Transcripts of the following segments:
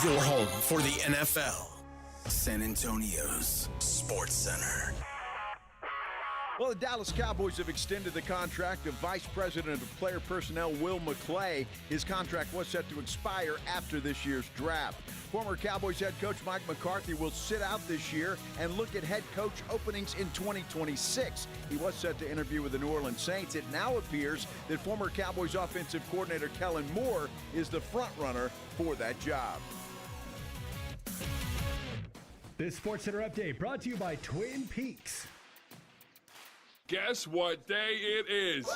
Your home for the NFL. San Antonio's Sports Center. Well, the Dallas Cowboys have extended the contract of Vice President of Player Personnel Will McClay. His contract was set to expire after this year's draft. Former Cowboys head coach Mike McCarthy will sit out this year and look at head coach openings in 2026. He was set to interview with the New Orleans Saints. It now appears that former Cowboys offensive coordinator Kellen Moore is the front runner for that job. This SportsCenter update brought to you by Twin Peaks. Guess what day it is?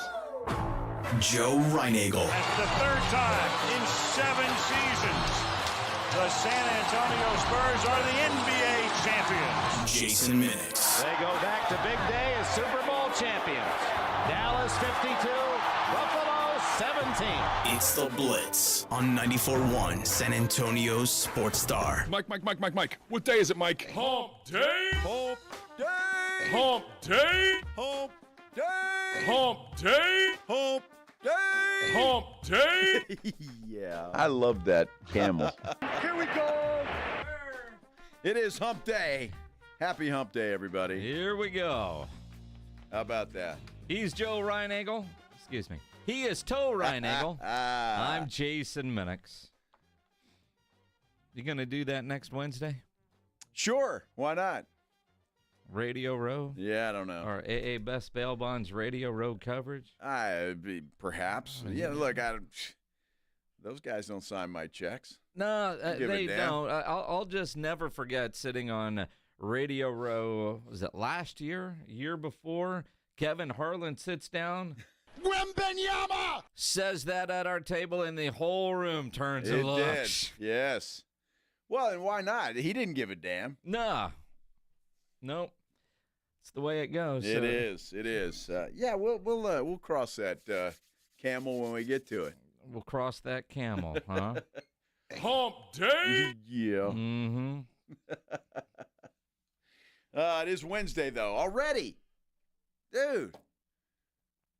Joe Reinagel. That's the third time in 7 seasons the San Antonio Spurs are the NBA champions. Jason Minix. They go back to big day as Super Bowl champions. Dallas 52, Buffalo 17. It's the Blitz on 94.1 San Antonio's Sports Star. Mike. What day is it, Mike? Hump day. Hump day! Hump day. Hump day! Hump day. Hump day! Hump day. Yeah. I love that camel. Here we go! It is Hump Day. Happy Hump Day, everybody. Here we go. How about that? He's Joe Reinagel. Excuse me. He is Toe Reinagel. I'm Jason Minix. You going to do that next Wednesday? Sure. Why not? Radio Row? Yeah, I don't know. Or AA Best Bail Bonds Radio Row coverage? Perhaps. Yeah, look, those guys don't sign my checks. No, they don't. I'll just never forget sitting on Radio Row, was it last year? Year before? Kevin Harlan sits down. Wembanyama! Says that at our table, and the whole room turns and looks. Did. Yes. Well, and why not? He didn't give a damn. Nah. Nope. It's the way it goes. It is. Yeah, we'll cross that camel when we get to it. We'll cross that camel, huh? Hump day. Yeah. Mm-hmm. It is Wednesday, though. Already. Dude.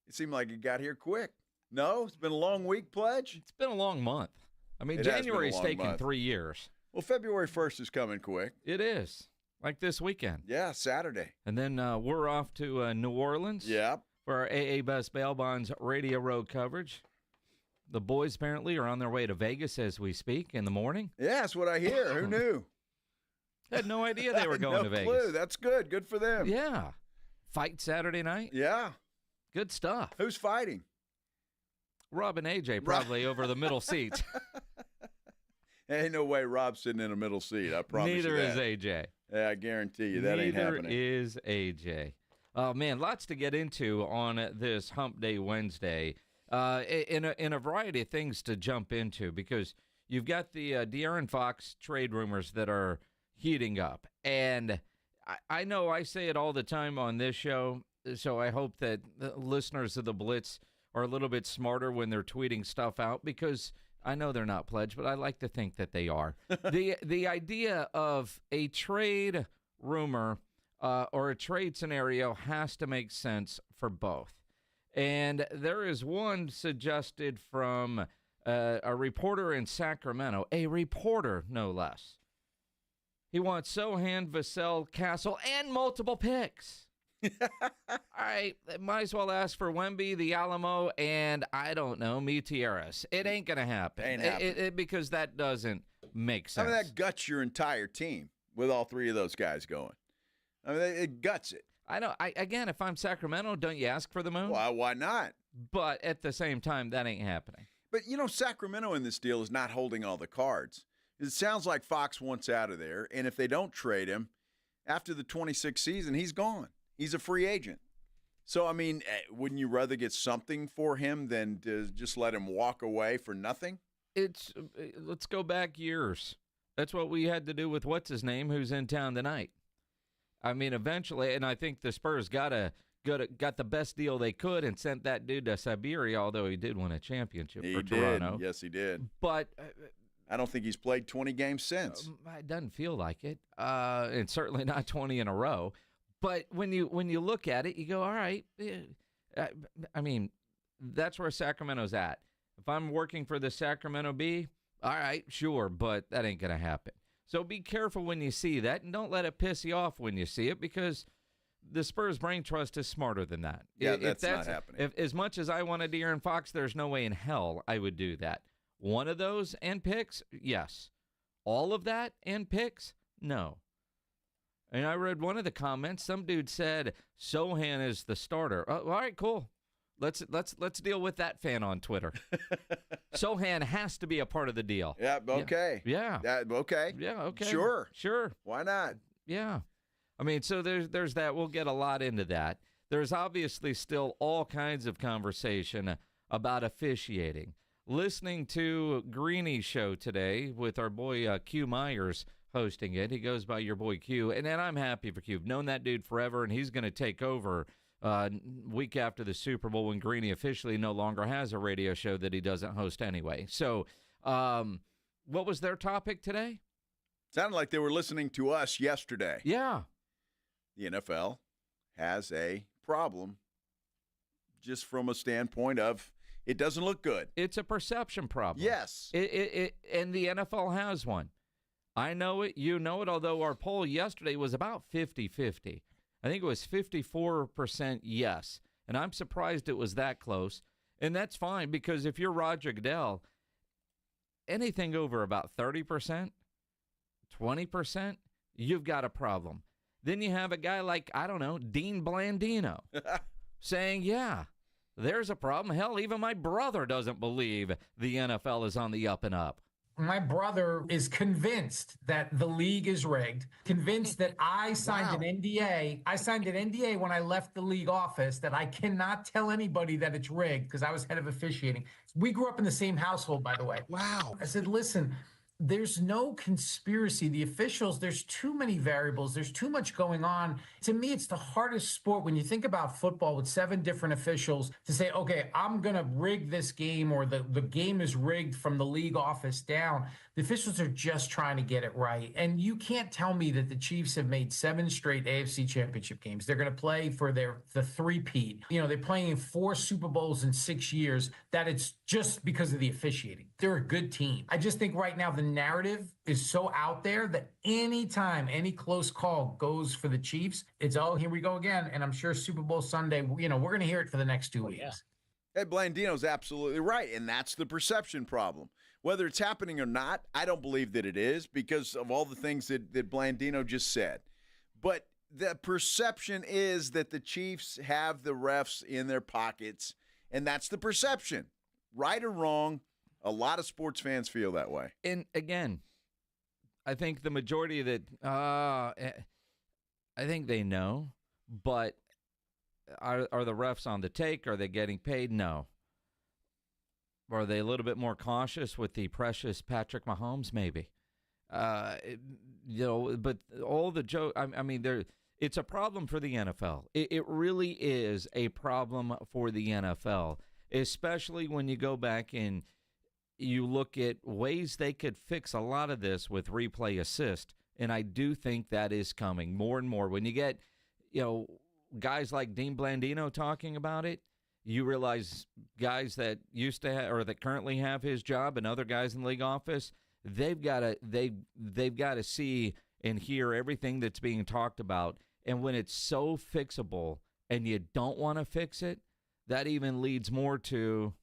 It seemed like it got here quick. No? It's been a long week, Pledge? It's been a long month. I mean, It has been a January's long taken month. 3 years. Well, February 1st is coming quick. It is. Like this weekend. Yeah, Saturday. And then we're off to New Orleans. Yep. For our AA Best Bail Bonds Radio Row coverage. The boys apparently are on their way to Vegas as we speak in the morning. Yeah, that's what I hear. Who knew? Had no idea they were going to Vegas. Clue. That's good. Good for them. Yeah. Fight Saturday night. Yeah. Good stuff. Who's fighting? Rob and AJ probably over the middle seats. Ain't no way Rob's sitting in a middle seat. I promise Neither you that. is AJ. Yeah, I guarantee you that ain't happening. Neither is AJ. Oh, man, lots to get into on this Hump Day Wednesday. In a variety of things to jump into because you've got the De'Aaron Fox trade rumors that are heating up. And I know I say it all the time on this show, so I hope that the listeners of the Blitz are a little bit smarter when they're tweeting stuff out because I know they're not pledged, but I like to think that they are. The idea of a trade rumor or a trade scenario has to make sense for both. And there is one suggested from a reporter in Sacramento, a reporter no less. He wants Sohan, Vassell, Castle, and multiple picks. All right, might as well ask for Wemby, the Alamo, and I don't know, Gutierrez. It ain't going to happen. Because that doesn't make sense. I mean, that guts your entire team with all three of those guys going. I mean, it guts it. I know. Again, if I'm Sacramento, don't you ask for the moon? Well, why not? But at the same time, that ain't happening. But, Sacramento in this deal is not holding all the cards. It sounds like Fox wants out of there, and if they don't trade him, after the 26th season, he's gone. He's a free agent. So, I mean, wouldn't you rather get something for him than to just let him walk away for nothing? Let's go back years. That's what we had to do with what's-his-name who's in town tonight. I mean, eventually, and I think the Spurs got the best deal they could and sent that dude to Siberia, although he did win a championship for Toronto. Yes, he did. But I don't think he's played 20 games since. It doesn't feel like it, and certainly not 20 in a row. But when you look at it, you go, all right. I mean, that's where Sacramento's at. If I'm working for the Sacramento Bee, All right, sure, but that ain't going to happen. So be careful when you see that, and don't let it piss you off when you see it, because the Spurs brain trust is smarter than that. Yeah, that's not happening. If, as much as I wanted De'Aaron Fox, there's no way in hell I would do that. One of those and picks, yes. All of that and picks, no. And I read one of the comments. Some dude said Sohan is the starter. All right, cool. Let's deal with that fan on Twitter. Sohan has to be a part of the deal. Yeah. Okay. Yeah. Okay. Yeah. Okay. Sure. Why not? Yeah. I mean, so there's that. We'll get a lot into that. There's obviously still all kinds of conversation about officiating. Listening to Greeny's show today with our boy Q Myers hosting it. He goes by your boy Q, and I'm happy for Q. I've known that dude forever, and he's going to take over week after the Super Bowl when Greeny officially no longer has a radio show that he doesn't host anyway. So what was their topic today? Sounded like they were listening to us yesterday. Yeah. The NFL has a problem just from a standpoint of it doesn't look good. It's a perception problem. Yes. And the NFL has one. I know it. You know it, although our poll yesterday was about 50-50. I think it was 54% yes. And I'm surprised it was that close. And that's fine, because if you're Roger Goodell, anything over about 30%, 20%, you've got a problem. Then you have a guy like, I don't know, Dean Blandino saying, yeah, there's a problem. Hell, even my brother doesn't believe the NFL is on the up and up. My brother is convinced that the league is rigged, convinced that I signed an NDA. I signed an NDA when I left the league office that I cannot tell anybody that it's rigged because I was head of officiating. We grew up in the same household, by the way. Wow. I said, listen, there's no conspiracy. The officials, there's too many variables. There's too much going on. To me, it's the hardest sport when you think about football with 7 different officials to say, okay, I'm going to rig this game, or the game is rigged from the league office down. The officials are just trying to get it right. And you can't tell me that the Chiefs have made 7 straight AFC championship games. They're going to play for the three-peat. You know, they're playing in 4 Super Bowls in 6 years, that it's just because of the officiating. They're a good team. I just think right now the narrative is so out there that anytime any close call goes for the Chiefs, it's, oh, here we go again. And I'm sure Super Bowl Sunday, you know, we're going to hear it for the next 2 weeks. Yeah. Hey, Blandino's absolutely right, and that's the perception problem. Whether it's happening or not, I don't believe that it is because of all the things that Blandino just said. But the perception is that the Chiefs have the refs in their pockets, and that's the perception. Right or wrong, a lot of sports fans feel that way. And again, I think the majority of I think they know, but are the refs on the take? Are they getting paid? No. Are they a little bit more cautious with the precious Patrick Mahomes? Maybe. You know, but all the joke. I mean, it's a problem for the NFL. It really is a problem for the NFL, especially when you go back and you look at ways they could fix a lot of this with replay assist. And I do think that is coming more and more. When you get, you know, guys like Dean Blandino talking about it, you realize guys that used to have, or that currently have his job, and other guys in the league office, they've got to see and hear everything that's being talked about. And when it's so fixable and you don't want to fix it, that even leads more to,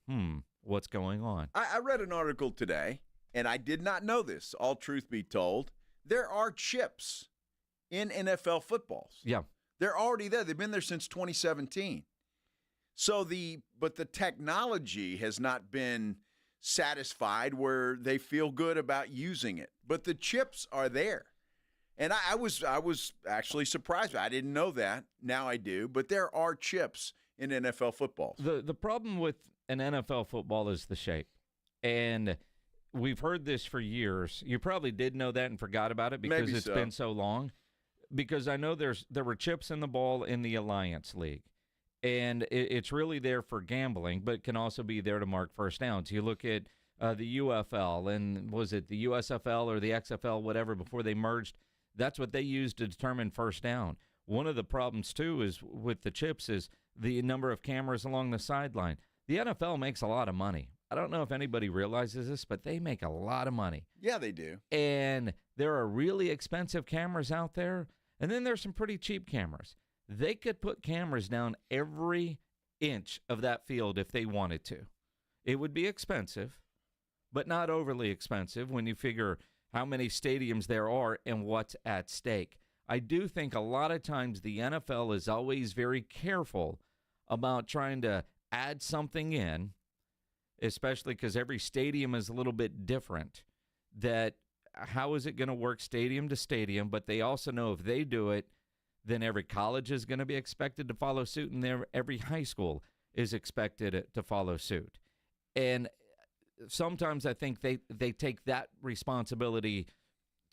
what's going on? I read an article today, and I did not know this, all truth be told. There are chips in NFL footballs. Yeah. They're already there. They've been there since 2017. So but the technology has not been satisfied where they feel good about using it. But the chips are there. And I was actually surprised. I didn't know that. Now I do. But there are chips in NFL footballs. The problem with an NFL football is the shape. And we've heard this for years. You probably did know that and forgot about it because Maybe it's been so long. Because I know there were chips in the ball in the Alliance League. And it's really there for gambling, but can also be there to mark first downs. You look at the UFL, and was it the USFL or the XFL, whatever, before they merged? That's what they used to determine first down. One of the problems, too, is with the chips is the number of cameras along the sideline. The NFL makes a lot of money. I don't know if anybody realizes this, but they make a lot of money. Yeah, they do. And there are really expensive cameras out there, and then there's some pretty cheap cameras. They could put cameras down every inch of that field if they wanted to. It would be expensive, but not overly expensive when you figure how many stadiums there are and what's at stake. I do think a lot of times the NFL is always very careful about trying to add something in, especially because every stadium is a little bit different, that how is it going to work stadium to stadium, but they also know if they do it, then every college is going to be expected to follow suit, and every high school is expected to follow suit. And sometimes I think they take that responsibility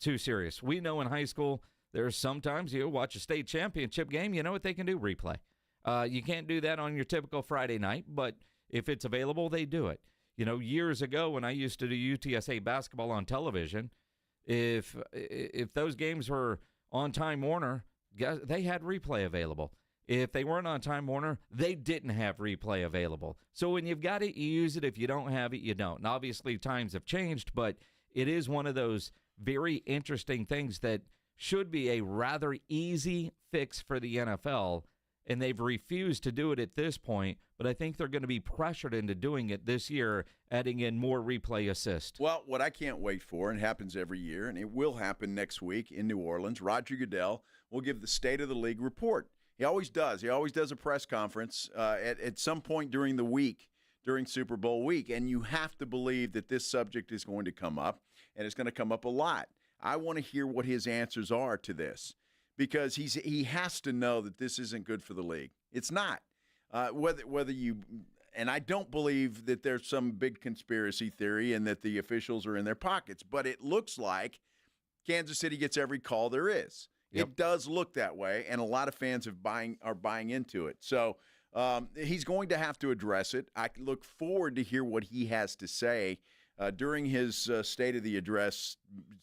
too serious. We know in high school, there's sometimes you watch a state championship game, you know what they can do? Replay. You can't do that on your typical Friday night, but if it's available, they do it. You know, years ago when I used to do UTSA basketball on television, if those games were on Time Warner, they had replay available. If they weren't on Time Warner, they didn't have replay available. So when you've got it, you use it. If you don't have it, you don't. And obviously, times have changed, but it is one of those very interesting things that should be a rather easy fix for the NFL, and they've refused to do it at this point, but I think they're going to be pressured into doing it this year, adding in more replay assist. Well, what I can't wait for, and it happens every year, and it will happen next week in New Orleans, Roger Goodell will give the State of the League report. He always does. He always does a press conference at some point during the week, during Super Bowl week, and you have to believe that this subject is going to come up, and it's going to come up a lot. I want to hear what his answers are to this, because he has to know that this isn't good for the league. It's not. Whether you – and I don't believe that there's some big conspiracy theory and that the officials are in their pockets, but it looks like Kansas City gets every call there is. Yep. It does look that way, and a lot of fans are buying into it. So he's going to have to address it. I look forward to hear what he has to say during his State of the Address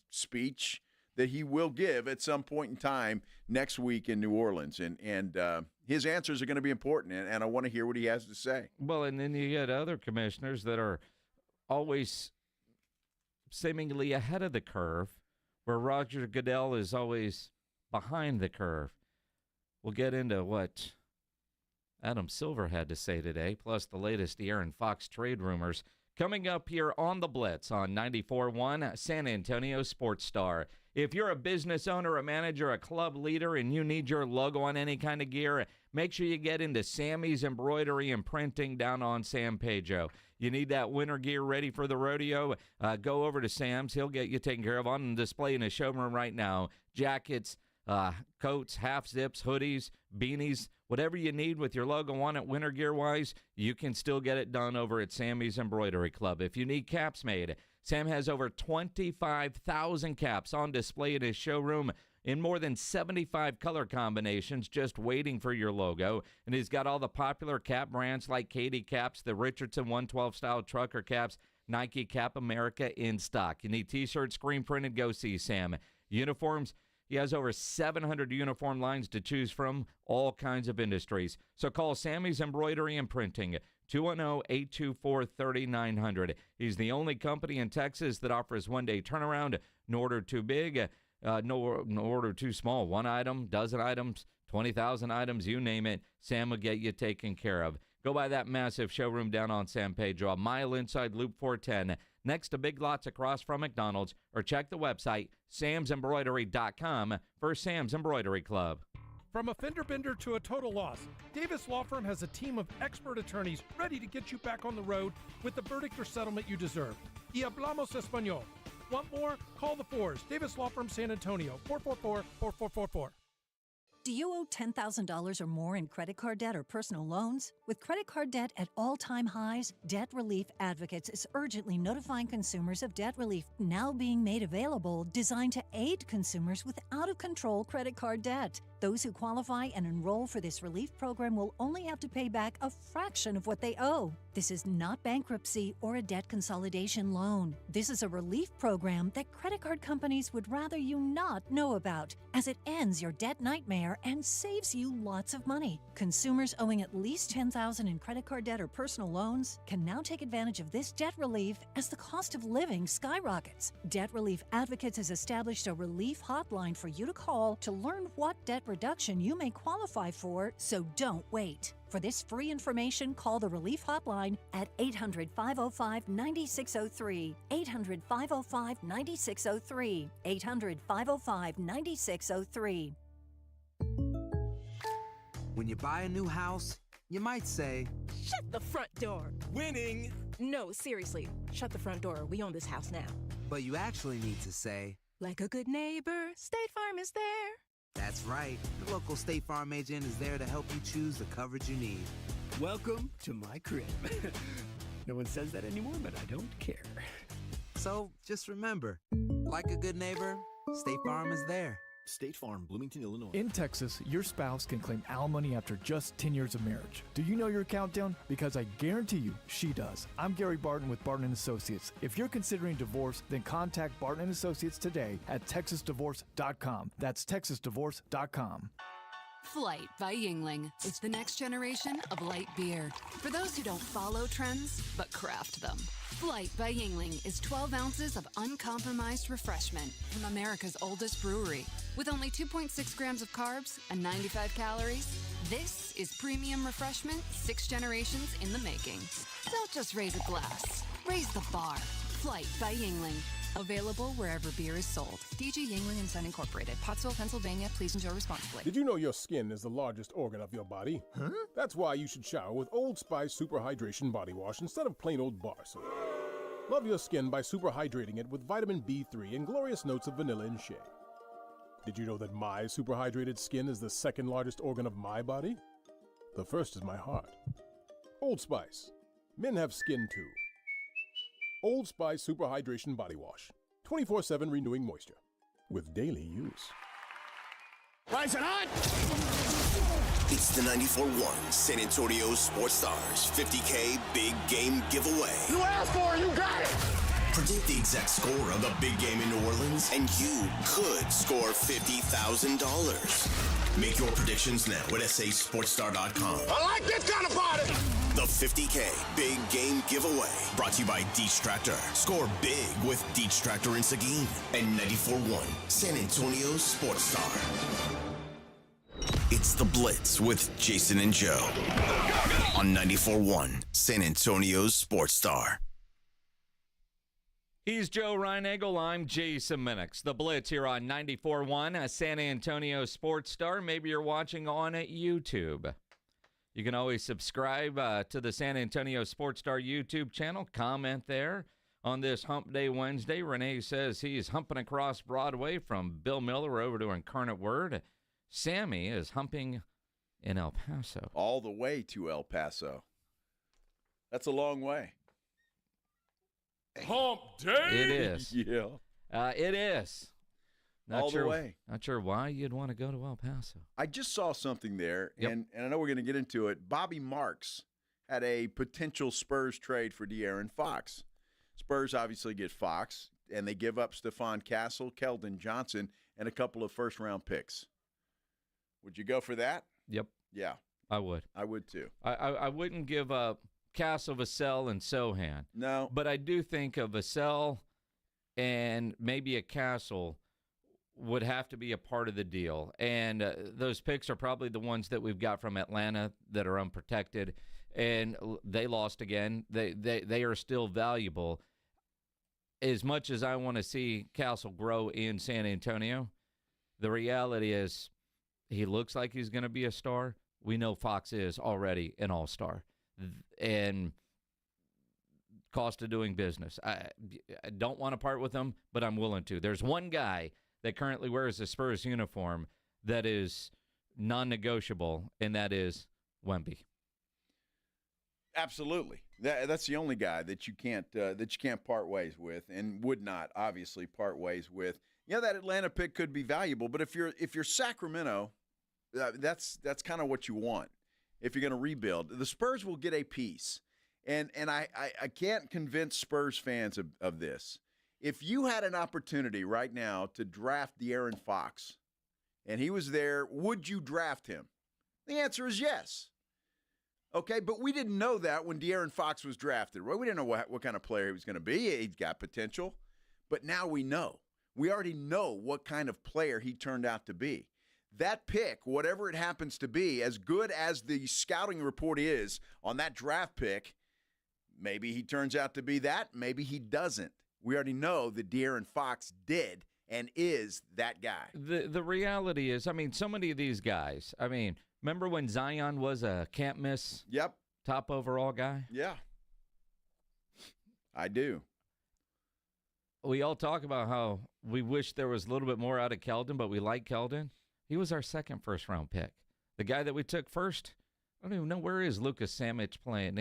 speech that he will give at some point in time next week in New Orleans. And his answers are going to be important, and I want to hear what he has to say. Well, and then you get other commissioners that are always seemingly ahead of the curve, where Roger Goodell is always behind the curve. We'll get into what Adam Silver had to say today, plus the latest De'Aaron Fox trade rumors, coming up here on the Blitz on 94.1 San Antonio Sports Star. If you're a business owner, a manager, a club leader, and you need your logo on any kind of gear, make sure you get into Sammy's Embroidery and Printing down on San Pedro. You need that winter gear ready for the rodeo, go over to Sam's. He'll get you taken care of on display in his showroom right now. Jackets, coats, half zips, hoodies, beanies, whatever you need with your logo on it, winter gear-wise, you can still get it done over at Sammy's Embroidery Club. If you need caps made, Sam has over 25,000 caps on display in his showroom in more than 75 color combinations just waiting for your logo. And he's got all the popular cap brands like Katie Caps, the Richardson 112-style trucker caps, Nike Cap America in stock. You need T-shirts, screen printed, go see Sam. Uniforms, he has over 700 uniform lines to choose from, all kinds of industries. So call Sammy's Embroidery and Printing, 210-824-3900. He's the only company in Texas that offers one-day turnaround. No order too big, no order too small. One item, dozen items, 20,000 items, you name it, Sam will get you taken care of. Go by that massive showroom down on San Pedro, a mile inside Loop 410, next to Big Lots across from McDonald's, or check the website, samsembroidery.com, for Sam's Embroidery Club. From a fender bender to a total loss, Davis Law Firm has a team of expert attorneys ready to get you back on the road with the verdict or settlement you deserve. Y hablamos español. Want more? Call the Fours. Davis Law Firm, San Antonio, 444-4444. Do you owe $10,000 or more in credit card debt or personal loans? With credit card debt at all-time highs, Debt Relief Advocates is urgently notifying consumers of debt relief now being made available, designed to aid consumers with out-of-control credit card debt. Those who qualify and enroll for this relief program will only have to pay back a fraction of what they owe. This is not bankruptcy or a debt consolidation loan. This is a relief program that credit card companies would rather you not know about, as it ends your debt nightmare more and saves you lots of money. Consumers owing at least $10,000 in credit card debt or personal loans can now take advantage of this debt relief as the cost of living skyrockets. Debt Relief Advocates has established a relief hotline for you to call to learn what debt reduction you may qualify for, so don't wait. For this free information, call the Relief Hotline at 800-505-9603, 800-505-9603, 800-505-9603. When you buy a new house, you might say, "Shut the front door." Winning. No, seriously, shut the front door. We own this house now. but you actually need to say, "Like a good neighbor, State Farm is there." That's right. The local State Farm agent is there to help you choose the coverage you need. Welcome to my crib. No one says that anymore, but I don't care. So just remember, like a good neighbor, State Farm is there. State Farm, Bloomington, Illinois. In Texas, your spouse can claim alimony after just 10 years of marriage. Do you know your countdown? Because I guarantee you, she does. I'm Gary Barton with Barton & Associates. If you're considering divorce, then contact Barton & Associates today at texasdivorce.com. That's texasdivorce.com. Flight by Yingling. It's the next generation of light beer. For those who don't follow trends, but craft them. Flight by Yingling is 12 ounces of uncompromised refreshment from America's oldest brewery. With only 2.6 grams of carbs and 95 calories, this is premium refreshment 6 generations in the making. Don't just raise a glass, raise the bar. Flight by Yingling. Available wherever beer is sold. DG Yingling and Son Incorporated, Pottsville, Pennsylvania. Please enjoy responsibly. Did you know your skin is the largest organ of your body? Huh? That's why you should shower with Old Spice Super Hydration Body Wash instead of plain old bar soap. Love your skin by super hydrating it with vitamin B3 and glorious notes of vanilla and shea. Did you know that my super hydrated skin is the second largest organ of my body? The first is my heart. Old Spice. Men have skin too. Old Spice Super Hydration Body Wash. 24/7 renewing moisture. With daily use. Rising on! It's the 94.1 San Antonio Sports Stars 50K Big Game Giveaway. You asked for it, you got it! Predict the exact score of the big game in New Orleans, and you could score $50,000. Make your predictions now at sasportstar.com. I like this kind of party! The 50K Big Game Giveaway, brought to you by Deets Tractor. Score big with Deets Tractor in Seguin and 94.1 San Antonio Sports Star. It's the Blitz with Jason and Joe on 94.1 San Antonio Sports Star. He's Joe Reinagel. I'm Jason Minix. The Blitz here on 94.1, a San Antonio Sports Star. Maybe you're watching on YouTube. You can always subscribe to the San Antonio Sports Star YouTube channel. Comment there on this Hump Day Wednesday. Renee says he's humping across Broadway from Bill Miller over to Incarnate Word. Sammy is humping in El Paso. All the way to El Paso. That's a long way. Hump Day? It is. Yeah. It is. Not all sure, the way. Not sure why you'd want to go to El Paso. I just saw something there, Yep. and I know we're going to get into it. Bobby Marks had a potential Spurs trade for De'Aaron Fox. Spurs obviously get Fox, and they give up Stephon Castle, Keldon Johnson, and a couple of first-round picks. Would you go for that? Yep. Yeah. I would. I would too. I wouldn't give up Castle, Vassell, and Sohan. No. But I do think a Vassell and maybe a Castle would have to be a part of the deal. And those picks are probably the ones that we've got from Atlanta that are unprotected. And they lost again. They are still valuable. As much as I want to see Castle grow in San Antonio, the reality is he looks like he's going to be a star. We know Fox is already an all-star. And cost of doing business. I don't want to part with him, but I'm willing to. There's one guy that currently wears a Spurs uniform that is non-negotiable, and that is Wemby. Absolutely. That's the only guy that you can't part ways with, and would not obviously part ways with. Yeah, that Atlanta pick could be valuable, but if you're Sacramento, that's kind of what you want. If you're going to rebuild, the Spurs will get a piece, and I can't convince Spurs fans of this. If you had an opportunity right now to draft De'Aaron Fox and he was there, would you draft him? The answer is yes. Okay, but we didn't know that when De'Aaron Fox was drafted, right? We didn't know what kind of player he was going to be. He's got potential, but now we know. We already know what kind of player he turned out to be. That pick, whatever it happens to be, as good as the scouting report is on that draft pick, maybe he turns out to be that, maybe he doesn't. We already know that De'Aaron Fox did and is that guy. The reality is, I mean, so many of these guys, I mean, remember when Zion was a can't-miss top overall guy? Yeah. I do. We all talk about how we wish there was a little bit more out of Keldon, but we like Keldon. He was our second first-round pick. The guy that we took first, I don't even know where is Lucas Samich playing.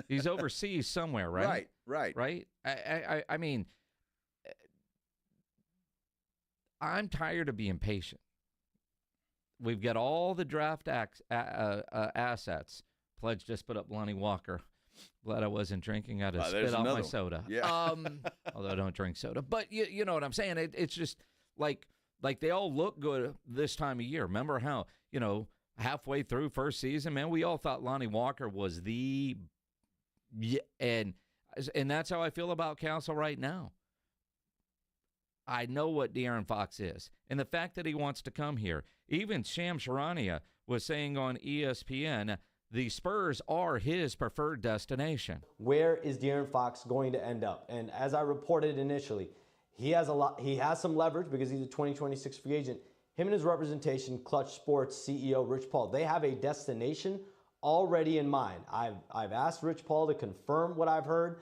He's overseas somewhere, right? Right. I mean, I'm tired of being patient. We've got all the draft assets. Pledge just put up Lonnie Walker. Glad I wasn't drinking. I had to spit out my soda. Yeah. Although I don't drink soda. But you know what I'm saying? It's just like they all look good this time of year. Remember how, halfway through first season, man, we all thought Lonnie Walker was and that's how I feel about Council right now. I know what De'Aaron Fox is. And the fact that he wants to come here, even Sham Charania was saying on ESPN, the Spurs are his preferred destination. Where is De'Aaron Fox going to end up? And as I reported initially, he has some leverage because he's a 2026 free agent. Him and his representation, Clutch Sports CEO Rich Paul, they have a destination already in mind. I've asked Rich Paul to confirm what I've heard.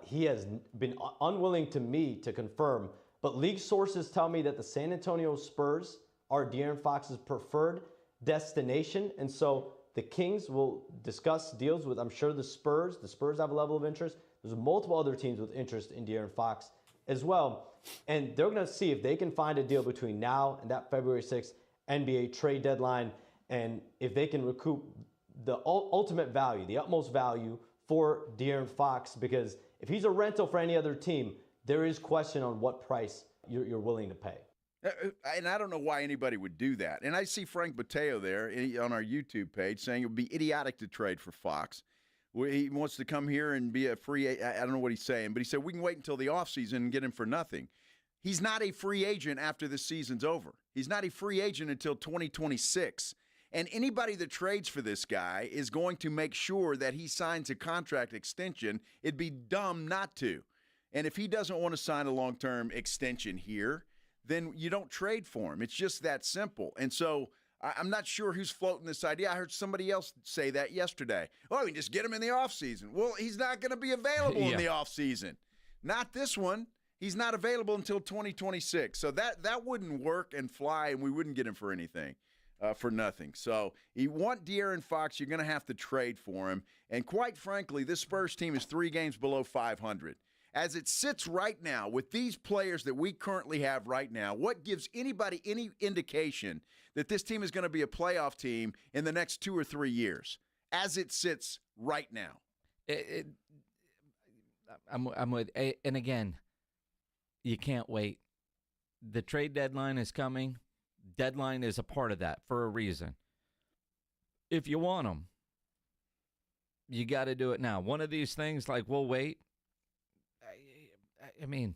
He has been unwilling to me to confirm, but league sources tell me that the San Antonio Spurs are De'Aaron Fox's preferred destination. And so the Kings will discuss deals with, I'm sure, the Spurs. The Spurs have a level of interest. There's multiple other teams with interest in De'Aaron Fox as well. And they're going to see if they can find a deal between now and that February 6th NBA trade deadline, and if they can recoup the ultimate value, the utmost value for De'Aaron Fox, because if he's a rental for any other team, there is question on what price you're willing to pay. And I don't know why anybody would do that. And I see Frank Bateo there on our YouTube page saying it would be idiotic to trade for Fox. He wants to come here and be a free agent. I don't know what he's saying, but he said we can wait until the offseason and get him for nothing. He's not a free agent after this season's over. He's not a free agent until 2026. And anybody that trades for this guy is going to make sure that he signs a contract extension. It'd be dumb not to. And if he doesn't want to sign a long-term extension here, then you don't trade for him. It's just that simple. And so I'm not sure who's floating this idea. I heard somebody else say that yesterday. Oh, we can just get him in the offseason. Well, he's not going to be available in the offseason. Not this one. He's not available until 2026. So that wouldn't work and fly, and we wouldn't get him for anything, for nothing. So you want De'Aaron Fox, you're going to have to trade for him. And quite frankly, this Spurs team is 3 games below 500. As it sits right now, with these players that we currently have right now, what gives anybody any indication that this team is going to be a playoff team in the next 2 or 3 years, as it sits right now? I'm with, and again, you can't wait. The trade deadline is coming. Deadline is a part of that for a reason. If you want them, you got to do it now. One of these things, like we'll wait. I mean,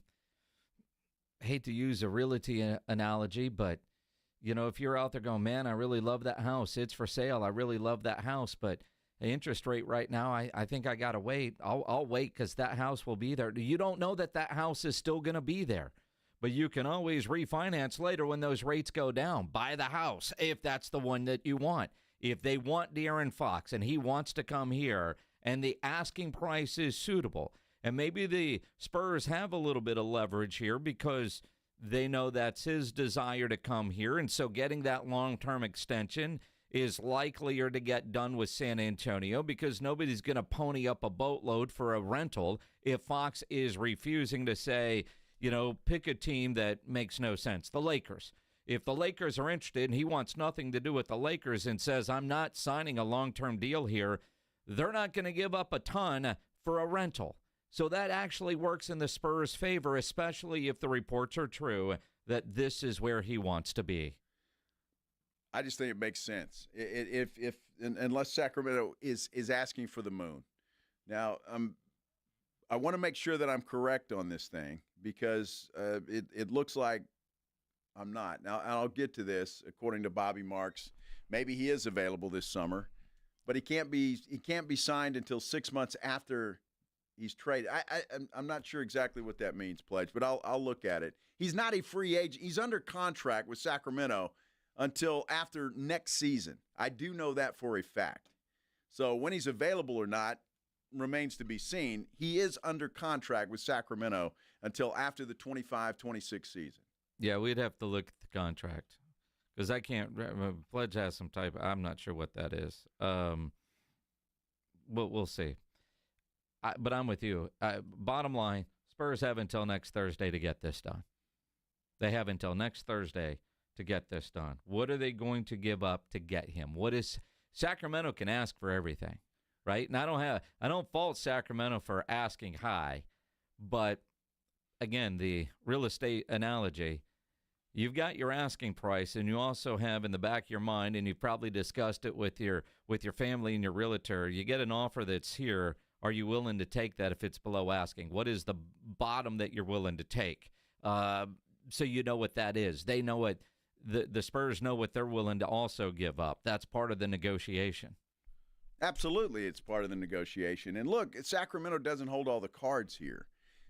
I hate to use a realty analogy, but, if you're out there going, man, I really love that house. It's for sale. I really love that house, but the interest rate right now, I think I got to wait. I'll wait because that house will be there. You don't know that house is still going to be there, but you can always refinance later when those rates go down. Buy the house if that's the one that you want. If they want De'Aaron Fox and he wants to come here and the asking price is suitable, and maybe the Spurs have a little bit of leverage here because they know that's his desire to come here. And so getting that long-term extension is likelier to get done with San Antonio because nobody's going to pony up a boatload for a rental if Fox is refusing to say, pick a team that makes no sense. The Lakers. If the Lakers are interested and he wants nothing to do with the Lakers and says, I'm not signing a long-term deal here, they're not going to give up a ton for a rental. So that actually works in the Spurs' favor, especially if the reports are true that this is where he wants to be. I just think it makes sense. Unless Sacramento is asking for the moon. Now, I want to make sure that I'm correct on this thing because it looks like I'm not. Now, I'll get to this. According to Bobby Marks, maybe he is available this summer, but he can't be signed until 6 months after he's traded. I'm not sure exactly what that means, Pledge, but I'll look at it. He's not a free agent. He's under contract with Sacramento until after next season. I do know that for a fact. So when he's available or not remains to be seen. He is under contract with Sacramento until after the 25-26 season. Yeah, we'd have to look at the contract because I can't. Pledge has some type. I'm not sure what that is. We'll see. But I'm with you. Bottom line, Spurs have until next Thursday to get this done. They have until next Thursday to get this done. What are they going to give up to get him? Sacramento can ask for everything, right? And I don't fault Sacramento for asking high, but again, the real estate analogy, you've got your asking price, and you also have in the back of your mind, and you've probably discussed it with your family and your realtor, you get an offer that's here. Are you willing to take that if it's below asking? What is the bottom that you're willing to take? So you know what that is. They know what the Spurs know what they're willing to also give up. That's part of the negotiation. Absolutely, it's part of the negotiation. And look, Sacramento doesn't hold all the cards here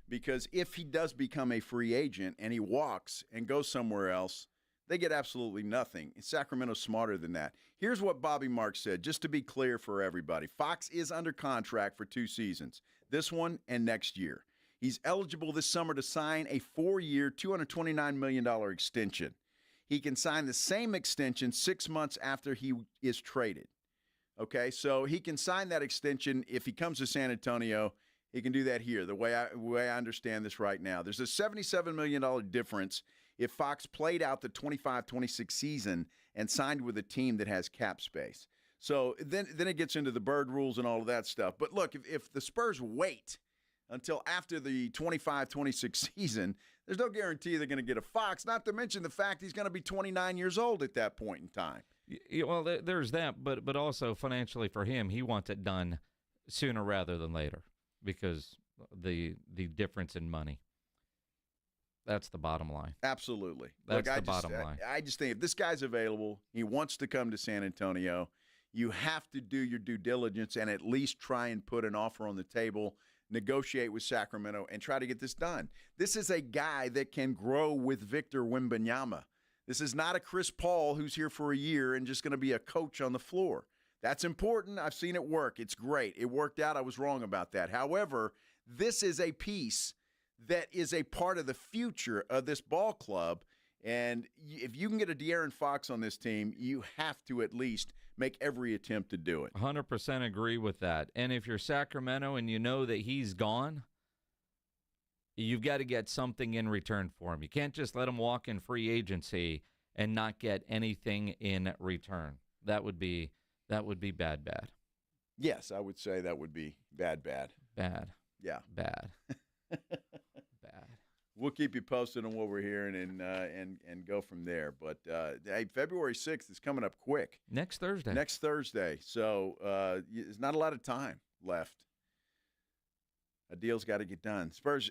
because if he does become a free agent and he walks and goes somewhere else, they get absolutely nothing. Sacramento's smarter than that. Here's what Bobby Marks said, just to be clear for everybody. Fox is under contract for 2 seasons, this one and next year. He's eligible this summer to sign a 4-year, $229 million extension. He can sign the same extension 6 months after he is traded. Okay, so he can sign that extension if he comes to San Antonio. He can do that here, the way I understand this right now. There's a $77 million difference if Fox played out the 25-26 season and signed with a team that has cap space. So then it gets into the bird rules and all of that stuff. But look, if the Spurs wait until after the 25-26 season, there's no guarantee they're going to get a Fox, not to mention the fact he's going to be 29 years old at that point in time. Well, there's that, but also financially for him, he wants it done sooner rather than later because the difference in money. That's the bottom line. Absolutely. That's the bottom line. I just think if this guy's available, he wants to come to San Antonio, you have to do your due diligence and at least try and put an offer on the table, negotiate with Sacramento, and try to get this done. This is a guy that can grow with Victor Wembanyama. This is not a Chris Paul who's here for a year and just going to be a coach on the floor. That's important. I've seen it work. It's great. It worked out. I was wrong about that. However, this is a piece that is a part of the future of this ball club. And if you can get a De'Aaron Fox on this team, you have to at least make every attempt to do it. 100% agree with that. And if you're Sacramento and you know that he's gone, you've got to get something in return for him. You can't just let him walk in free agency and not get anything in return. That would be bad. Yes, I would say that would be bad. Bad. Yeah. Bad. Bad. We'll keep you posted on what we're hearing and go from there. But hey, February 6th is coming up quick. Next Thursday. So there's not a lot of time left. A deal's got to get done. Spurs,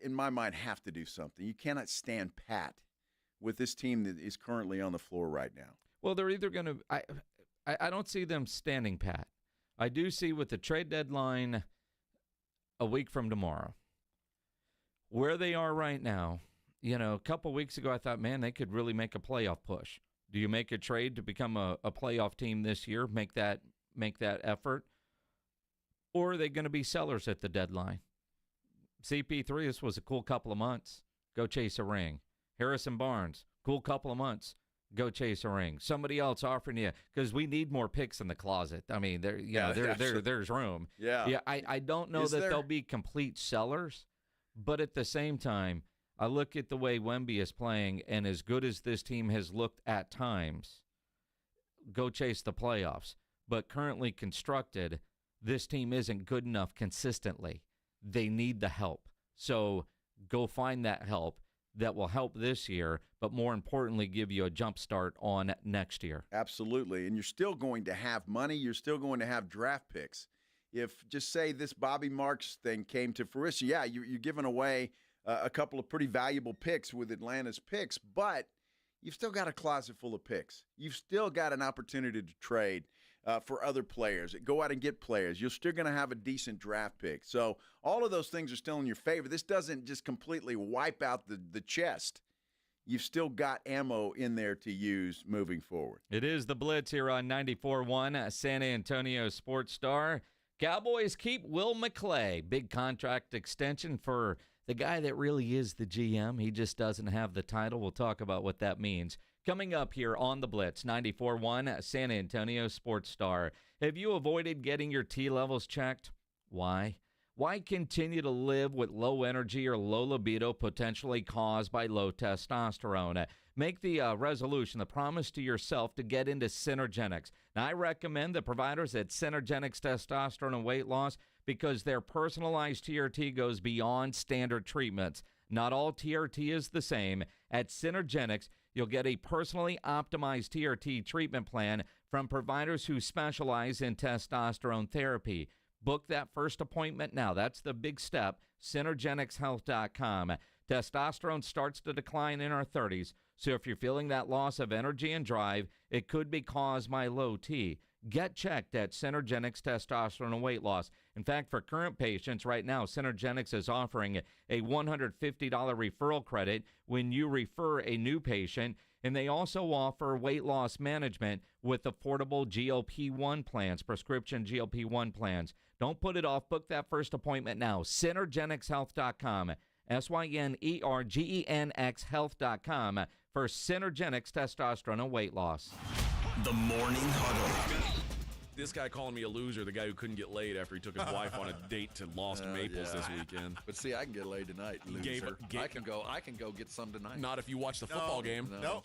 in my mind, have to do something. You cannot stand pat with this team that is currently on the floor right now. Well, they're either going to I don't see them standing pat. I do see with the trade deadline a week from tomorrow, where they are right now, a couple weeks ago I thought, man, they could really make a playoff push. Do you make a trade to become a playoff team this year, make that effort? Or are they going to be sellers at the deadline? CP3, this was a cool couple of months. Go chase a ring. Harrison Barnes, cool couple of months. Go chase a ring. Somebody else offering you, because we need more picks in the closet. I mean, there's room. Yeah. I don't know they'll be complete sellers, but at the same time, I look at the way Wemby is playing, and as good as this team has looked at times, go chase the playoffs. But currently constructed, this team isn't good enough consistently. They need the help. So go find that help. that will help this year, but more importantly, give you a jump start on next year. Absolutely. And you're still going to have money. You're still going to have draft picks. If, just say, this Bobby Marks thing came to fruition, yeah, you're giving away a couple of pretty valuable picks with Atlanta's picks, but you've still got a closet full of picks. You've still got an opportunity to trade for other players. Go out and get players. You're still going to have a decent draft pick. So all of those things are still in your favor. This doesn't just completely wipe out the chest. You've still got ammo in there to use moving forward. It is the Blitz here on 94.1 San Antonio Sports Star. Cowboys keep Will McClay. Big contract extension for the guy that really is the GM. He just doesn't have the title. We'll talk about what that means. Coming up here on the Blitz, 94.1 San Antonio Sports Star. Have you avoided getting your T levels checked? Why? Why continue to live with low energy or low libido potentially caused by low testosterone? Make the resolution, the promise to yourself to get into Synergenics. Now, I recommend the providers at Synergenics Testosterone and Weight Loss because their personalized TRT goes beyond standard treatments. Not all TRT is the same. At Synergenics, you'll get a personally optimized TRT treatment plan from providers who specialize in testosterone therapy. Book that first appointment now. That's the big step. Synergenicshealth.com. Testosterone starts to decline in our 30s, so if you're feeling that loss of energy and drive, it could be caused by low T. Get checked at Synergenics Testosterone and Weight Loss. In fact, for current patients right now, Synergenics is offering a $150 referral credit when you refer a new patient, and they also offer weight loss management with affordable GLP-1 plans, prescription GLP-1 plans. Don't put it off. Book that first appointment now. Synergenicshealth.com. Synergenx health.com for Synergenics Testosterone and Weight Loss. The Morning Huddle. This guy calling me a loser, the guy who couldn't get laid after he took his wife on a date to Lost Maples this weekend. But see, I can get laid tonight, loser. I can go get some tonight. Not if you watch the football game. No.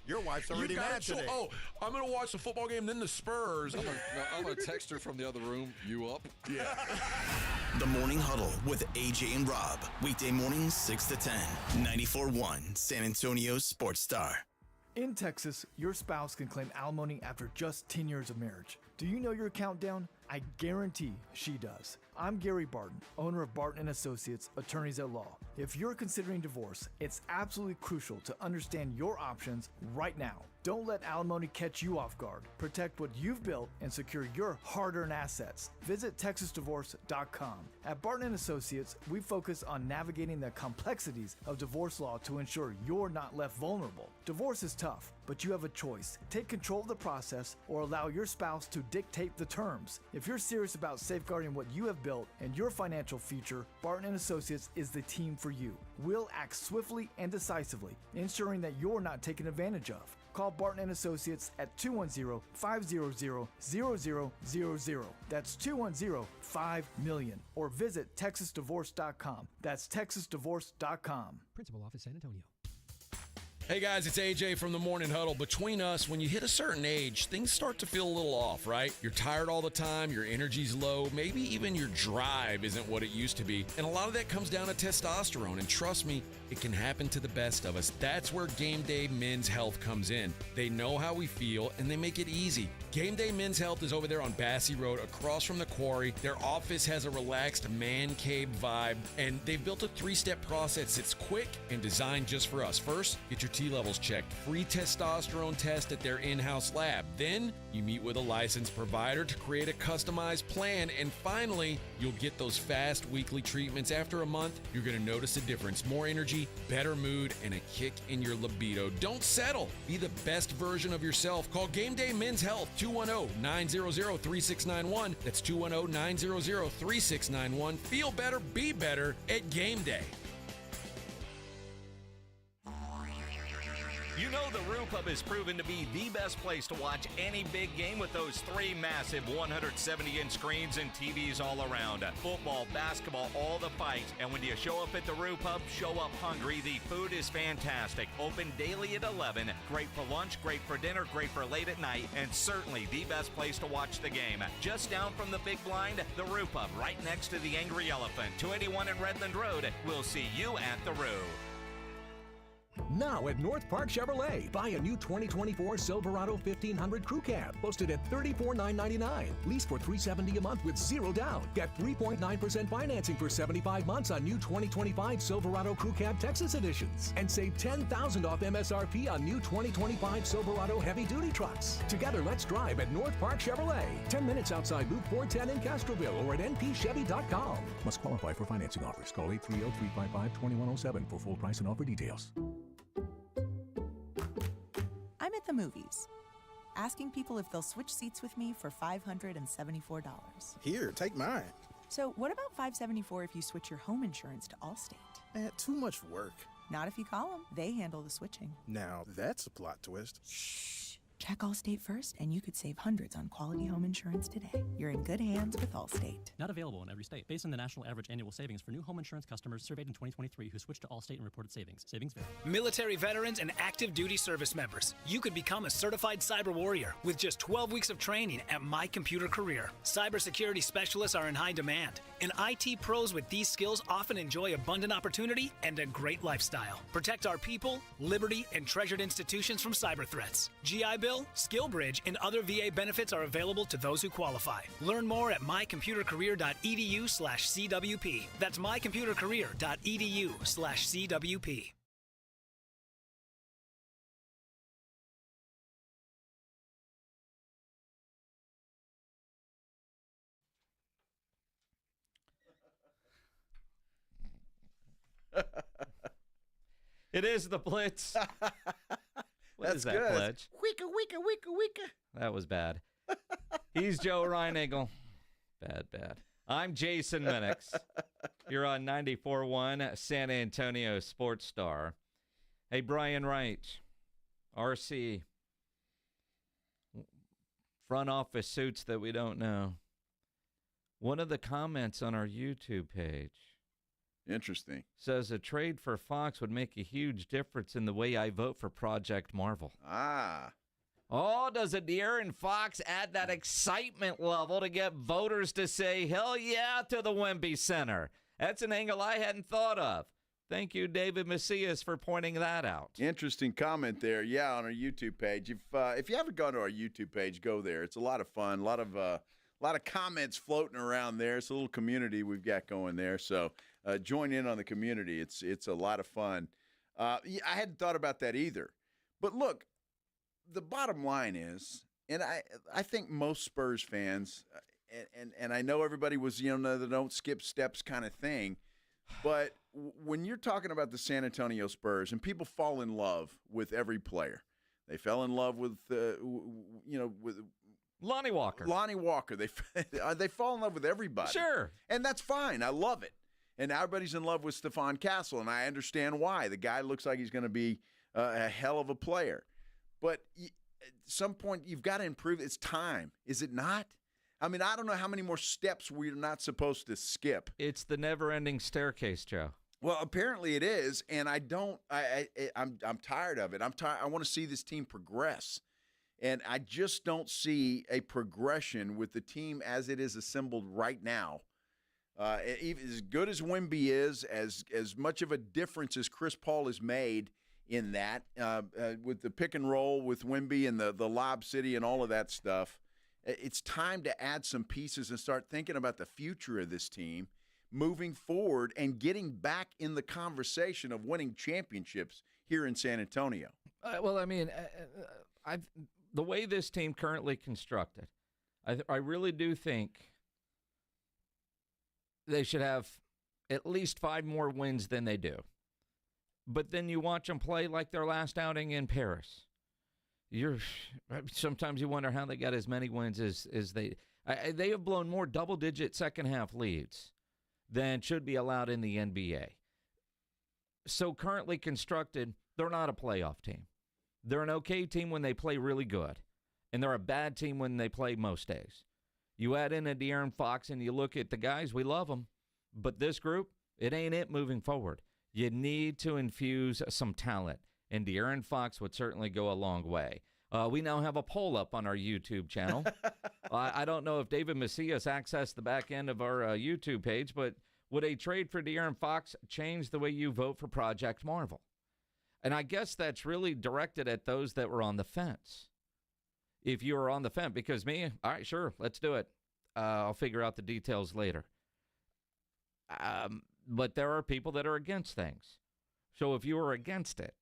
Your wife's already mad today. I'm going to watch the football game, then the Spurs. I'm going to text her from the other room. You up? Yeah. The Morning Huddle with AJ and Rob. Weekday mornings 6 to 10. 94.1 San Antonio Sports Star. In Texas, your spouse can claim alimony after just 10 years of marriage. Do you know your countdown? I guarantee she does. I'm Gary Barton, owner of Barton & Associates, attorneys at law. If you're considering divorce, it's absolutely crucial to understand your options right now. Don't let alimony catch you off guard. Protect what you've built and secure your hard-earned assets. Visit TexasDivorce.com. At Barton & Associates, we focus on navigating the complexities of divorce law to ensure you're not left vulnerable. Divorce is tough, but you have a choice. Take control of the process or allow your spouse to dictate the terms. If you're serious about safeguarding what you have built and your financial future, Barton & Associates is the team for you. We'll act swiftly and decisively, ensuring that you're not taken advantage of. Call Barton & Associates at 210-500-0000. That's 210-5-MILLION. Or visit TexasDivorce.com. That's TexasDivorce.com. Principal Office, San Antonio. Hey guys, it's AJ from the Morning Huddle. Between us, when you hit a certain age, things start to feel a little off, right? You're tired all the time, your energy's low, maybe even your drive isn't what it used to be. And a lot of that comes down to testosterone, and trust me, it can happen to the best of us. That's where Game Day Men's Health comes in. They know how we feel, and they make it easy. Game Day Men's Health is over there on Bassey Road, across from the quarry. Their office has a relaxed man cave vibe, and they've built a 3-step process that's quick and designed just for us. First, get your T levels checked. Free testosterone test at their in-house lab. Then, you meet with a licensed provider to create a customized plan. And finally, you'll get those fast weekly treatments. After a month, you're going to notice a difference. More energy, better mood, and a kick in your libido. Don't settle. Be the best version of yourself. Call Game Day Men's Health, 210-900-3691. That's 210-900-3691. Feel better, be better at Game Day. You know the Roo Pub has proven to be the best place to watch any big game with those 3 massive 170-inch screens and TVs all around. Football, basketball, all the fights. And when you show up at the Roo Pub, show up hungry. The food is fantastic. Open daily at 11. Great for lunch, great for dinner, great for late at night, and certainly the best place to watch the game. Just down from the big blind, the Roo Pub, right next to the Angry Elephant. 281 in Redland Road. We'll see you at the Roo. Now at North Park Chevrolet, buy a new 2024 Silverado 1500 Crew Cab, posted at $34,999. Lease for $370 a month with 0 down. Get 3.9% financing for 75 months on new 2025 Silverado Crew Cab Texas editions. And save $10,000 off MSRP on new 2025 Silverado heavy-duty trucks. Together, let's drive at North Park Chevrolet. 10 minutes outside Loop 410 in Castroville or at npchevy.com. Must qualify for financing offers. Call 830-355-2107 for full price and offer details. I'm at the movies, asking people if they'll switch seats with me for $574. Here, take mine. So what about $574 if you switch your home insurance to Allstate? Too much work. Not if you call them. They handle the switching. Now, that's a plot twist. Shh. Check Allstate first, and you could save hundreds on quality home insurance today. You're in good hands with Allstate. Not available in every state. Based on the national average annual savings for new home insurance customers surveyed in 2023 who switched to Allstate and reported savings. Savings vary. Military veterans and active duty service members. You could become a certified cyber warrior with just 12 weeks of training at My Computer Career. Cybersecurity specialists are in high demand, and IT pros with these skills often enjoy abundant opportunity and a great lifestyle. Protect our people, liberty, and treasured institutions from cyber threats. GI Bill, SkillBridge, and other VA benefits are available to those who qualify. Learn more at mycomputercareer.edu/CWP. That's mycomputercareer.edu/CWP. It is the Blitz. What is that, good. Pledge? Weeka. That was bad. He's Joe Reinagle. Bad. I'm Jason Minix. You're on 94.1 San Antonio Sports Star. Hey, Brian Wright, RC, front office suits that we don't know. One of the comments on our YouTube page. Interesting. Says a trade for Fox would make a huge difference in the way I vote for Project Marvel. Ah. Oh, does a De'Aaron Fox add that excitement level to get voters to say, hell yeah, to the Wemby Center? That's an angle I hadn't thought of. Thank you, David Macias, for pointing that out. Interesting comment there. Yeah, on our YouTube page. If you haven't gone to our YouTube page, go there. It's a lot of fun. A lot of comments floating around there. It's a little community we've got going there. So join in on the community. It's a lot of fun. I hadn't thought about that either. But look, the bottom line is, and I think most Spurs fans, and I know everybody was, the don't skip steps kind of thing, but when you're talking about the San Antonio Spurs and people fall in love with every player, they fell in love with, with Lonnie Walker. They fall in love with everybody. Sure. And that's fine. I love it. And everybody's in love with Stephon Castle, and I understand why. The guy looks like he's going to be a hell of a player. But at some point, you've got to improve. It's time, is it not? I mean, I don't know how many more steps we're not supposed to skip. It's the never-ending staircase, Joe. Well, apparently it is, and I'm tired of it. I want to see this team progress. And I just don't see a progression with the team as it is assembled right now. As good as Wemby is, as much of a difference as Chris Paul has made in that, with the pick and roll with Wemby and the Lob City and all of that stuff, it's time to add some pieces and start thinking about the future of this team moving forward and getting back in the conversation of winning championships here in San Antonio. The way this team currently constructed, I really do think they should have at least 5 more wins than they do. But then you watch them play like their last outing in Paris. Sometimes you wonder how they got as many wins as they have blown more double-digit second-half leads than should be allowed in the NBA. So currently constructed, they're not a playoff team. They're an okay team when they play really good, and they're a bad team when they play most days. You add in a De'Aaron Fox, and you look at the guys, we love them, but this group, it ain't it moving forward. You need to infuse some talent, and De'Aaron Fox would certainly go a long way. We now have a poll up on our YouTube channel. I don't know if David Macias accessed the back end of our YouTube page, but would a trade for De'Aaron Fox change the way you vote for Project Marvel? And I guess that's really directed at those that were on the fence. If you were on the fence, because me, all right, sure, let's do it. I'll figure out the details later. But there are people that are against things. So if you were against it,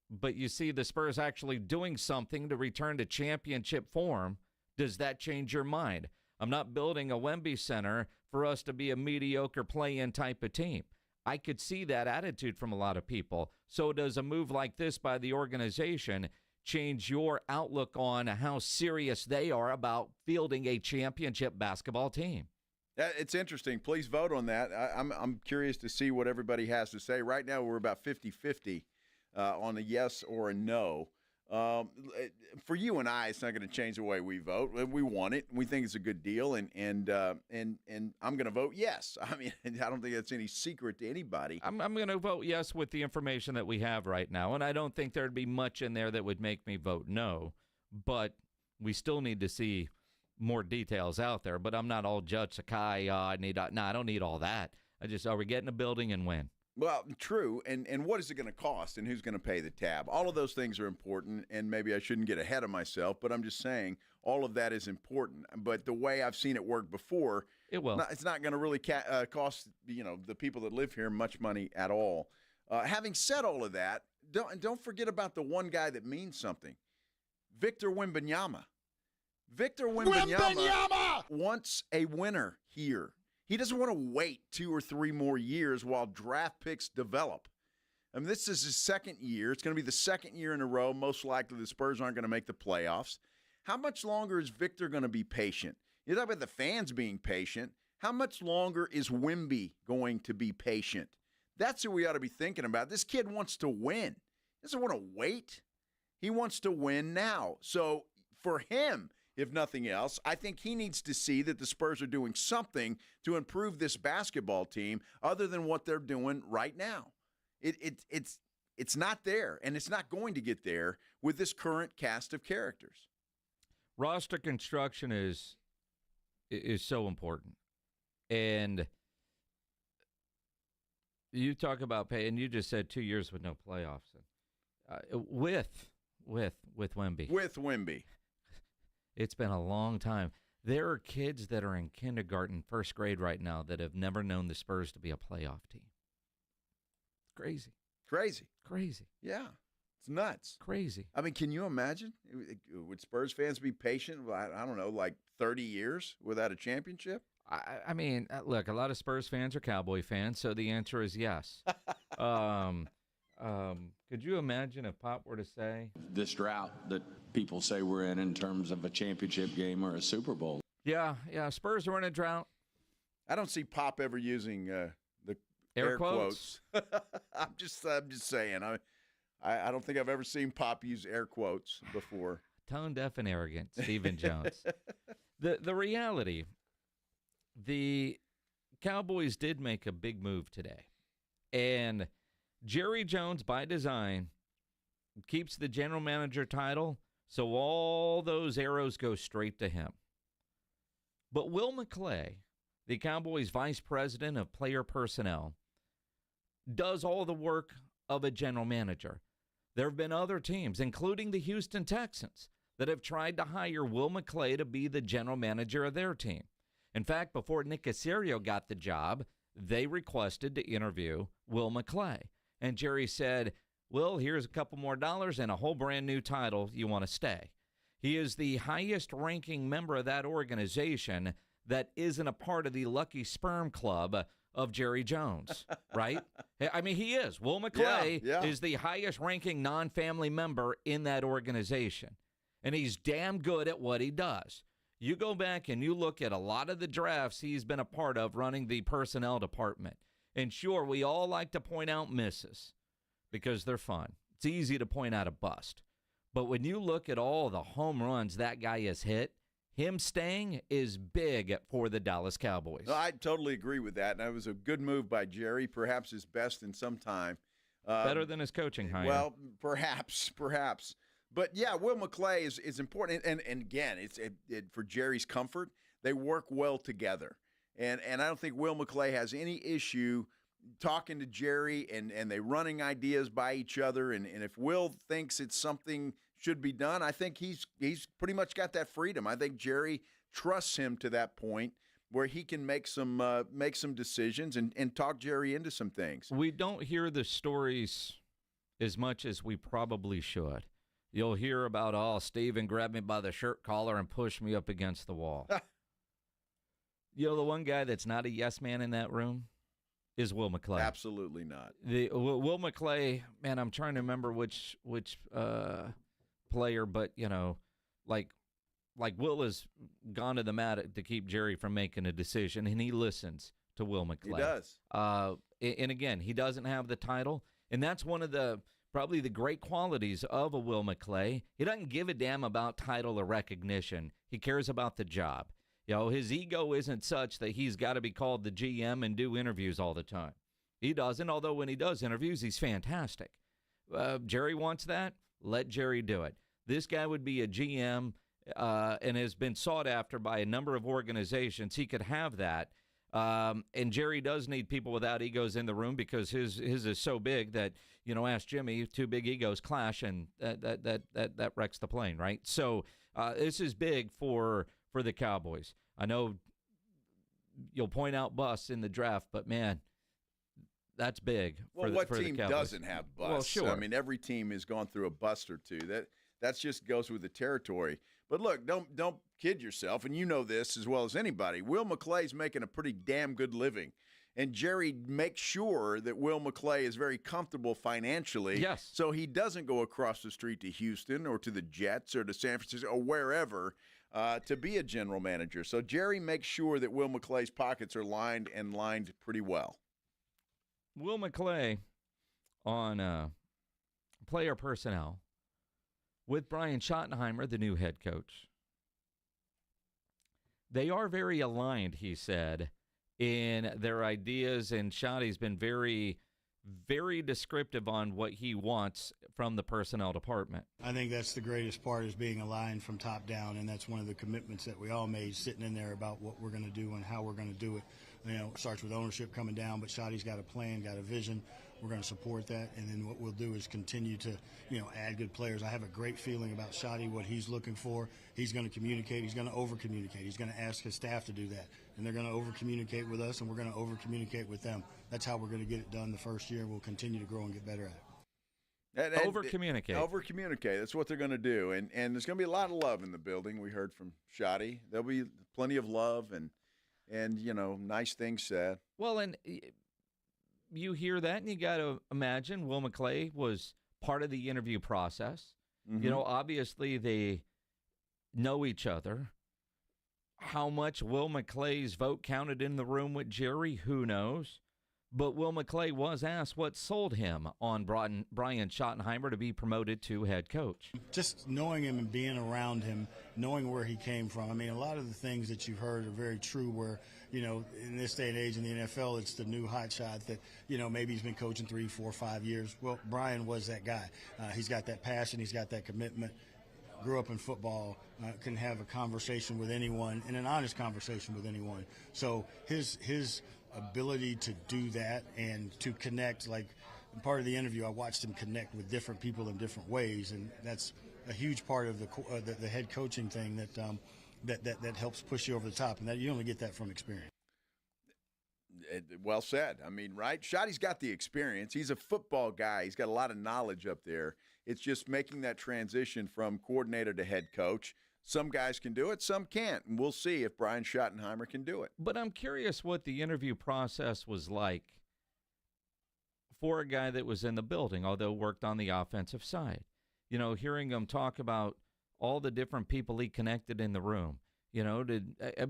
but you see the Spurs actually doing something to return to championship form, does that change your mind? I'm not building a Wemby Center for us to be a mediocre play-in type of team. I could see that attitude from a lot of people. So does a move like this by the organization change your outlook on how serious they are about fielding a championship basketball team? It's interesting. Please vote on that. I'm curious to see what everybody has to say. Right now we're about 50-50 on a yes or a no. For you and I, it's not going to change the way we vote. We want it. We think it's a good deal, and I'm going to vote yes. I mean, I don't think that's any secret to anybody. I'm going to vote yes with the information that we have right now, and I don't think there'd be much in there that would make me vote no. But we still need to see more details out there. But I'm not all Judge Sakai. I don't need all that. Are we getting a building and when? Well, true, and what is it going to cost, and who's going to pay the tab? All of those things are important, and maybe I shouldn't get ahead of myself, but I'm just saying all of that is important. But the way I've seen it work before, it will. It's not going to really cost the people that live here much money at all. Having said all of that, don't forget about the one guy that means something, Victor Wembanyama. Victor Wembanyama wants a winner here. He doesn't want to wait 2 or 3 more years while draft picks develop. I mean, this is his second year. It's going to be the second year in a row. Most likely the Spurs aren't going to make the playoffs. How much longer is Victor going to be patient? You talk about the fans being patient. How much longer is Wemby going to be patient? That's who we ought to be thinking about. This kid wants to win. He doesn't want to wait. He wants to win now. So for him, if nothing else, I think he needs to see that the Spurs are doing something to improve this basketball team other than what they're doing right now. It's not there, and it's not going to get there with this current cast of characters. Roster construction is so important. And you talk about pay, and you just said 2 years with no playoffs. With Wemby. With Wemby. It's been a long time. There are kids that are in kindergarten, first grade right now that have never known the Spurs to be a playoff team. It's crazy. Crazy. Yeah. It's nuts. Crazy. I mean, can you imagine? Would Spurs fans be patient, I don't know, like 30 years without a championship? I mean, look, a lot of Spurs fans are Cowboy fans, so the answer is yes. Could you imagine if Pop were to say this drought that people say we're in terms of a championship game or a Super Bowl? Yeah, Spurs are in a drought. I don't see Pop ever using the air quotes. I'm just saying. I don't think I've ever seen Pop use air quotes before. Tone deaf and arrogant, Stephen Jones. The reality, the Cowboys did make a big move today, and Jerry Jones, by design, keeps the general manager title, so all those arrows go straight to him. But Will McClay, the Cowboys' vice president of player personnel, does all the work of a general manager. There have been other teams, including the Houston Texans, that have tried to hire Will McClay to be the general manager of their team. In fact, before Nick Caserio got the job, they requested to interview Will McClay. And Jerry said, Will, here's a couple more dollars and a whole brand new title. You want to stay. He is the highest ranking member of that organization that isn't a part of the Lucky Sperm Club of Jerry Jones, right? I mean, he is. Will McClay is the highest ranking non-family member in that organization. And he's damn good at what he does. You go back and you look at a lot of the drafts he's been a part of running the personnel department. And sure, we all like to point out misses because they're fun. it's easy to point out a bust. But when you look at all the home runs that guy has hit, him staying is big for the Dallas Cowboys. I totally agree with that, and it was a good move by Jerry, perhaps his best in some time. Better than his coaching hire. Well, perhaps. But, yeah, Will McClay is important. And again, it's for Jerry's comfort, they work well together. And I don't think Will McClay has any issue talking to Jerry and they running ideas by each other. And if Will thinks it's something should be done, I think he's pretty much got that freedom. I think Jerry trusts him to that point where he can make some decisions and talk Jerry into some things. We don't hear the stories as much as we probably should. You'll hear about, Steven grabbed me by the shirt collar and pushed me up against the wall. You know, the one guy that's not a yes man in that room is Will McClay. Absolutely not. Will McClay, man, I'm trying to remember which player, but, you know, like Will has gone to the mat to keep Jerry from making a decision, and he listens to Will McClay. He does. And again, he doesn't have the title, and that's one of probably the great qualities of a Will McClay. He doesn't give a damn about title or recognition. He cares about the job. You know, his ego isn't such that he's got to be called the GM and do interviews all the time. He doesn't, although when he does interviews, he's fantastic. Jerry wants that. Let Jerry do it. This guy would be a GM and has been sought after by a number of organizations. He could have that. And Jerry does need people without egos in the room because his is so big that, you know, ask Jimmy, two big egos clash, and that wrecks the plane, right? So this is big for the Cowboys. I know you'll point out busts in the draft, but, man, that's big for the Cowboys. What team doesn't have busts? Well, sure. I mean, every team has gone through a bust or two. That just goes with the territory. But look, don't kid yourself, and you know this as well as anybody. Will McClay's making a pretty damn good living, and Jerry makes sure that Will McClay is very comfortable financially. Yes. So he doesn't go across the street to Houston or to the Jets or to San Francisco or wherever to be a general manager. So Jerry makes sure that Will McClay's pockets are lined pretty well. Will McClay on player personnel with Brian Schottenheimer, the new head coach. They are very aligned, he said, in their ideas, and Schotty's been very, very descriptive on what he wants from the personnel department. I think that's the greatest part, is being aligned from top down, and that's one of the commitments that we all made sitting in there about what we're going to do and how we're going to do it. You know, it starts with ownership coming down, but Schotty's got a plan, got a vision. We're going to support that, and then what we'll do is continue to, you know, add good players. I have a great feeling about Schotty, what he's looking for. He's going to communicate. He's going to over-communicate. He's going to ask his staff to do that, and they're going to over-communicate with us, and we're going to over-communicate with them. That's how we're going to get it done the first year. We'll continue to grow and get better at it. Over-communicate. Over-communicate. That's what they're going to do, and there's going to be a lot of love in the building. We heard from Schotty. There'll be plenty of love and you know, nice things said. Well, and you hear that, and you got to imagine Will McClay was part of the interview process. Mm-hmm. You know, obviously they know each other. How much Will McClay's vote counted in the room with Jerry, who knows? But Will McClay was asked what sold him on Brian Schottenheimer to be promoted to head coach. Just knowing him and being around him, knowing where he came from. I mean, a lot of the things that you've heard are very true where, you know, in this day and age in the NFL, it's the new hot shot that, you know, maybe he's been coaching 3, 4, 5 years. Well, Brian was that guy. He's got that passion. He's got that commitment. Grew up in football, can have a conversation with anyone, and an honest conversation with anyone. So his ability to do that and to connect, like part of the interview, I watched him connect with different people in different ways, and that's a huge part of the head coaching thing that helps push you over the top, and that you only get that from experience. Well said. I mean, right? Schotty's got the experience. He's a football guy. He's got a lot of knowledge up there. It's just making that transition from coordinator to head coach. Some guys can do it, some can't, and we'll see if Brian Schottenheimer can do it. But I'm curious what the interview process was like for a guy that was in the building, although worked on the offensive side. You know, hearing him talk about all the different people he connected in the room. You know,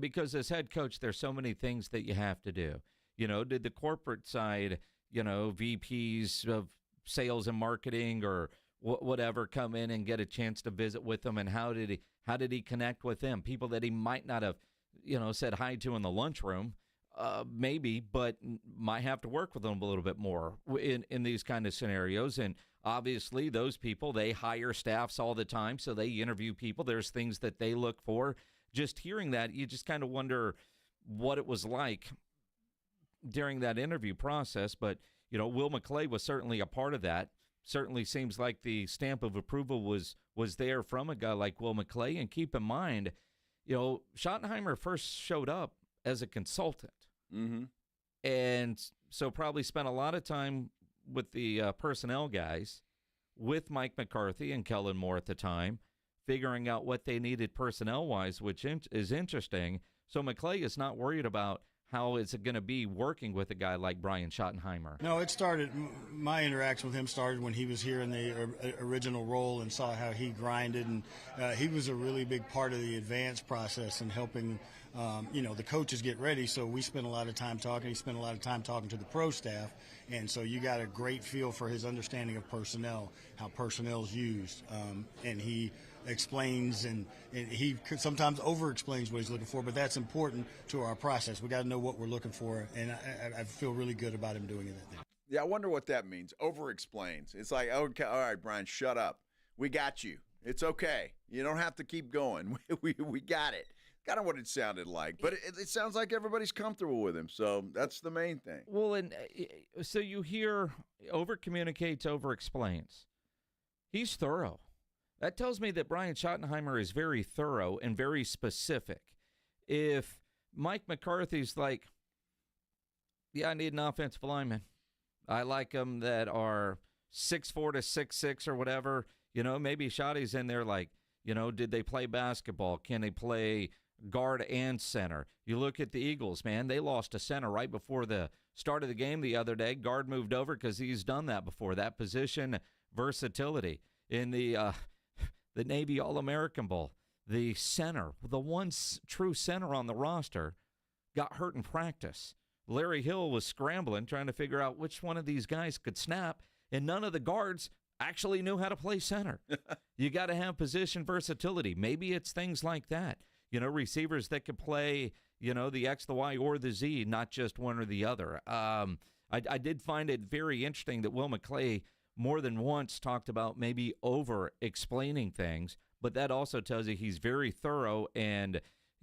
because as head coach, there's so many things that you have to do. You know, did the corporate side, you know, VPs of sales and marketing or whatever come in and get a chance to visit with them, and how did he connect with them? People that he might not have, said hi to in the lunchroom, maybe, but might have to work with them a little bit more in these kind of scenarios. And obviously, those people, they hire staffs all the time, so they interview people. There's things that they look for. Just hearing that, you just kind of wonder what it was like during that interview process. But, Will McClay was certainly a part of that. Certainly seems like the stamp of approval was there from a guy like Will McClay. And keep in mind, Schottenheimer first showed up as a consultant. Mm-hmm. And so probably spent a lot of time with the personnel guys, with Mike McCarthy and Kellen Moore at the time, figuring out what they needed personnel-wise, which is interesting. So McClay is not worried about how is it going to be working with a guy like Brian Schottenheimer. No, my interaction with him started when he was here in the original role and saw how he grinded. And he was a really big part of the advance process and helping, the coaches get ready. So we spent a lot of time talking. He spent a lot of time talking to the pro staff. And so you got a great feel for his understanding of personnel, how personnel is used. And he explains, and he sometimes over-explains what he's looking for, but that's important to our process. We got to know what we're looking for, and I feel really good about him doing it. Yeah, I wonder what that means. Over-explains. It's like, okay, all right, Brian, shut up. We got you. It's okay. You don't have to keep going. We got it. Kind of what it sounded like, but it sounds like everybody's comfortable with him, so that's the main thing. Well, and so you hear over-communicates, over-explains. He's thorough. That tells me that Brian Schottenheimer is very thorough and very specific. If Mike McCarthy's like, yeah, I need an offensive lineman. I like them that are 6'4" to 6'6" or whatever. Maybe Schotty's in there like, did they play basketball? Can they play guard and center? You look at the Eagles, man. They lost a center right before the start of the game the other day. Guard moved over because he's done that before. That position versatility. In the Navy All-American Bowl, the center, the one true center on the roster, got hurt in practice. Larry Hill was scrambling, trying to figure out which one of these guys could snap, and none of the guards actually knew how to play center. You got to have position versatility. Maybe it's things like that. Receivers that could play, the X, the Y, or the Z, not just one or the other. I did find it very interesting that Will McClay more than once talked about maybe over-explaining things, but that also tells you he's very thorough, and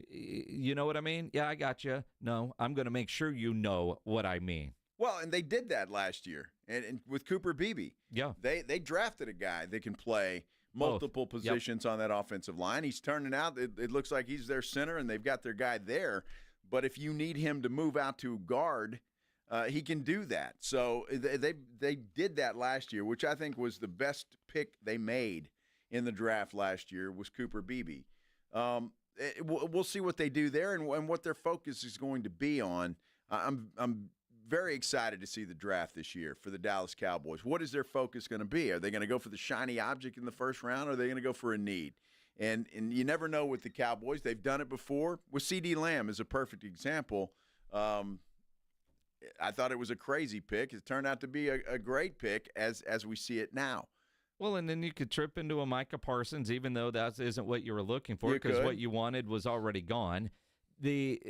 you know what I mean? Yeah, I got you. No, I'm going to make sure you know what I mean. Well, and they did that last year, and with Cooper Beebe. Yeah. They drafted a guy that can play multiple positions on that offensive line. He's turning out, it looks like he's their center, and they've got their guy there, but if you need him to move out to guard, he can do that. So they did that last year, which I think was the best pick they made in the draft last year was Cooper Beebe. We'll see what they do there and what their focus is going to be on. I'm very excited to see the draft this year for the Dallas Cowboys. What is their focus going to be? Are they going to go for the shiny object in the first round, or are they going to go for a need? And you never know with the Cowboys. They've done it before. With C.D. Lamb is a perfect example. I thought it was a crazy pick. It turned out to be a great pick as we see it now. Well, and then you could trip into a Micah Parsons, even though that isn't what you were looking for, because what you wanted was already gone. The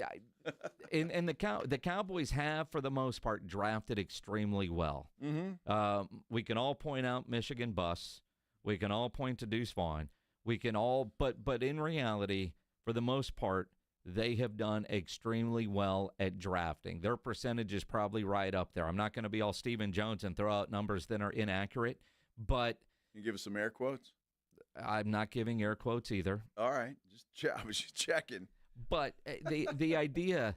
Cowboys have, for the most part, drafted extremely well. Mm-hmm. We can all point out Michigan busts. We can all point to Deuce Vaughn. We can all, but in reality, for the most part, they have done extremely well at drafting. Their percentage is probably right up there. I'm not going to be all Stephen Jones and throw out numbers that are inaccurate, but you give us some air quotes? I'm not giving air quotes either. All right. I was just checking. But the idea,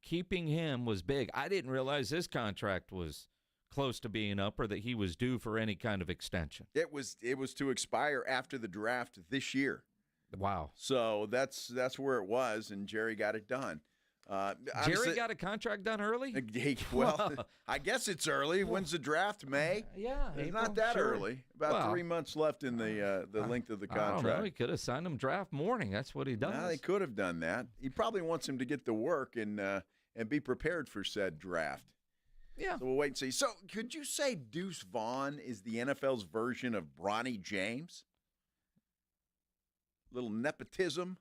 keeping him was big. I didn't realize this contract was close to being up or that he was due for any kind of extension. It was to expire after the draft this year. Wow. So that's where it was, and Jerry got it done. Jerry got a contract done early? Well, I guess it's early. When's the draft? May? Yeah. It's not that early. About 3 months left in the length of the contract. I don't know. He could have signed him draft morning. That's what he does. No, they could have done that. He probably wants him to get to work and be prepared for said draft. So we'll wait and see. So could you say Deuce Vaughn is the NFL's version of Bronny James? Little nepotism?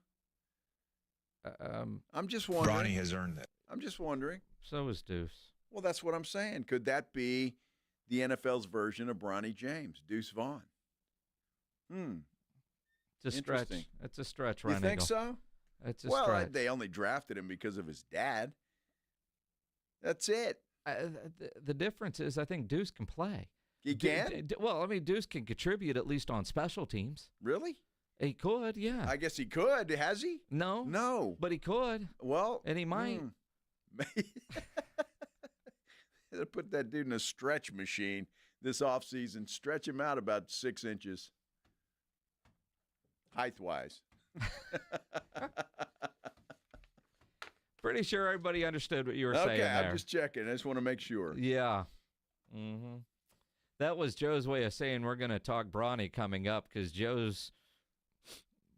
I'm just wondering. Bronny has earned that. I'm just wondering. So is Deuce. Well, that's what I'm saying. Could that be the NFL's version of Bronny James, Deuce Vaughn? It's a stretch. It's a stretch, Ryan. You think so? It's a stretch. They only drafted him because of his dad. That's it. The difference is I think Deuce can play. He can? Well, I mean, Deuce can contribute at least on special teams. Really? He could, yeah. I guess he could. Has he? No. No. But he could. Well. And he might. Put that dude in a stretch machine this offseason. Stretch him out about 6 inches. Height-wise. Pretty sure everybody understood what you were saying there. Okay, I'm just checking. I just want to make sure. Yeah. Mm-hmm. That was Joe's way of saying we're going to talk Bronny coming up because Joe's,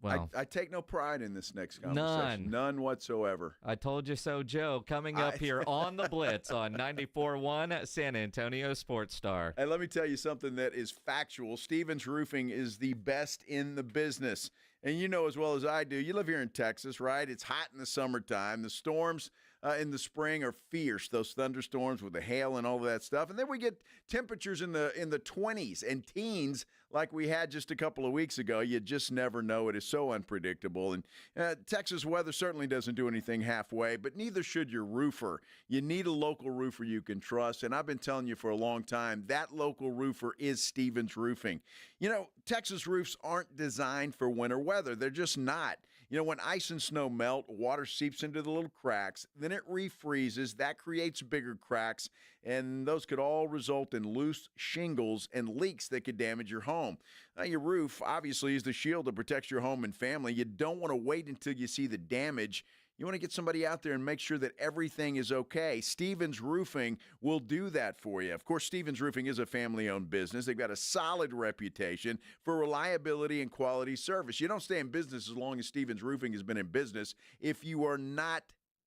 well. I take no pride in this next conversation. None whatsoever. I told you so, Joe. Coming up here on the Blitz on 94.1 San Antonio Sports Star. Hey, let me tell you something that is factual. Stevens Roofing is the best in the business. And you know as well as I do, you live here in Texas, right? It's hot in the summertime. The storms in the spring are fierce, those thunderstorms with the hail and all of that stuff. And then we get temperatures in the 20s and teens like we had just a couple of weeks ago. You just never know. It is so unpredictable. And Texas weather certainly doesn't do anything halfway, but neither should your roofer. You need a local roofer you can trust. And I've been telling you for a long time, that local roofer is Stevens Roofing. You know, Texas roofs aren't designed for winter weather. They're just not. You know, when ice and snow melt, water seeps into the little cracks, then it refreezes. That creates bigger cracks, and those could all result in loose shingles and leaks that could damage your home. Now, your roof, obviously, is the shield that protects your home and family. You don't want to wait until you see the damage. You want to get somebody out there and make sure that everything is okay. Stevens Roofing will do that for you. Of course, Stevens Roofing is a family-owned business. They've got a solid reputation for reliability and quality service. You don't stay in business as long as Stevens Roofing has been in business if you are not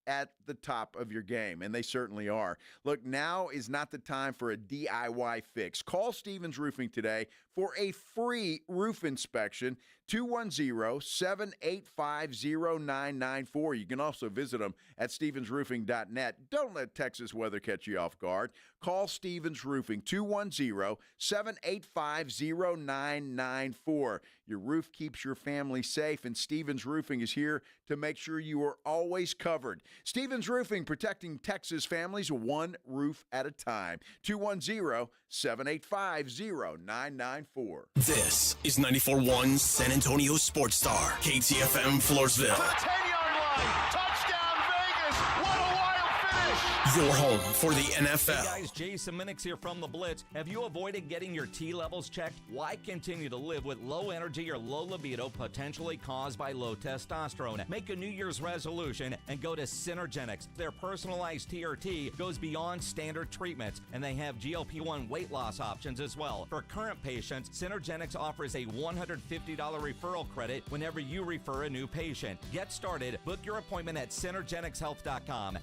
at the top of your game, and they certainly are. Look, now is not the time for a DIY fix. Call Stevens Roofing today for a free roof inspection, 210-785-0994. You can also visit them at stevensroofing.net. Don't let Texas weather catch you off guard. Call Stevens Roofing, 210-785-0994. Your roof keeps your family safe, and Stevens Roofing is here to make sure you are always covered. Stevens Roofing, protecting Texas families one roof at a time. 210-785-0994. This is 94.1 San Antonio Sports Star, KTFM Floresville. 10-yard line, touchdown Vegas, what a wild finish! Your home for the NFL. Hey guys, Jason Minix here from the Blitz. Have you avoided getting your T levels checked? Why continue to live with low energy or low libido potentially caused by low testosterone? Make a New Year's resolution and go to Synergenics. Their personalized TRT goes beyond standard treatments, and they have GLP-1 weight loss options as well. For current patients, Synergenics offers a $150 referral credit whenever you refer a new patient. Get started. Book your appointment at synergenicshealth.com.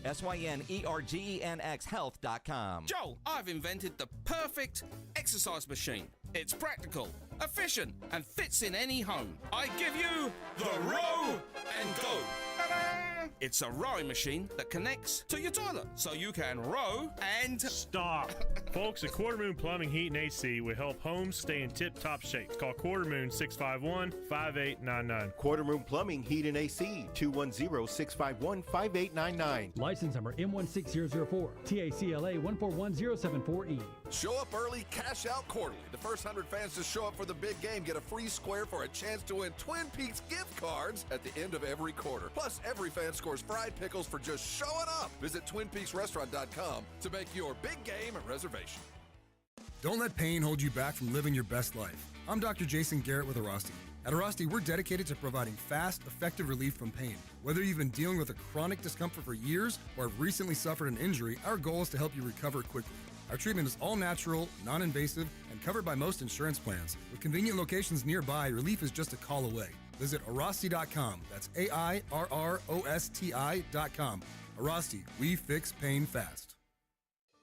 SYNERGENX health.com. Joel, I've invented the perfect exercise machine. It's practical, efficient, and fits in any home. I give you the Row and Go. Ta-da! It's a rowing machine that connects to your toilet, so you can row and... Stop. Folks, at Quarter Moon Plumbing, Heat, and AC will help homes stay in tip-top shape. Call Quarter Moon 651-5899. Quarter Moon Plumbing, Heat, and AC, 210-651-5899. License number M16004, TACLA 141074E. Show up early, cash out quarterly. The first 100 fans to show up for the big game get a free square for a chance to win Twin Peaks gift cards at the end of every quarter. Plus, every fan scores fried pickles for just showing up. Visit TwinPeaksRestaurant.com to make your big game a reservation. Don't let pain hold you back from living your best life. I'm Dr. Jason Garrett with Arasti. At Arasti, we're dedicated to providing fast, effective relief from pain. Whether you've been dealing with a chronic discomfort for years or have recently suffered an injury, our goal is to help you recover quickly. Our treatment is all natural, non-invasive, and covered by most insurance plans. With convenient locations nearby, relief is just a call away. Visit Arasti.com. That's AIRROSTI.com. Arasti, we fix pain fast.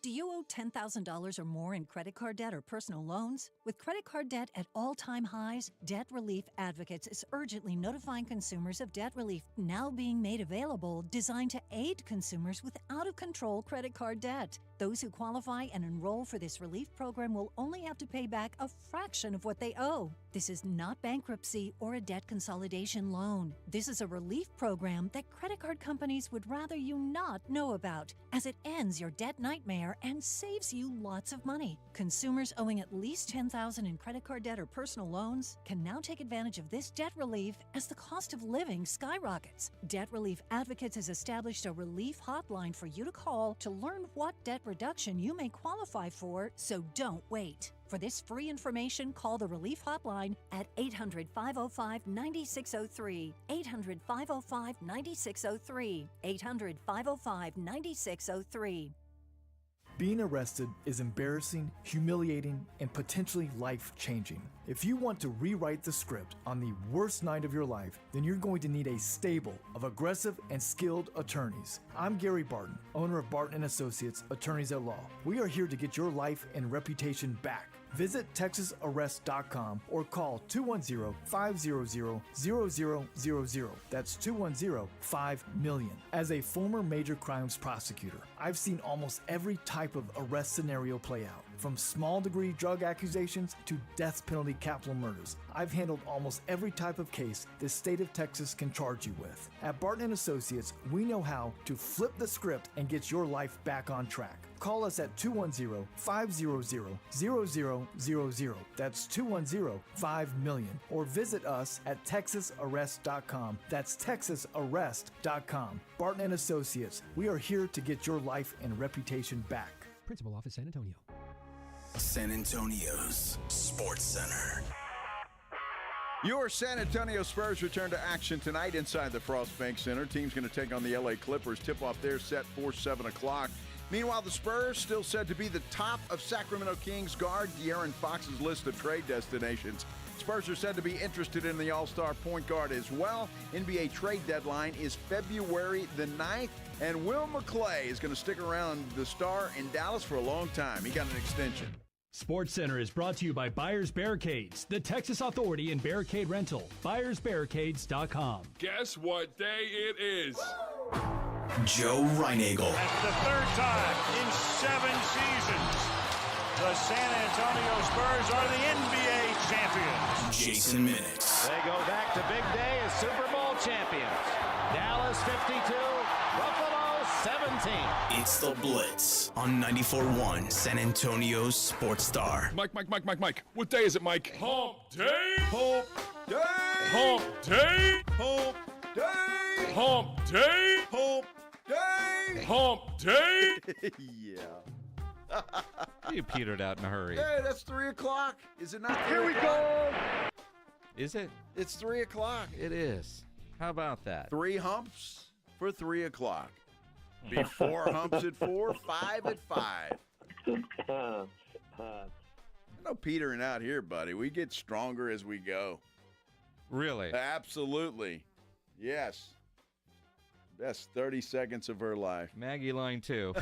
Do you owe $10,000 or more in credit card debt or personal loans? With credit card debt at all-time highs, Debt Relief Advocates is urgently notifying consumers of debt relief now being made available, designed to aid consumers with out-of-control credit card debt. Those who qualify and enroll for this relief program will only have to pay back a fraction of what they owe. This is not bankruptcy or a debt consolidation loan. This is a relief program that credit card companies would rather you not know about, as it ends your debt nightmare and saves you lots of money. Consumers owing at least $10,000 in credit card debt or personal loans can now take advantage of this debt relief as the cost of living skyrockets. Debt Relief Advocates has established a relief hotline for you to call to learn what debt reduction you may qualify for, so don't wait. For this free information, call the Relief Hotline at 800-505-9603, 800-505-9603, 800-505-9603. Being arrested is embarrassing, humiliating, and potentially life-changing. If you want to rewrite the script on the worst night of your life, then you're going to need a stable of aggressive and skilled attorneys. I'm Gary Barton, owner of Barton & Associates, Attorneys at Law. We are here to get your life and reputation back. Visit TexasArrest.com or call 210-500-0000. That's 210-5-MILLION. As a former major crimes prosecutor, I've seen almost every type of arrest scenario play out, from small degree drug accusations to death penalty capital murders. I've handled almost every type of case the state of Texas can charge you with. At Barton & Associates, we know how to flip the script and get your life back on track. Call us at 210-500-0000. That's 210-5-MILLION. Or visit us at TexasArrest.com. That's TexasArrest.com. Barton & Associates, we are here to get your life and reputation back. Principal Office, San Antonio. San Antonio's Sports Center. Your San Antonio Spurs return to action tonight inside the Frost Bank Center. Team's going to take on the LA Clippers. Tip-off there set for 7 o'clock. Meanwhile, the Spurs still said to be the top of Sacramento Kings guard De'Aaron Fox's list of trade destinations. Spurs are said to be interested in the All-Star point guard as well. NBA trade deadline is February the 9th, and Will McClay is going to stick around the Star in Dallas for a long time. He got an extension. Sports Center is brought to you by Buyers Barricades, the Texas authority in barricade rental. BuyersBarricades.com. Guess what day it is? Joe Reinagel. That's the third time in 7 seasons. The San Antonio Spurs are the NBA champions. Jason Minix. They go back to big day as Super Bowl champions. Dallas 52, Buffalo 17. It's the Blitz on 94.1 San Antonio's Sports Star. Mike. What day is it, Mike? Hump day. Hump day. Hump day. Hump day. Hump day. Hump day. Hump day. Yeah. You petered out in a hurry. Hey, that's 3 o'clock. Is it not? Here we go. Is it? It's 3 o'clock. It is. How about that? 3 humps for 3 o'clock. Before humps at 4, 5 at 5. No petering out here, buddy. We get stronger as we go. Really? Absolutely. Yes. Best 30 seconds of her life. Maggie line 2.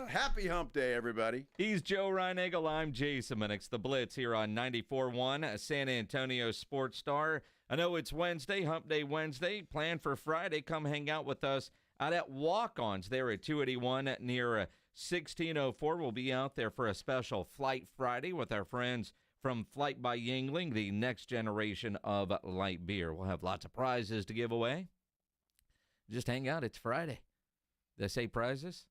Happy hump day, everybody. He's Joe Reinagel. I'm Jason Minix. The Blitz here on 94.1 San Antonio Sports Star. I know it's Wednesday, Hump Day Wednesday. Plan for Friday. Come hang out with us out at Walk-Ons there at 281 near 1604. We'll be out there for a special Flight Friday with our friends from Flight by Yingling, the next generation of light beer. We'll have lots of prizes to give away. Just hang out. It's Friday. They say prizes?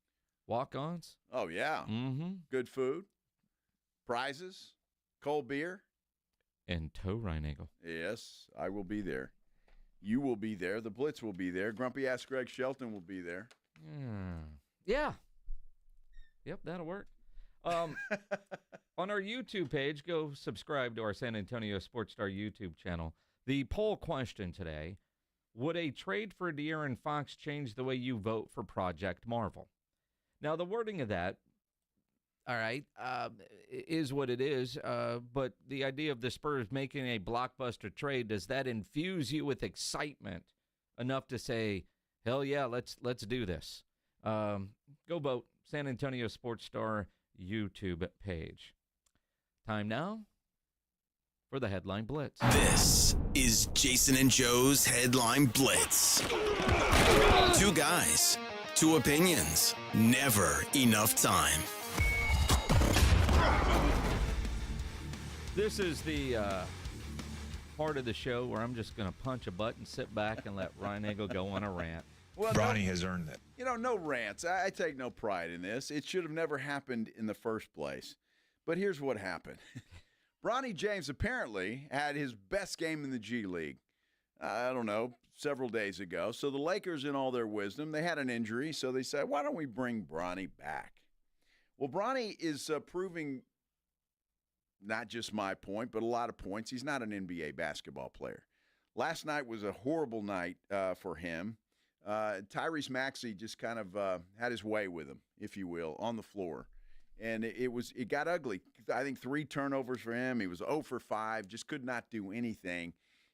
Walk-ons? Oh, yeah. Mm-hmm. Good food. Prizes. Cold beer. And Toe Reinagel. Yes, I will be there. You will be there. The Blitz will be there. Grumpy-ass Greg Shelton will be there. Yeah. Yep, that'll work. On our YouTube page, go subscribe to our San Antonio Sports Star YouTube channel. The poll question today, would a trade for De'Aaron Fox change the way you vote for Project Marvel? Now, the wording of that, all right, is what it is, but the idea of the Spurs making a blockbuster trade, does that infuse you with excitement enough to say, Hell yeah, let's do this. Go vote. San Antonio Sports Star YouTube page. Time now for the Headline Blitz. This is Jason and Joe's Headline Blitz. Two guys, two opinions, never enough time. This is the part of the show where I'm just going to punch a button, sit back, and let Ryan Eagle go on a rant. Well, Bronny has earned it. No rants. I take no pride in this. It should have never happened in the first place. But here's what happened. Bronny James apparently had his best game in the G League, I don't know, several days ago. So the Lakers, in all their wisdom, they had an injury, so they said, why don't we bring Bronny back? Well, Bronny is proving not just my point, but a lot of points. He's not an NBA basketball player. Last night was a horrible night for him. Tyrese Maxey just kind of had his way with him, if you will, on the floor. And it got ugly. I think 3 turnovers for him. He was 0 for 5, just could not do anything.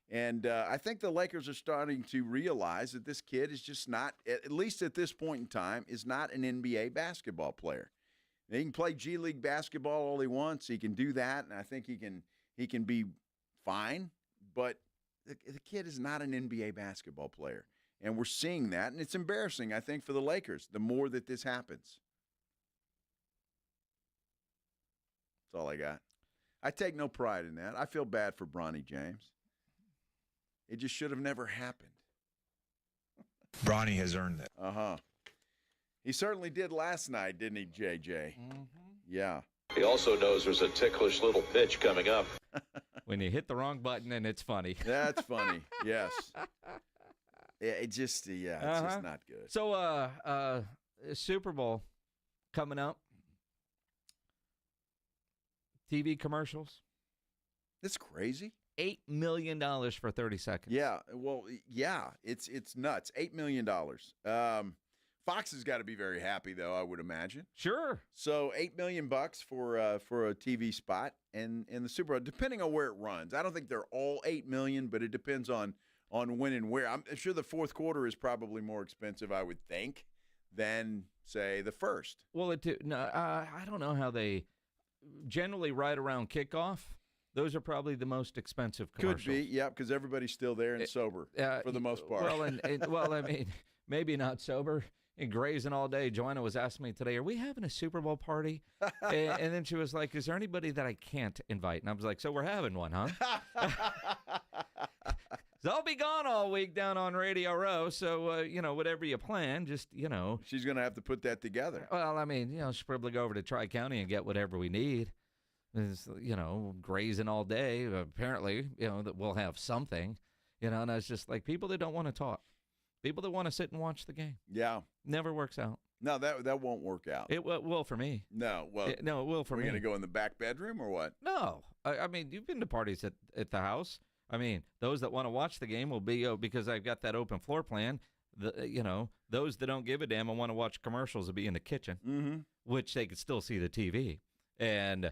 And I think the Lakers are starting to realize that this kid is just not, at least at this point in time, is not an NBA basketball player. He can play G League basketball all he wants. He can do that, and I think he can be fine. But the kid is not an NBA basketball player. And we're seeing that, and it's embarrassing, I think, for the Lakers, the more that this happens. That's all I got. I take no pride in that. I feel bad for Bronny James. It just should have never happened. Bronny has earned it. Uh-huh. He certainly did last night, didn't he, JJ? Mm-hmm. Yeah. He also knows there's a ticklish little pitch coming up. When you hit the wrong button and it's funny. That's funny, yes. It's just not good. So, Super Bowl coming up. TV commercials. It's crazy. $8 million for 30 seconds. Yeah, well, yeah, it's nuts. $8 million. Fox has got to be very happy, though, I would imagine. Sure. So $8 million for a TV spot and in the Super Bowl, depending on where it runs. I don't think they're all $8 million, but it depends on when and where. I'm sure the fourth quarter is probably more expensive, I would think, than, say, the first. Well, I don't know how they generally right around kickoff. Those are probably the most expensive commercials. Could be, yeah, because everybody's still there and sober for the most part. Well, I mean, maybe not sober and grazing all day. Joanna was asking me today, are we having a Super Bowl party? and then she was like, is there anybody that I can't invite? And I was like, so we're having one, huh? So I'll be gone all week down on Radio Row, so, whatever you plan, just, She's going to have to put that together. Well, I mean, she'll probably go over to Tri-County and get whatever we need. It's, grazing all day. Apparently, that we'll have something, and I was just like, people that don't want to talk, people that want to sit and watch the game. Yeah. Never works out. No, that won't work out. It will for me. No, well, it will for me. We're going to go in the back bedroom or what? No. I mean, you've been to parties at the house. I mean, those that want to watch the game will be, because I've got that open floor plan. Those that don't give a damn and want to watch commercials will be in the kitchen, which they could still see the TV. And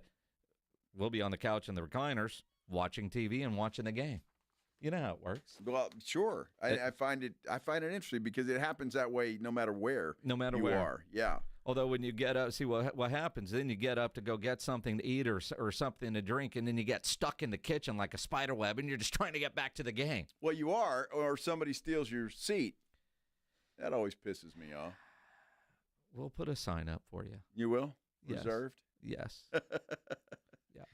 we'll be on the couch in the recliners watching TV and watching the game. You know how it works. Well, sure. I find it interesting because it happens that way no matter where. No matter you where. are. Yeah. Although when you get up, see what happens, then you get up to go get something to eat or something to drink, and then you get stuck in the kitchen like a spider web, and you're just trying to get back to the game. Well, you are, or somebody steals your seat. That always pisses me off. We'll put a sign up for you. You will? Yes. Reserved? Yes. Yes.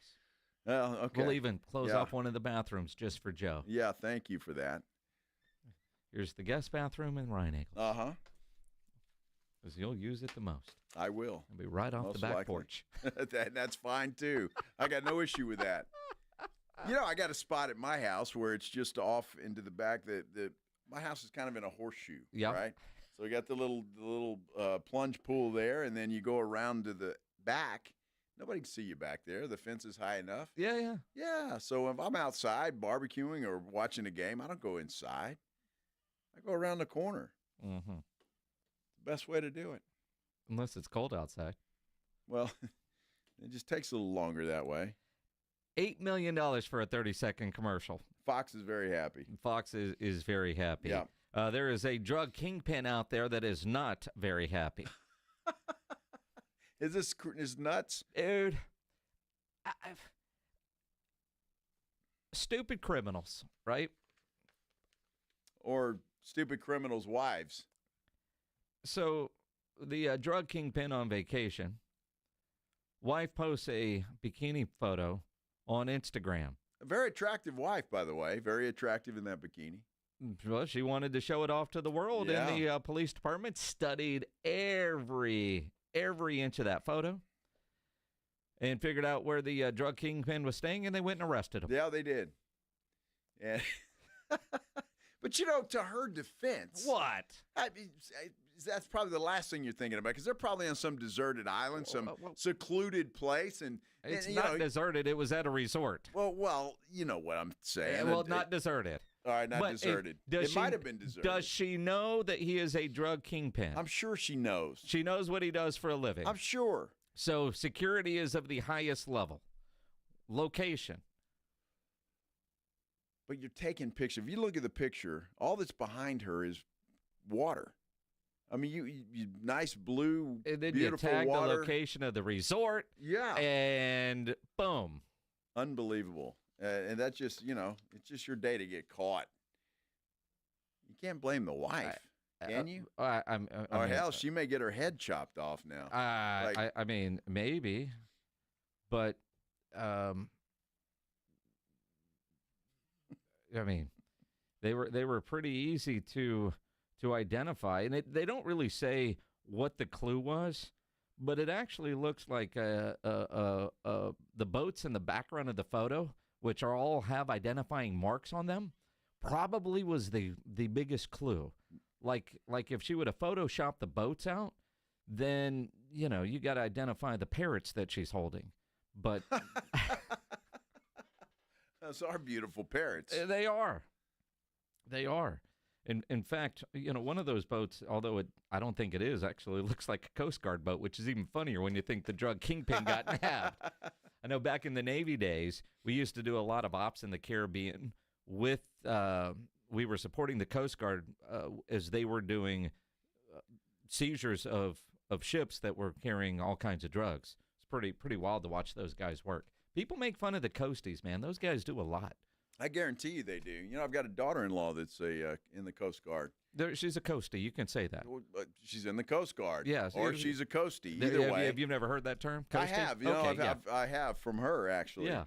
Well, okay. We'll even close off one of the bathrooms just for Joe. Yeah, thank you for that. Here's the guest bathroom in Ryan Eagles. Uh-huh. Because you'll use it the most. I will. It'll be right off the back porch. That's fine, too. I got no issue with that. I got a spot at my house where it's just off into the back. My house is kind of in a horseshoe, right? So we got the little plunge pool there, and then you go around to the back. Nobody can see you back there. The fence is high enough. Yeah. Yeah, so if I'm outside barbecuing or watching a game, I don't go inside. I go around the corner. Mm-hmm. Best way to do it. Unless it's cold outside. Well, it just takes a little longer that way. $8 million for a 30-second commercial. Fox is very happy. Fox is very happy. Yeah. There is a drug kingpin out there that is not very happy. Is this nuts? Dude, stupid criminals, right? Or stupid criminals' wives. So the drug kingpin on vacation, wife posts a bikini photo on Instagram. A very attractive wife, by the way. Very attractive in that bikini. Well, she wanted to show it off to the world, Yeah. and the police department studied every inch of that photo and figured out where the drug kingpin was staying, and they went and arrested him. Yeah, they did. And but, you know, to her defense. What? That's probably the last thing you're thinking about, because they're probably on some deserted island, some secluded place. And It's you not know, deserted. It was at a resort. Well, you know what I'm saying. Well, not deserted. All right, not But deserted. does It might have been deserted. Does she know that he is a drug kingpin? I'm sure she knows. She knows what he does for a living. I'm sure. So security is of the highest level. Location. But you're taking pictures. If you look at the picture, all that's behind her is water. I mean, you nice blue, And then beautiful you tag water. the location of the resort. Yeah. And boom. Unbelievable. And that's just, you know, it's just your day to get caught. You can't blame the wife, can you? I mean, hell, she may get her head chopped off now. I mean, maybe. But, I mean, they were pretty easy to identify, and they don't really say what the clue was, but it actually looks like the boats in the background of the photo, which all have identifying marks on them, probably was the biggest clue. Like if she would have photoshopped the boats out, then you know you got to identify the parrots that she's holding. But those are beautiful parrots. They are. They are. In fact, you know, one of those boats, although I don't think it is, actually looks like a Coast Guard boat, which is even funnier when you think the drug kingpin got nabbed. I know back in the Navy days, we used to do a lot of ops in the Caribbean with, we were supporting the Coast Guard as they were doing seizures of ships that were carrying all kinds of drugs. It's pretty wild to watch those guys work. People make fun of the coasties, man. Those guys do a lot. I guarantee you they do. You know, I've got a daughter-in-law that's in the Coast Guard. She's a coastie. You can say that. She's in the Coast Guard. Yes. Or she's a coastie. Either way. Have you never heard that term? Coastie? I have. You know, I have from her, actually. Yeah.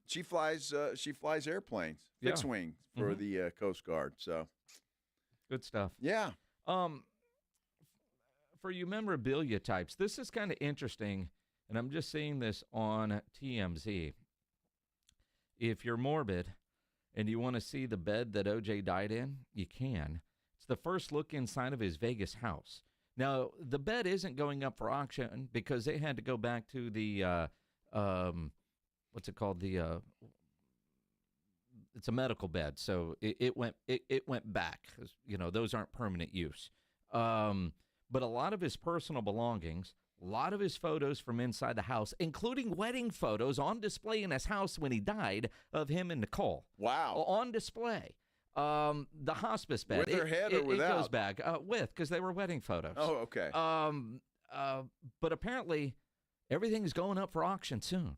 She flies airplanes, fixed wing for the Coast Guard. So good stuff. Yeah. For you memorabilia types, this is kind of interesting, and I'm just seeing this on TMZ. If you're morbid and you want to see the bed that OJ died in, you can. It's the first look inside of his Vegas house. Now, the bed isn't going up for auction because they had to go back to the, what's it called? It's a medical bed, so it went back. You know, those aren't permanent use. But a lot of his personal belongings, a lot of his photos from inside the house, including wedding photos on display in his house when he died of him and Nicole. Wow. On display. The hospice bed. With her head or without? It goes back. With, because they were wedding photos. Oh, okay. But apparently everything's going up for auction soon.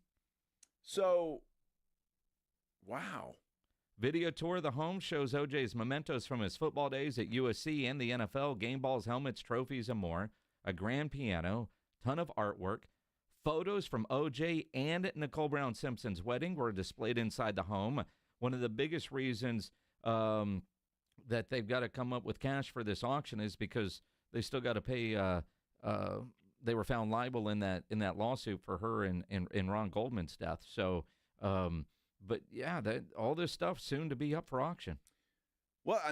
So, wow. Video tour of the home shows OJ's mementos from his football days at USC and the NFL, game balls, helmets, trophies, and more. A grand piano, ton of artwork. Photos from OJ and Nicole Brown Simpson's wedding were displayed inside the home. One of the biggest reasons that they've got to come up with cash for this auction is because they still got to pay. They were found liable in that lawsuit for her and Ron Goldman's death. So, but yeah, all this stuff soon to be up for auction. Well,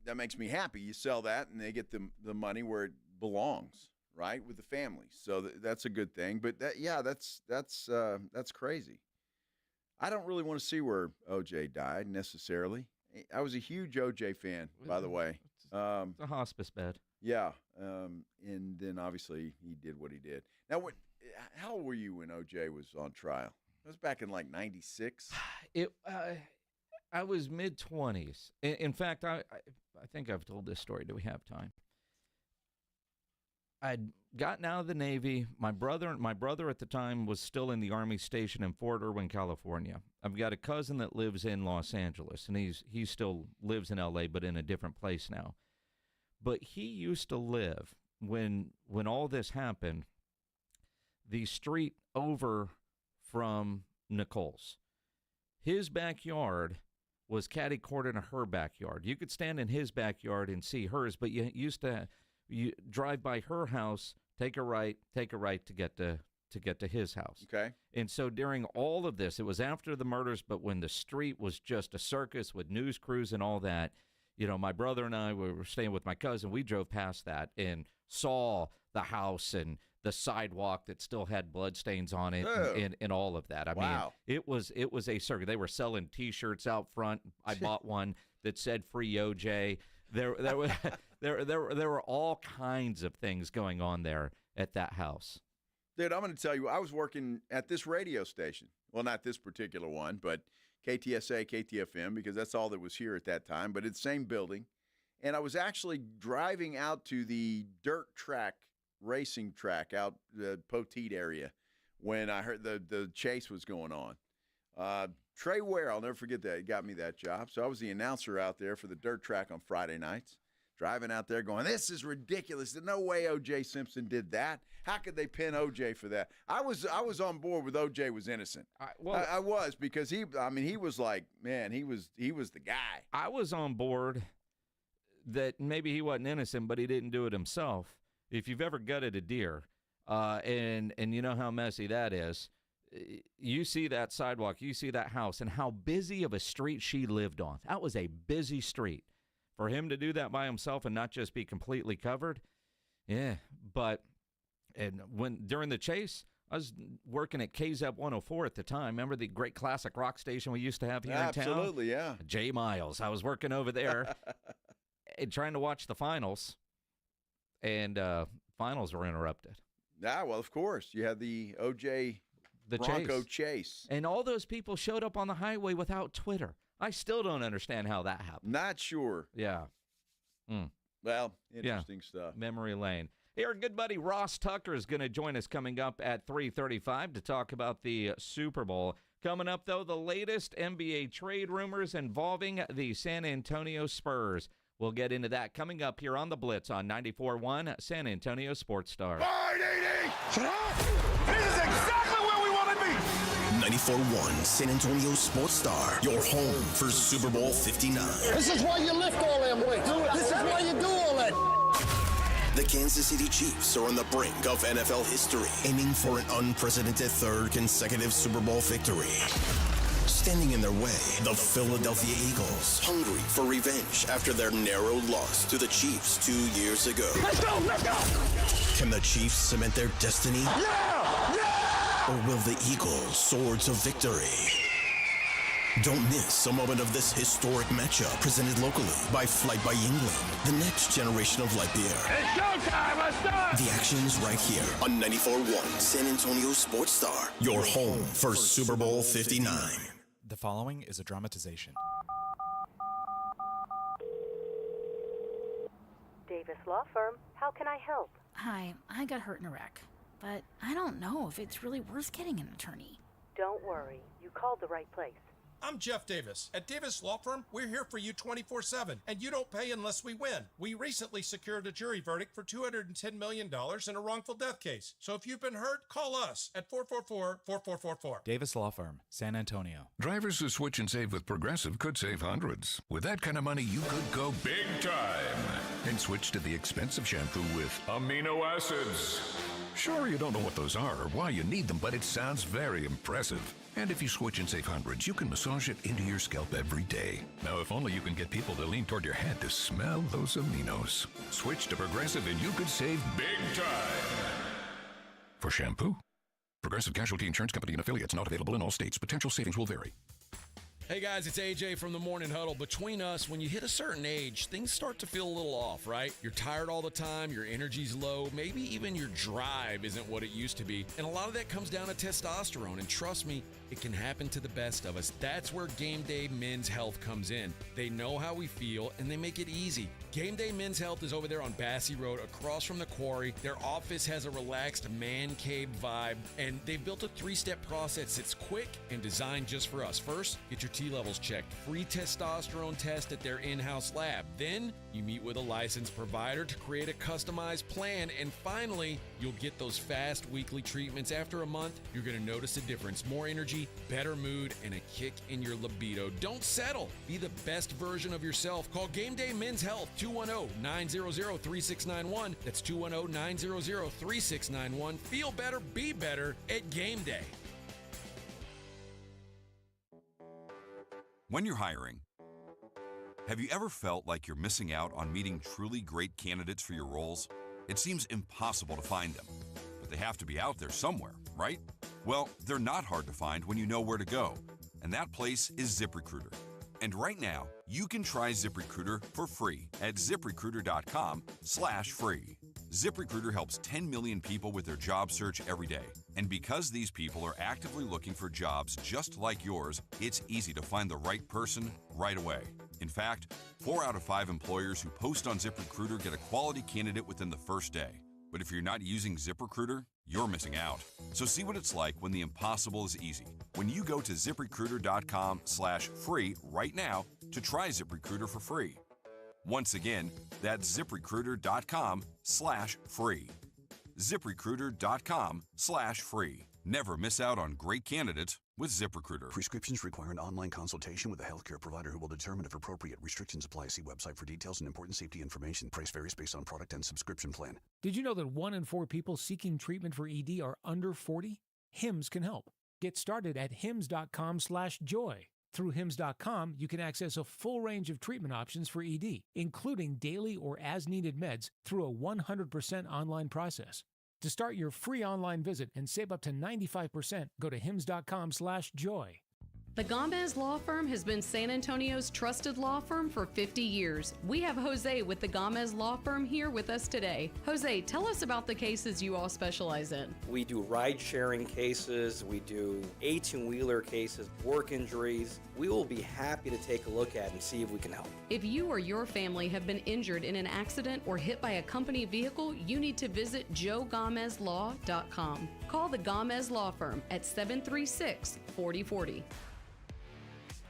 that makes me happy. You sell that, and they get the money where it belongs, right, with the families. So that's a good thing. But that's crazy. I don't really want to see where OJ died necessarily. I was a huge OJ fan, by the way. It's a hospice bed. Yeah, and then obviously he did what he did. Now, how old were you when OJ was on trial? It was back in like '96. I was mid-20s. In fact, I think I've told this story. Do we have time? I'd gotten out of the Navy. My brother at the time was still in the Army station in Fort Irwin, California. I've got a cousin that lives in Los Angeles, and he still lives in L.A., but in a different place now. But he used to live, when all this happened, the street over from Nicole's. His backyard was catty-corner to her backyard. You could stand in his backyard and see hers, but you used to drive by her house, take a right to get to his house. Okay. And so during all of this, it was after the murders, but when the street was just a circus with news crews and all that, my brother and I were staying with my cousin. We drove past that and saw the house and the sidewalk that still had bloodstains on it and all of that. I mean, it was a circus. They were selling T-shirts out front. I bought one that said "Free OJ." There were all kinds of things going on there at that house. Dude, I'm going to tell you, I was working at this radio station. Well, not this particular one, but KTSA, KTFM, because that's all that was here at that time, but it's the same building. And I was actually driving out to the dirt track, racing track out the Poteet area when I heard the chase was going on. Trey Ware, I'll never forget that. He got me that job. So I was the announcer out there for the dirt track on Friday nights, driving out there going, this is ridiculous. There's no way O.J. Simpson did that. How could they pin O.J. for that? I was on board with O.J. was innocent. I was, because he was like, man, he was the guy. I was on board that maybe he wasn't innocent, but he didn't do it himself. If you've ever gutted a deer, and you know how messy that is, you see that sidewalk, you see that house, and how busy of a street she lived on. That was a busy street. For him to do that by himself and not just be completely covered, yeah. But during the chase, I was working at KZEP 104 at the time. Remember the great classic rock station we used to have here in town? Absolutely, yeah. J. Miles. I was working over there and trying to watch the finals, and finals were interrupted. Yeah, well, of course. You had the O.J. Bronco chase. And all those people showed up on the highway without Twitter. I still don't understand how that happened. Not sure. Yeah. Well, interesting stuff. Memory lane. Here, good buddy Ross Tucker is going to join us coming up at 3:35 to talk about the Super Bowl. Coming up, though, the latest NBA trade rumors involving the San Antonio Spurs. We'll get into that coming up here on the Blitz on 94.1 San Antonio Sports Star. This is exactly where we want to be. 94.1 San Antonio Sports Star, your home for Super Bowl 59. This is why you lift all them weights. This is why you do all that. The Kansas City Chiefs are on the brink of NFL history, aiming for an unprecedented third consecutive Super Bowl victory. Standing in their way, the Philadelphia Eagles, hungry for revenge after their narrow loss to the Chiefs 2 years ago. Let's go, let's go! Can the Chiefs cement their destiny? Yeah! Yeah! Or will the Eagles soar to victory? Don't miss a moment of this historic matchup, presented locally by Flight by England, the next generation of light beer. It's showtime, let's start! The action's right here on 94.1 San Antonio Sports Star, your home for Super Bowl 59. The following is a dramatization. Davis Law Firm, how can I help? Hi, I got hurt in a wreck, but I don't know if it's really worth getting an attorney. Don't worry, you called the right place. I'm Jeff Davis. At Davis Law Firm, we're here for you 24/7, and you don't pay unless we win. We recently secured a jury verdict for $210 million in a wrongful death case. So if you've been hurt, call us at 444-4444. Davis Law Firm, San Antonio. Drivers who switch and save with Progressive could save hundreds. With that kind of money, you could go big time and switch to the expensive shampoo with amino acids. Sure, you don't know what those are or why you need them, but it sounds very impressive. And if you switch and save hundreds, you can massage it into your scalp every day. Now, if only you can get people to lean toward your head to smell those aminos. Switch to Progressive and you could save big time. For shampoo, Progressive Casualty Insurance Company and affiliates, not available in all states. Potential savings will vary. Hey guys, it's AJ from the Morning Huddle. Between us, when you hit a certain age, things start to feel a little off, right? You're tired all the time, your energy's low, maybe even your drive isn't what it used to be. And a lot of that comes down to testosterone. And trust me, It can happen to the best of us. That's where Game Day Men's Health comes in. They know how we feel, and they make it easy. Game Day Men's Health is over there on Bassey Road, across from the quarry. Their office has a relaxed man cave vibe, and they've built a 3-step process that's quick and designed just for us. First, get your T levels checked. Free testosterone test at their in-house lab. Then, you meet with a licensed provider to create a customized plan. And finally, you'll get those fast weekly treatments. After a month, you're going to notice a difference. More energy, better mood, and a kick in your libido. Don't settle. Be the best version of yourself. Call Game Day Men's Health, 210-900-3691. That's 210-900-3691. Feel better, be better at Game Day. When you're hiring, have you ever felt like you're missing out on meeting truly great candidates for your roles? It seems impossible to find them, but they have to be out there somewhere, right? Well, they're not hard to find when you know where to go, and that place is ZipRecruiter. And right now, you can try ZipRecruiter for free at ZipRecruiter.com/free. ZipRecruiter helps 10 million people with their job search every day. And because these people are actively looking for jobs just like yours, it's easy to find the right person right away. In fact, 4 out of 5 employers who post on ZipRecruiter get a quality candidate within the first day. But if you're not using ZipRecruiter, you're missing out. So see what it's like when the impossible is easy. When you go to ZipRecruiter.com/free right now to try ZipRecruiter for free. Once again, that's ZipRecruiter.com/free. ZipRecruiter.com/free. Never miss out on great candidates with ZipRecruiter. Prescriptions require an online consultation with a healthcare provider who will determine if appropriate. Restrictions apply. See website for details and important safety information. Price varies based on product and subscription plan. Did you know that 1 in 4 people seeking treatment for ED are under 40? Hims can help. Get started at hims.com/joy. Through hims.com, you can access a full range of treatment options for ED, including daily or as-needed meds through a 100% online process. To start your free online visit and save up to 95%, go to hims.com/joy. The Gomez Law Firm has been San Antonio's trusted law firm for 50 years. We have Jose with the Gomez Law Firm here with us today. Jose, tell us about the cases you all specialize in. We do ride-sharing cases, we do 18-wheeler cases, work injuries. We will be happy to take a look at and see if we can help. If you or your family have been injured in an accident or hit by a company vehicle, you need to visit joegomezlaw.com. Call the Gomez Law Firm at 736-4040.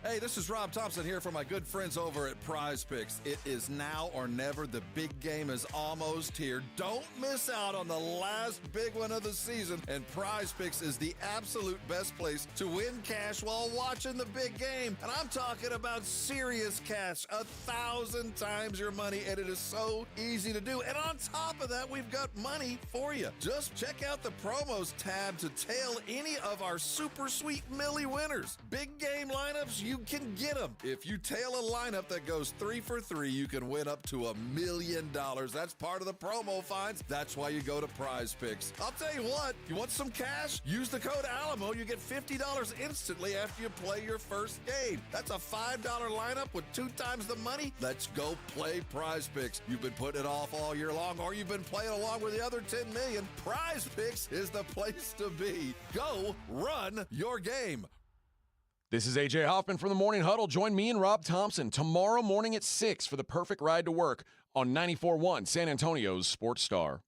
Hey, this is Rob Thompson here for my good friends over at Prize Picks. It is now or never. The big game is almost here. Don't miss out on the last big one of the season. And Prize Picks is the absolute best place to win cash while watching the big game. And I'm talking about serious cash, 1,000 times your money. And it is so easy to do. And on top of that, we've got money for you. Just check out the promos tab to tail any of our super sweet Millie winners. Big game lineups, you can get them. If you tail a lineup that goes 3 for 3, you can win up to $1 million. That's part of the promo finds. That's why you go to Prize Picks. I'll tell you what, you want some cash? Use the code Alamo. You get $50 instantly after you play your first game. That's a $5 lineup with 2 times the money. Let's go play Prize Picks. You've been putting it off all year long, or you've been playing along with the other 10 million. Prize Picks is the place to be. Go run your game. This is A.J. Hoffman from the Morning Huddle. Join me and Rob Thompson tomorrow morning at 6 for the perfect ride to work on 94.1 San Antonio's Sports Star.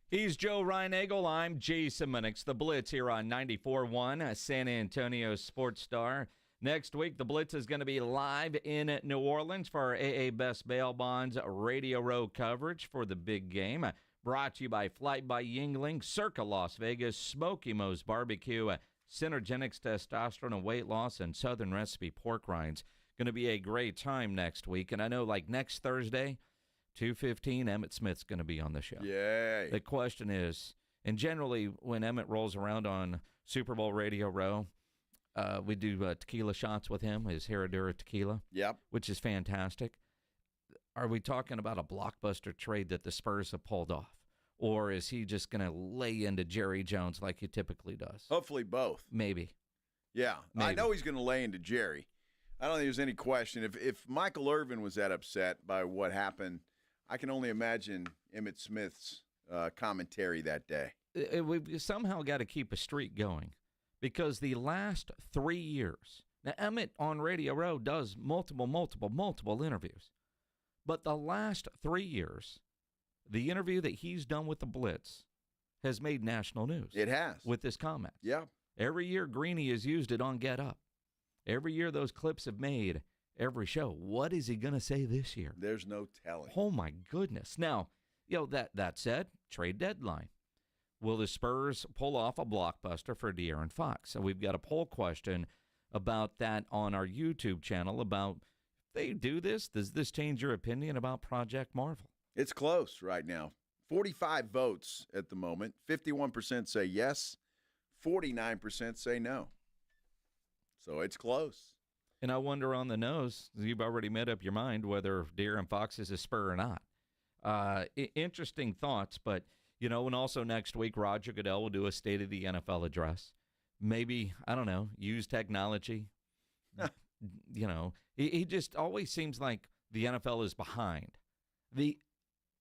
He's Joe Reinagel. I'm Jason Minix. The Blitz here on 94.1 San Antonio's Sports Star. Next week, the Blitz is going to be live in New Orleans for our AA Best Bail Bonds Radio Row coverage for the big game. Brought to you by Flight by Yingling, Circa Las Vegas, Smoky Mo's Barbecue, Synergenics Testosterone and Weight Loss, and Southern Recipe Pork Rinds. Going to be a great time next week. And I know, like, next Thursday, 2:15, Emmett Smith's going to be on the show. Yay. The question is, and generally when Emmett rolls around on Super Bowl Radio Row, we do tequila shots with him, his Herradura tequila. Yep. Which is fantastic. Are we talking about a blockbuster trade that the Spurs have pulled off? Or is he just going to lay into Jerry Jones like he typically does? Hopefully both. Maybe. Yeah. Maybe. I know he's going to lay into Jerry. I don't think there's any question. If Michael Irvin was that upset by what happened, I can only imagine Emmitt Smith's commentary that day. We've somehow got to keep a streak going because the last 3 years, now Emmett on Radio Row does multiple interviews, but the last 3 years, the interview that he's done with the Blitz has made national news. It has. With this comment. Yeah. Every year, Greeny has used it on Get Up. Every year, those clips have made every show. What is he going to say this year? There's no telling. Oh, my goodness. Now, that said, trade deadline. Will the Spurs pull off a blockbuster for De'Aaron Fox? So we've got a poll question about that on our YouTube channel about if they do this, does this change your opinion about Project Marvel? It's close right now. 45 votes at the moment. 51% say yes. 49% say no. So it's close. And I wonder on the nose, you've already made up your mind whether De'Aaron Fox is a Spur or not. Interesting thoughts, but, and also next week, Roger Goodell will do a State of the NFL address. Maybe, I don't know, use technology. He just always seems like the NFL is behind. The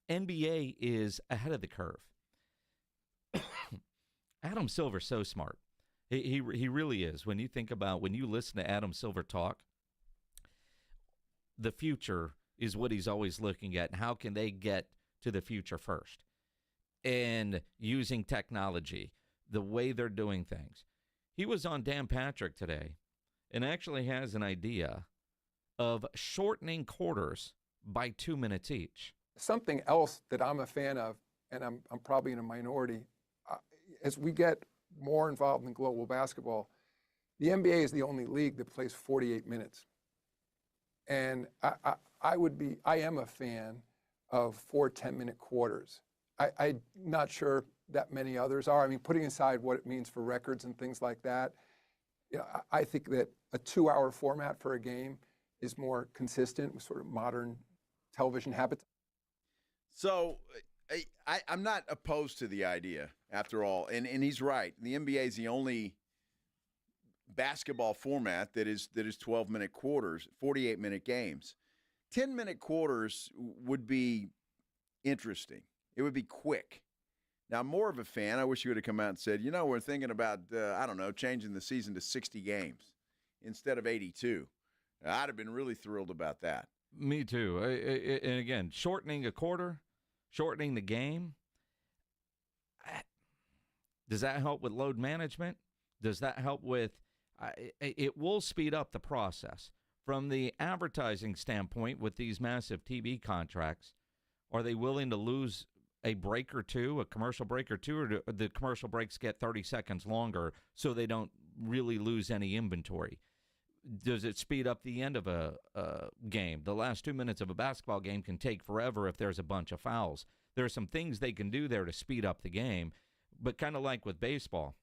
NBA is ahead of the curve. Adam Silver's so smart. He really is. When you listen to Adam Silver talk, the future is what he's always looking at. How can they get to the future first? And using technology, the way they're doing things. He was on Dan Patrick today and actually has an idea of shortening quarters by 2 minutes each. Something else that I'm a fan of, and I'm probably in a minority, as we get more involved in global basketball, the NBA is the only league that plays 48 minutes. And I am a fan of 4 10-minute quarters. I'm not sure that many others are. I mean, putting aside what it means for records and things like that, I think that a 2-hour format for a game is more consistent with sort of modern television habits. So I'm not opposed to the idea, after all, and he's right. The NBA is the only basketball format that is 12-minute quarters, 48-minute games. 10-minute quarters would be interesting. It would be quick. Now, I'm more of a fan. I wish you would have come out and said, we're thinking about, changing the season to 60 games instead of 82. I'd have been really thrilled about that. Me too. And again, shortening a quarter, shortening the game. Does that help with load management? Does that help with it will speed up the process. From the advertising standpoint with these massive TV contracts, are they willing to lose a break or two, a commercial break or two, or do the commercial breaks get 30 seconds longer so they don't really lose any inventory? Does it speed up the end of a game? The last 2 minutes of a basketball game can take forever if there's a bunch of fouls. There are some things they can do there to speed up the game, but kind of like with baseball,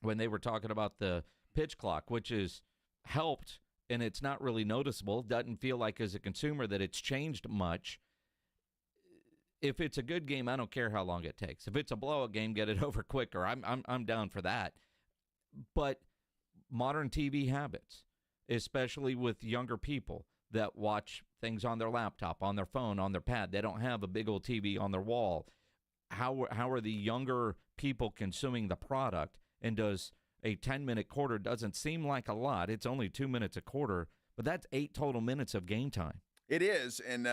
when they were talking about the pitch clock, which is helped, and it's not really noticeable, doesn't feel like as a consumer that it's changed much. If it's a good game, I don't care how long it takes. If it's a blowout game, get it over quicker. I'm down for that. But modern TV habits, especially with younger people that watch things on their laptop, on their phone, on their pad, they don't have a big old TV on their wall. How are the younger people consuming the product? And does a 10-minute quarter doesn't seem like a lot? It's only 2 minutes a quarter, but that's 8 total minutes of game time. It is, and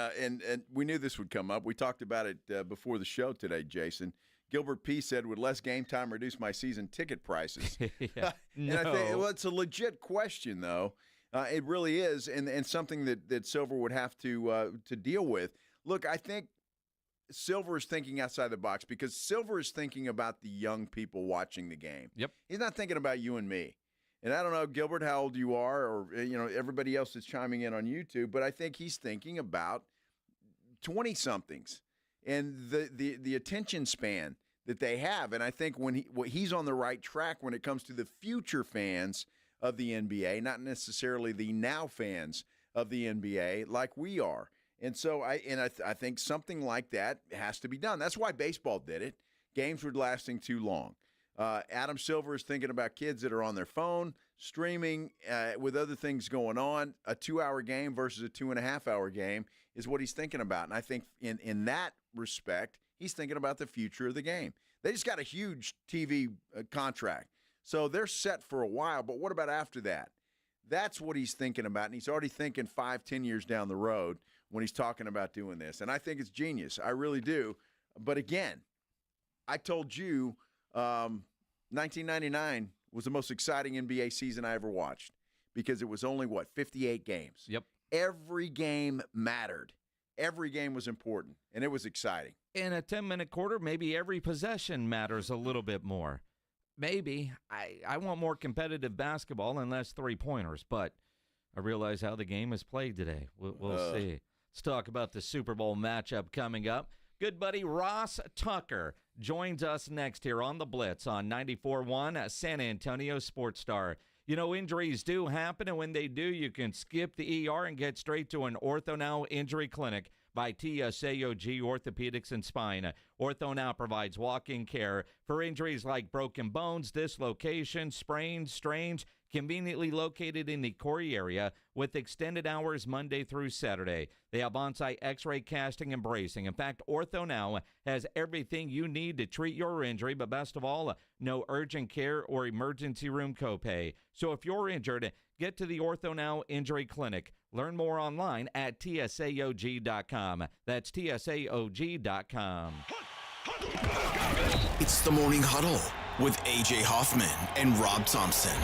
we knew this would come up. We talked about it before the show today, Jason. Gilbert P. said, would less game time reduce my season ticket prices? Yeah. And I think, it's a legit question, though. It really is, and something that Silver would have to deal with. Look, I think Silver is thinking outside the box because Silver is thinking about the young people watching the game. Yep. He's not thinking about you and me. And I don't know, Gilbert, how old you are, or everybody else that's chiming in on YouTube, but I think he's thinking about 20-somethings and the attention span that they have. And I think he's on the right track when it comes to the future fans of the NBA, not necessarily the now fans of the NBA like we are. And so I think something like that has to be done. That's why baseball did it. Games were lasting too long. Adam Silver is thinking about kids that are on their phone, streaming, with other things going on. A 2-hour game versus a 2.5-hour game is what he's thinking about. And I think in that respect, He's thinking about the future of the game. They just got a huge TV contract. So they're set for a while, but what about after that? That's what he's thinking about, and he's already thinking 5-10 years down the road when he's talking about doing this. And I think it's genius. I really do. But again, I told you 1999 was the most exciting NBA season I ever watched because it was only, 58 games. Yep. Every game mattered. Every game was important, and it was exciting. In a 10-minute quarter, maybe every possession matters a little bit more. Maybe. I want more competitive basketball and less three-pointers, but I realize how the game is played today. We'll see. Let's talk about the Super Bowl matchup coming up. Good buddy Ross Tucker joins us next here on the Blitz on 94.1 San Antonio Sports Star. You know, injuries do happen, and when they do, you can skip the ER and get straight to an Ortho Now Injury Clinic by TSAOG Orthopedics and Spine. Ortho Now provides walk-in care for injuries like broken bones, dislocations, sprains, strains, conveniently located in the Corey area with extended hours Monday through Saturday. They have on-site x-ray casting and bracing. In fact, Ortho Now has everything you need to treat your injury, but best of all, no urgent care or emergency room copay. So if you're injured, get to the Ortho Now Injury Clinic. Learn more online at TSAOG.com. That's TSAOG.com. It's the Morning Huddle with A.J. Hoffman and Rob Thompson.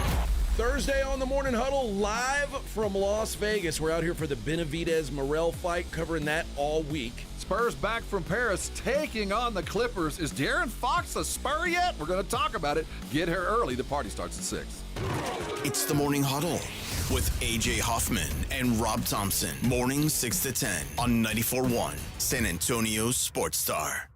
Thursday on the Morning Huddle, live from Las Vegas. We're out here for the Benavidez-Morel fight, covering that all week. Spurs back from Paris, taking on the Clippers. Is De'Aaron Fox a Spur yet? We're going to talk about it. Get here early. The party starts at 6. It's the Morning Huddle with A.J. Hoffman and Rob Thompson. Mornings 6 to 10 on 94.1 San Antonio Sports Star.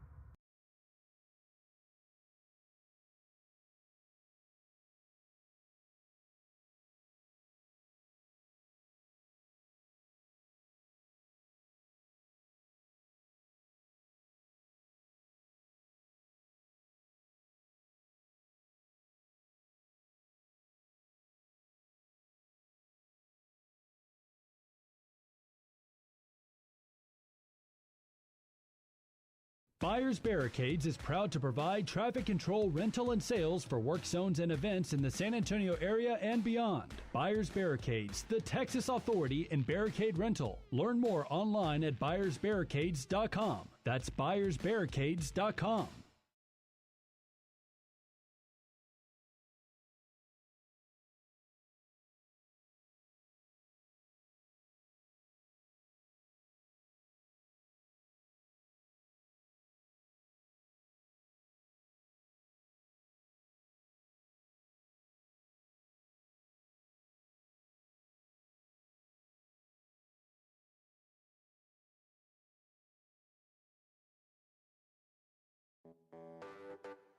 Buyers Barricades is proud to provide traffic control, rental, and sales for work zones and events in the San Antonio area and beyond. Buyers Barricades, the Texas authority in barricade rental. Learn more online at buyersbarricades.com. That's buyersbarricades.com.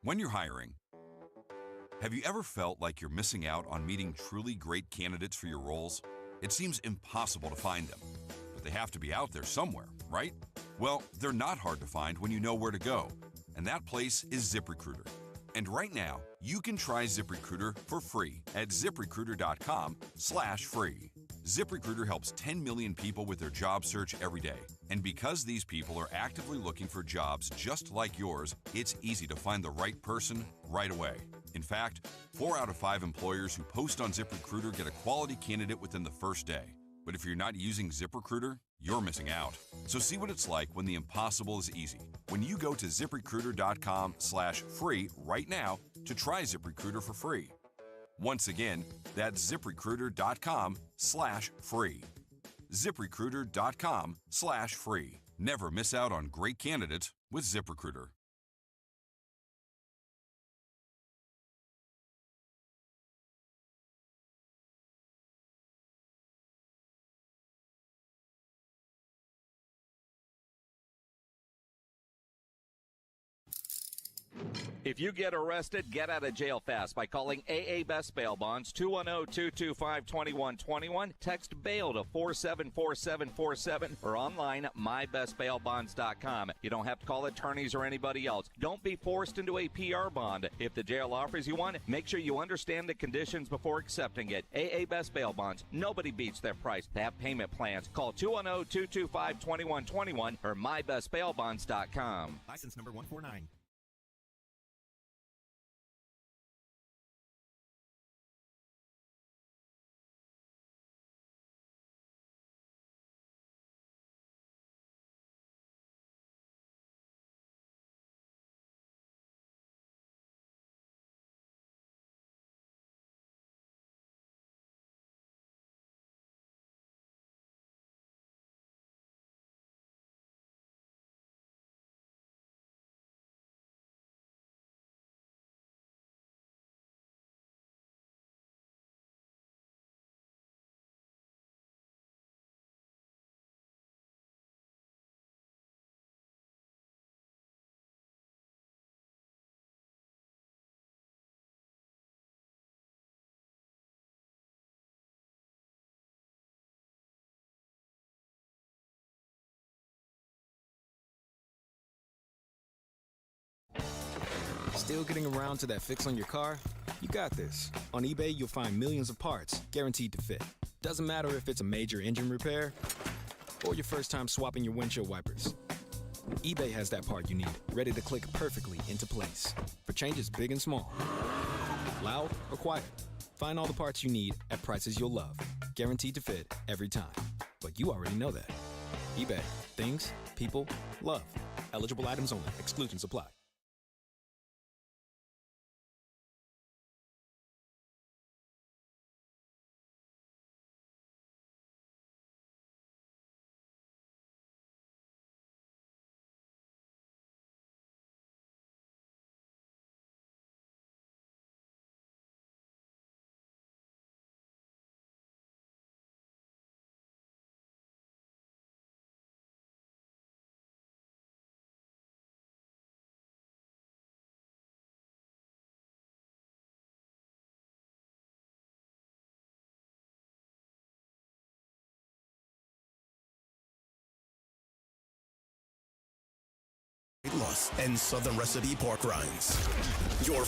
When you're hiring, have you ever felt like you're missing out on meeting truly great candidates for your roles? It seems impossible to find them, but they have to be out there somewhere, right? Well, they're not hard to find when you know where to go, and that place is ZipRecruiter. And right now, you can try ZipRecruiter for free at ZipRecruiter.com/free. ZipRecruiter helps 10 million people with their job search every day. And because these people are actively looking for jobs just like yours, it's easy to find the right person right away. In fact, 4 out of 5 employers who post on ZipRecruiter get a quality candidate within the first day. But if you're not using ZipRecruiter, you're missing out. So see what it's like when the impossible is easy. When you go to ZipRecruiter.com/free right now to try ZipRecruiter for free. Once again, that's ZipRecruiter.com/free. ZipRecruiter.com/free. Never miss out on great candidates with ZipRecruiter. If you get arrested, get out of jail fast by calling AA Best Bail Bonds, 210-225-2121. Text bail to 474747 or online mybestbailbonds.com. You don't have to call attorneys or anybody else. Don't be forced into a PR bond. If the jail offers you one, make sure you understand the conditions before accepting it. AA Best Bail Bonds. Nobody beats their price. They have payment plans. Call 210-225-2121 or mybestbailbonds.com. License number 149. Still getting around to that fix on your car? You got this. On eBay, you'll find millions of parts guaranteed to fit. Doesn't matter if it's a major engine repair or your first time swapping your windshield wipers. eBay has that part you need, ready to click perfectly into place for changes big and small. Loud or quiet, find all the parts you need at prices you'll love. Guaranteed to fit every time. But you already know that. eBay. Things, people, love. Eligible items only. Exclusions apply. Loss and Southern Recipe pork rinds. Your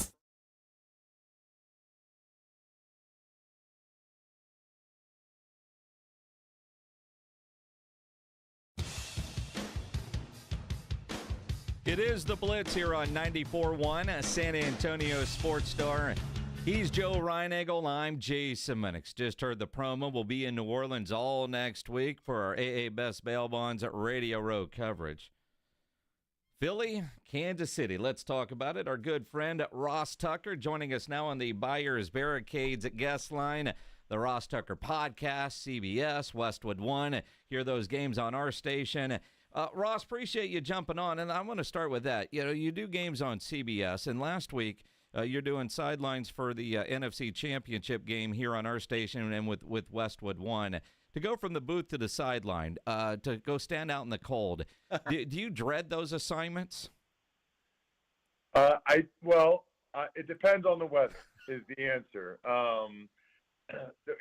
It is the Blitz here on 94.1, San Antonio Sports Star. He's Joe Reinagel. I'm Jason Minix. Just heard the promo. We'll be in New Orleans all next week for our AA Best Bail Bonds at Radio Row coverage. Philly, Kansas City. Let's talk about it. Our good friend Ross Tucker joining us now on the Buyers Barricades guest line. The Ross Tucker Podcast, CBS, Westwood One. Hear those games on our station. Ross, appreciate you jumping on, and I want to start with that. You know, you do games on CBS, and last week you're doing sidelines for the NFC Championship game here on our station and with Westwood One. To go from the booth to the sideline, to go stand out in the cold, do you dread those assignments? It depends on the weather is the answer.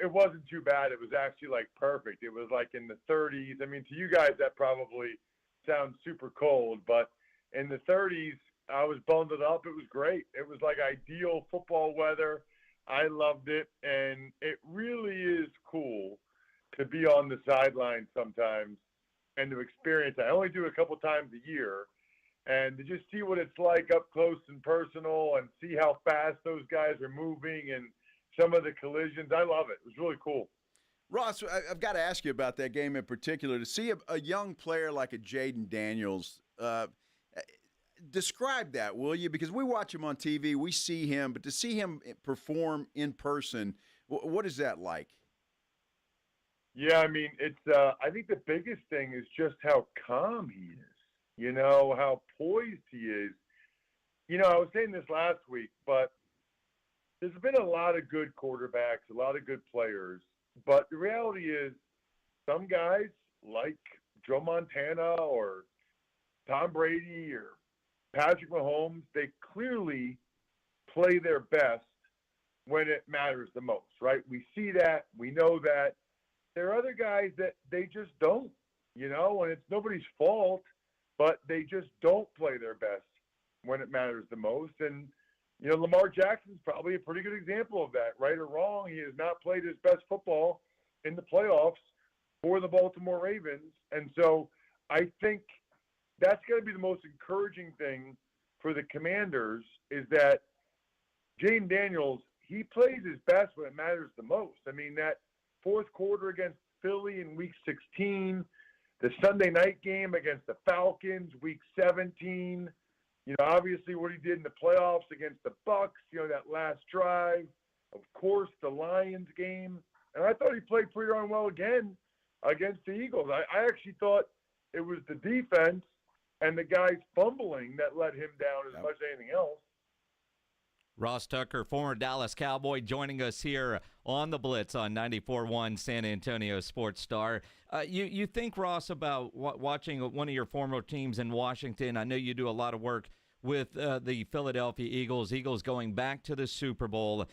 It wasn't too bad. It was actually like perfect. It was like in the 30s. I mean, to you guys, that probably sounds super cold, but in the 30s, I was bundled up. It was great. It was like ideal football weather. I loved it, and it really is cool to be on the sideline sometimes and to experience that. I only do it a couple times a year, and to just see what it's like up close and personal and see how fast those guys are moving and some of the collisions. I love it. It was really cool. Ross, I've got to ask you about that game in particular. To see a young player like a Jaden Daniels, describe that, will you? Because we watch him on TV, we see him, but to see him perform in person, what is that like? Yeah, I mean, it's. I think the biggest thing is just how calm he is. You know, how poised he is. You know, I was saying this last week, but there's been a lot of good quarterbacks, a lot of good players. But the reality is some guys like Joe Montana or Tom Brady or Patrick Mahomes, they clearly play their best when it matters the most, right? We see that. We know that. There are other guys that they just don't, and it's nobody's fault, but they just don't play their best when it matters the most. And, Lamar Jackson's probably a pretty good example of that, right or wrong. He has not played his best football in the playoffs for the Baltimore Ravens. And so I think that's going to be the most encouraging thing for the Commanders is that Jaden Daniels, he plays his best when it matters the most. I mean, that fourth quarter against Philly in Week 16, the Sunday night game against the Falcons, Week 17, obviously what he did in the playoffs against the Bucks, that last drive, of course, the Lions game. And I thought he played pretty darn well again against the Eagles. I actually thought it was the defense and the guys fumbling that let him down as much as anything else. Ross Tucker, former Dallas Cowboy, joining us here on the Blitz on 94.1 San Antonio Sports Star. You think, Ross, about watching one of your former teams in Washington. I know you do a lot of work with the Philadelphia Eagles. Eagles going back to the Super Bowl,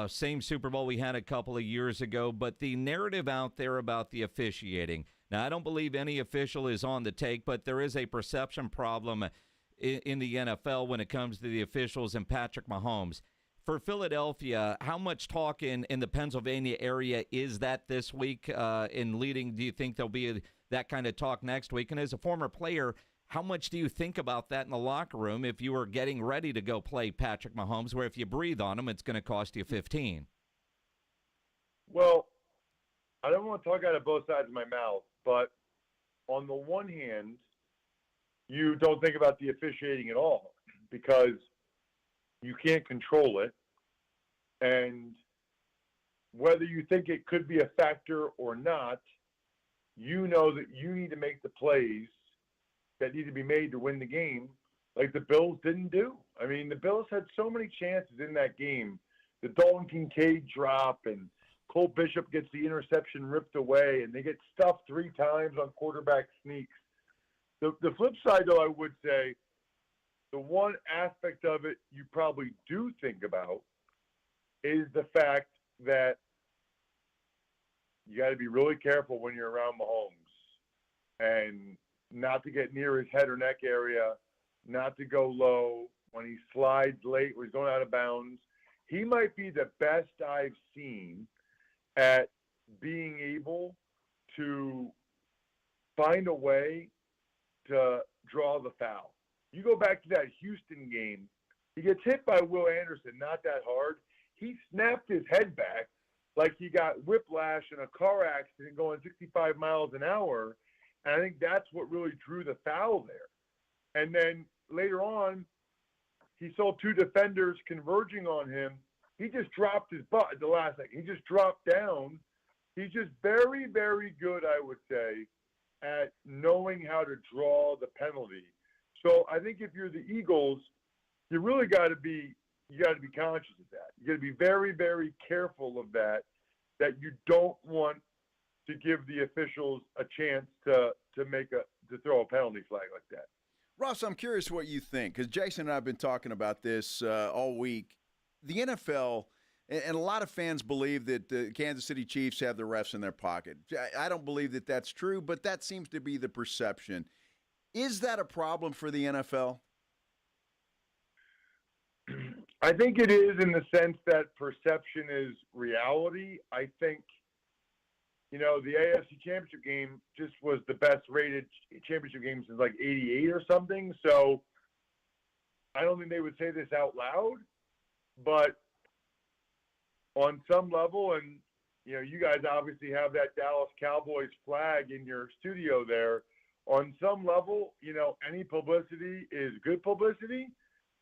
same Super Bowl we had a couple of years ago. But the narrative out there about the officiating. Now, I don't believe any official is on the take, but there is a perception problem in the NFL when it comes to the officials and Patrick Mahomes. For Philadelphia, how much talk in the Pennsylvania area is that this week in leading? Do you think there'll be that kind of talk next week? And as a former player, how much do you think about that in the locker room if you were getting ready to go play Patrick Mahomes, where if you breathe on him, it's going to cost you 15? Well, I don't want to talk out of both sides of my mouth, but on the one hand, you don't think about the officiating at all because you can't control it. And whether you think it could be a factor or not, you know that you need to make the plays that need to be made to win the game like the Bills didn't do. I mean, the Bills had so many chances in that game. The Dalton Kincaid drop and Cole Bishop gets the interception ripped away and they get stuffed 3 times on quarterback sneaks. The flip side, though, I would say the one aspect of it you probably do think about is the fact that you got to be really careful when you're around Mahomes and not to get near his head or neck area, not to go low when he slides late, when he's going out of bounds. He might be the best I've seen at being able to find a way to draw the foul. You go back to that Houston game, he gets hit by Will Anderson, not that hard. He snapped his head back like he got whiplash in a car accident going 65 miles an hour, and I think that's what really drew the foul there. And then later on, he saw 2 defenders converging on him. He just dropped his butt at the last second. He just dropped down. He's just very, very good, I would say, at knowing how to draw the penalty. So I think if you're the Eagles, you really got to be conscious of that. You got to be very, very careful of that you don't want to give the officials a chance to throw a penalty flag like that. Ross, I'm curious what you think, because Jason and I have been talking about this all week. The NFL, and a lot of fans believe that the Kansas City Chiefs have the refs in their pocket. I don't believe that that's true, but that seems to be the perception. Is that a problem for the NFL? I think it is in the sense that perception is reality. I think, the AFC Championship game just was the best rated championship game since like 88 or something. So I don't think they would say this out loud, but on some level, and, you guys obviously have that Dallas Cowboys flag in your studio there. On some level, any publicity is good publicity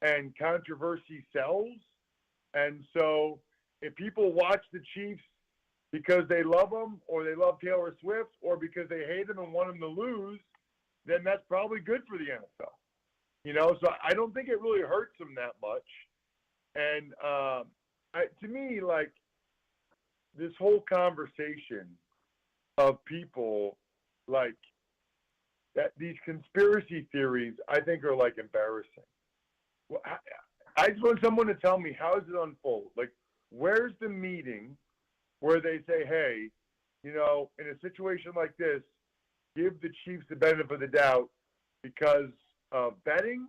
and controversy sells. And so if people watch the Chiefs because they love them or they love Taylor Swift or because they hate them and want them to lose, then that's probably good for the NFL. So I don't think it really hurts them that much. And to me, like, this whole conversation of people, like, that these conspiracy theories, I think, are like embarrassing. Well, I just want someone to tell me, how does it unfold? Like, where's the meeting where they say, hey, you know, in a situation like this, give the Chiefs the benefit of the doubt because of betting?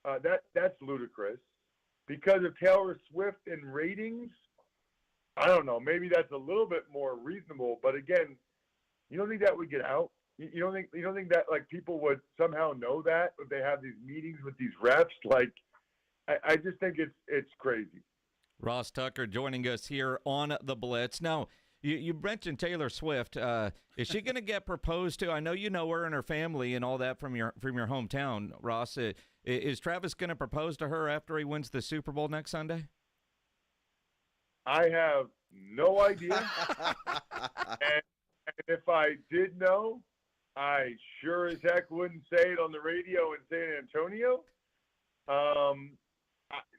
That's ludicrous. Because of Taylor Swift and ratings? I don't know. Maybe that's a little bit more reasonable. But again, you don't think that would get out? You don't think that like people would somehow know that if they have these meetings with these refs? Like, I just think it's crazy. Ross Tucker joining us here on the Blitz. Now, you mentioned Taylor Swift. Is she going to get proposed to? I know you know her and her family and all that from your hometown, Ross. Is Travis going to propose to her after he wins the Super Bowl next Sunday? I have no idea. and if I did know, I sure as heck wouldn't say it on the radio in San Antonio.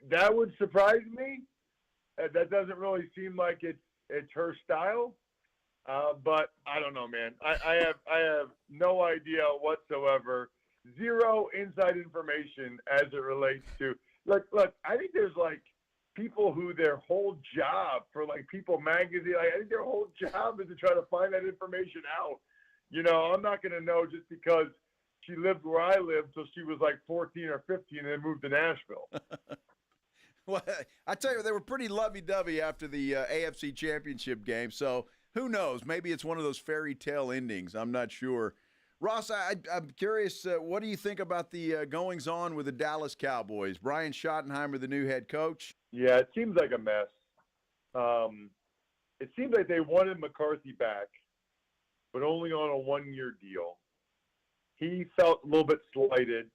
That would surprise me. That doesn't really seem like it's her style. But I don't know, man. I have no idea whatsoever. Zero inside information as it relates to look. I think there's like people who their whole job for like People Magazine. Like, I think their whole job is to try to find that information out. You know, I'm not going to know just because she lived where I lived till she was like 14 or 15 and then moved to Nashville. Well, I tell you, they were pretty lovey-dovey after the AFC Championship game, so who knows? Maybe it's one of those fairy tale endings. I'm not sure. Ross, I'm curious, what do you think about the goings-on with the Dallas Cowboys? Brian Schottenheimer, the new head coach? Yeah, it seems like a mess. It seems like they wanted McCarthy back, but only on a one-year deal. He felt a little bit slighted,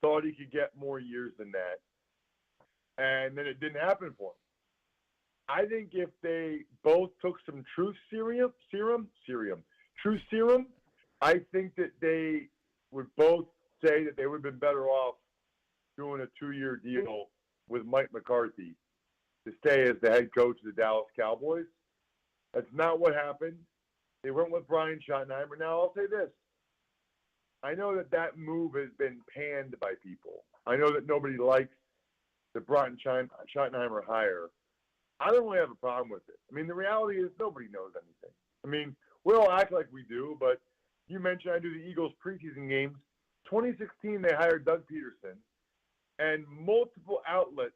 thought he could get more years than that. And then it didn't happen for him. I think if they both took some truth serum, I think that they would both say that they would have been better off doing a 2-year deal with Mike McCarthy to stay as the head coach of the Dallas Cowboys. That's not what happened. They went with Brian Schottenheimer. Now, I'll say this. I know that move has been panned by people. I know that nobody likes the Brian Schottenheimer hire. I don't really have a problem with it. I mean, the reality is nobody knows anything. I mean, we all act like we do, but you mentioned I do the Eagles preseason games. 2016, they hired Doug Peterson, and multiple outlets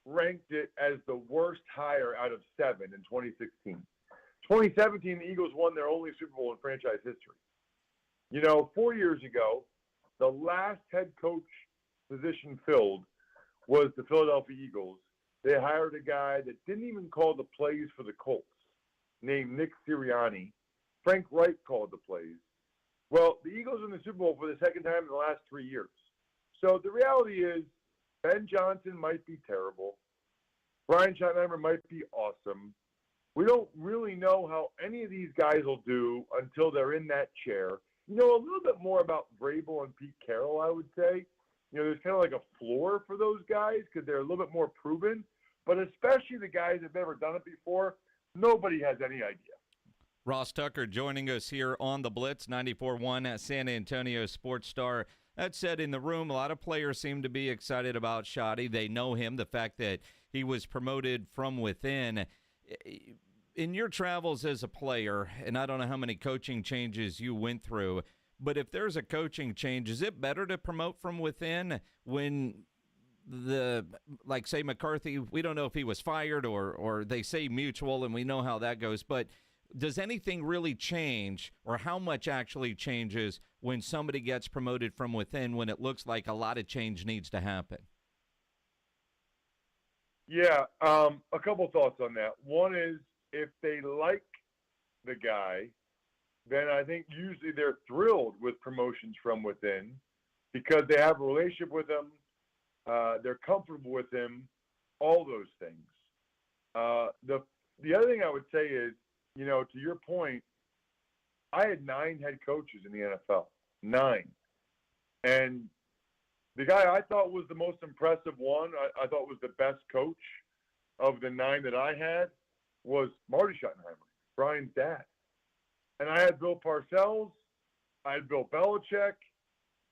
ranked it as the worst hire out of 7 in 2016. 2017, the Eagles won their only Super Bowl in franchise history. You know, 4 years ago, the last head coach position filled was the Philadelphia Eagles. They hired a guy that didn't even call the plays for the Colts, named Nick Sirianni. Frank Reich called the plays. Well, the Eagles won the Super Bowl for the second time in the last 3 years. So the reality is Ben Johnson might be terrible. Brian Schottenheimer might be awesome. We don't really know how any of these guys will do until they're in that chair. You know, a little bit more about Vrabel and Pete Carroll, I would say. You know, there's kind of like a floor for those guys because they're a little bit more proven. But especially the guys that have never done it before, nobody has any idea. Ross Tucker joining us here on the Blitz, 94.1 at San Antonio Sports Star. That said, in the room, a lot of players seem to be excited about Schotty. They know him, the fact that he was promoted from within. In your travels as a player, and I don't know how many coaching changes you went through, but if there's a coaching change, is it better to promote from within when like say McCarthy, we don't know if he was fired or they say mutual and we know how that goes, but does anything really change or how much actually changes when somebody gets promoted from within when it looks like a lot of change needs to happen? Yeah, a couple thoughts on that. One is if they like the guy, then I think usually they're thrilled with promotions from within because they have a relationship with him, they're comfortable with him, all those things. The other thing I would say is, you know, to your point, I had 9 head coaches in the NFL, 9. And the guy I thought was the most impressive one, I thought was the best coach of the 9 that I had, was Marty Schottenheimer, Brian's dad. And I had Bill Parcells. I had Bill Belichick.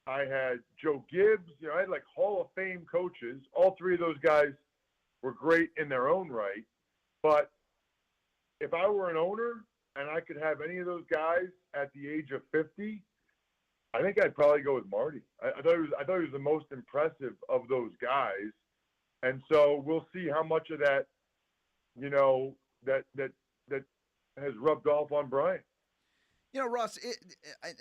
I had Joe Gibbs. You know, I had like Hall of Fame coaches. All three of those guys were great in their own right. But if I were an owner and I could have any of those guys at the age of 50, I think I'd probably go with Marty. I thought he was the most impressive of those guys. And so we'll see how much of that, you know, that has rubbed off on Brian. You know, Ross,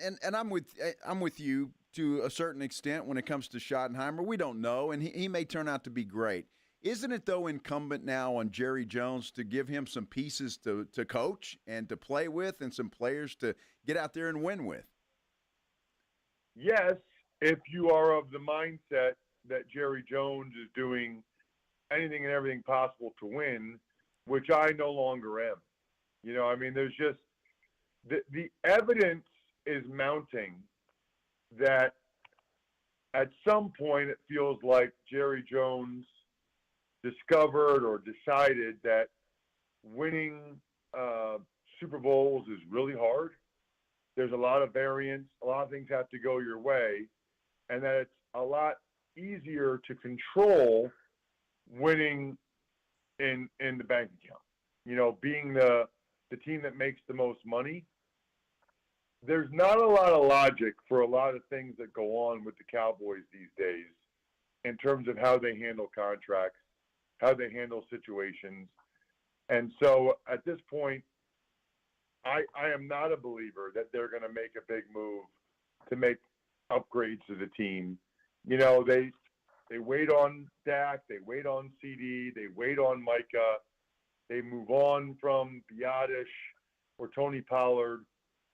and I'm with you to a certain extent when it comes to Schottenheimer. We don't know, and he may turn out to be great. Isn't it, though, incumbent now on Jerry Jones to give him some pieces to coach and to play with and some players to get out there and win with? Yes, if you are of the mindset that Jerry Jones is doing anything and everything possible to win, which I no longer am. You know, I mean, there's just the evidence is mounting that at some point it feels like Jerry Jones discovered or decided that winning Super Bowls is really hard. There's a lot of variance. A lot of things have to go your way, and that it's a lot easier to control winning in the bank account. You know, being the team that makes the most money. There's not a lot of logic for a lot of things that go on with the Cowboys these days in terms of how they handle contracts, how they handle situations. And so at this point, I am not a believer that they're going to make a big move to make upgrades to the team. You know, they wait on Dak, they wait on CD, they wait on Micah, they move on from Biotish or Tony Pollard,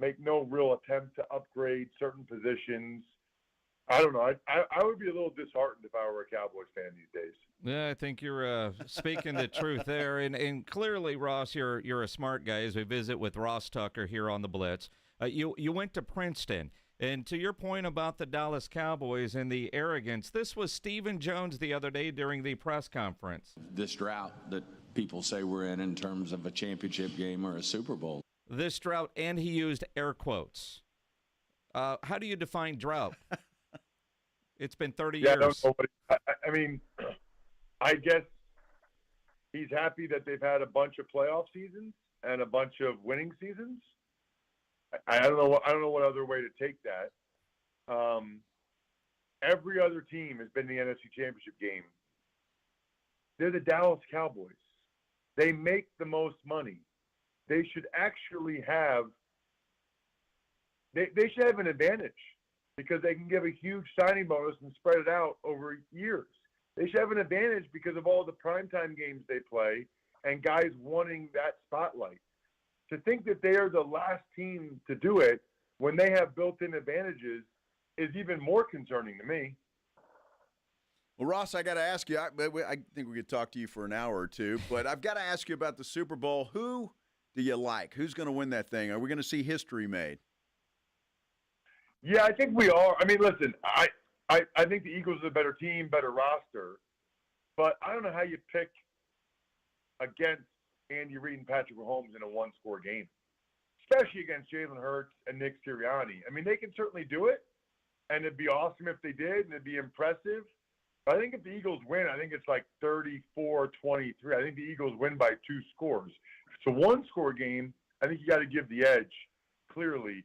make no real attempt to upgrade certain positions. I don't know. I would be a little disheartened if I were a Cowboys fan these days. Yeah, I think you're speaking the truth there. And clearly, Ross, you're a smart guy as we visit with Ross Tucker here on the Blitz. You went to Princeton. And to your point about the Dallas Cowboys and the arrogance, this was Stephen Jones the other day during the press conference. This drought that people say we're in terms of a championship game or a Super Bowl. This drought, and he used air quotes. How do you define drought? It's been 30 years. I don't know. I mean, I guess he's happy that they've had a bunch of playoff seasons and a bunch of winning seasons. I don't know what other way to take that. Every other team has been in the NFC Championship game. They're the Dallas Cowboys. They make the most money. They should actually have they should have an advantage because they can give a huge signing bonus and spread it out over years. They should have an advantage because of all the primetime games they play and guys wanting that spotlight. To think that they are the last team to do it when they have built-in advantages is even more concerning to me. Well, Ross, I got to ask you, I think we could talk to you for an hour or two, but I've got to ask you about the Super Bowl. Who do you like? Who's going to win that thing? Are we going to see history made? Yeah, I think we are. I mean, listen, I think the Eagles are a better team, better roster, but I don't know how you pick against Andy Reid and Patrick Mahomes in a one-score game, especially against Jalen Hurts and Nick Sirianni. I mean, they can certainly do it, and it'd be awesome if they did, and it'd be impressive. But I think if the Eagles win, I think it's like 34-23. I think the Eagles win by 2 scores. If it's a one-score game, I think you got to give the edge clearly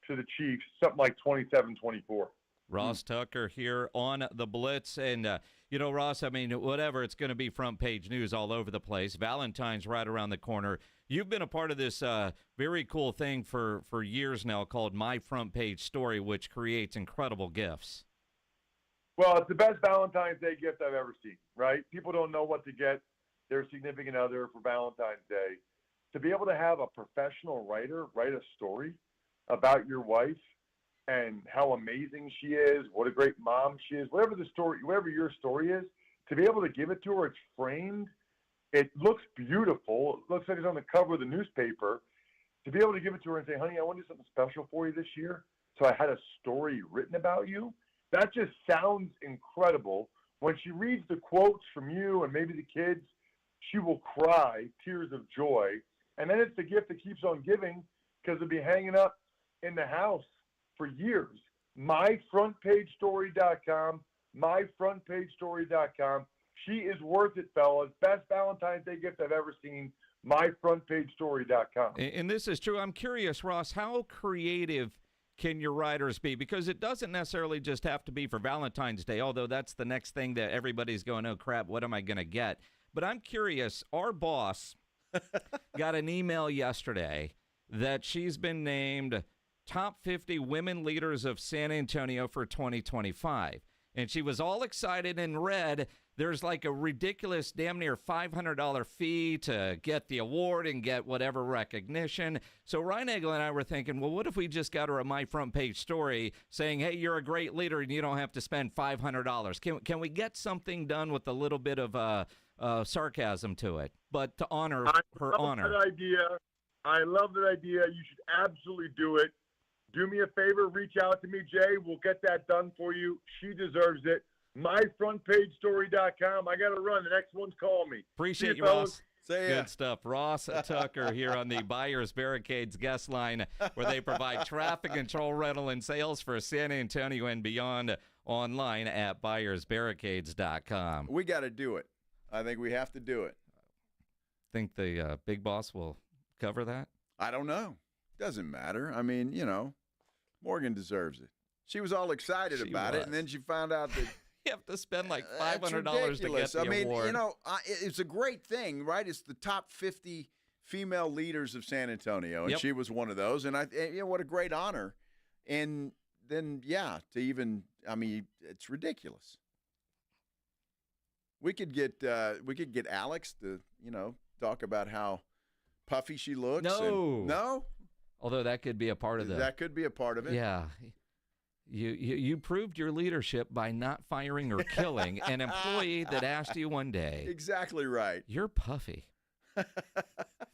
to the Chiefs, something like 27-24. Ross Tucker here on the Blitz. And, you know, Ross, I mean, whatever, it's going to be front page news all over the place. Valentine's right around the corner. You've been a part of this very cool thing for years now called My Front Page Story, which creates incredible gifts. Well, it's the best Valentine's Day gift I've ever seen, right? People don't know what to get their significant other for Valentine's Day. To be able to have a professional writer write a story about your wife and how amazing she is, what a great mom she is, whatever the story, whatever your story is, to be able to give it to her, it's framed, it looks beautiful, it looks like it's on the cover of the newspaper. To be able to give it to her and say, honey, I want to do something special for you this year, so I had a story written about you, that just sounds incredible. When she reads the quotes from you and maybe the kids, she will cry tears of joy. And then it's the gift that keeps on giving because it'll be hanging up in the house for years. MyFrontPageStory.com, MyFrontPageStory.com. She is worth it, fellas. Best Valentine's Day gift I've ever seen. MyFrontPageStory.com. And this is true. I'm curious, Ross, how creative can your writers be? Because it doesn't necessarily just have to be for Valentine's Day, although that's the next thing that everybody's going, oh, crap, what am I going to get? But I'm curious. Our boss got an email yesterday that she's been named top 50 women leaders of San Antonio for 2025. And she was all excited and read there's like a ridiculous damn near $500 fee to get the award and get whatever recognition. So Ryan Eagle and I were thinking, well, what if we just got her a My Front Page Story saying, hey, you're a great leader and you don't have to spend $500. Can we get something done with a little bit of sarcasm to it, but to honor her honor? I love that idea. You should absolutely do it. Do me a favor, reach out to me, Jay. We'll get that done for you. She deserves it. MyFrontPageStory.com. I got to run. The next one's call me. Appreciate you, fellas. Ross. See ya. Good stuff. Ross Tucker here on the Buyers Barricades guest line, where they provide traffic control, rental, and sales for San Antonio and beyond, online at buyersbarricades.com. We got to do it. I think we have to do it. Think the big boss will cover that? I don't know. Doesn't matter. I mean, you know, Morgan deserves it. She was all excited about it, and then she found out that you have to spend like $500 to get the award. You know, it's a great thing, right? It's the top 50 female leaders of San Antonio, and she was one of those. And what a great honor. And then, it's ridiculous. We could get Alex to, talk about how puffy she looks. No. Although that could be a part of it. That could be a part of it. Yeah. You proved your leadership by not firing or killing an employee that asked you one day. Exactly right. You're puffy.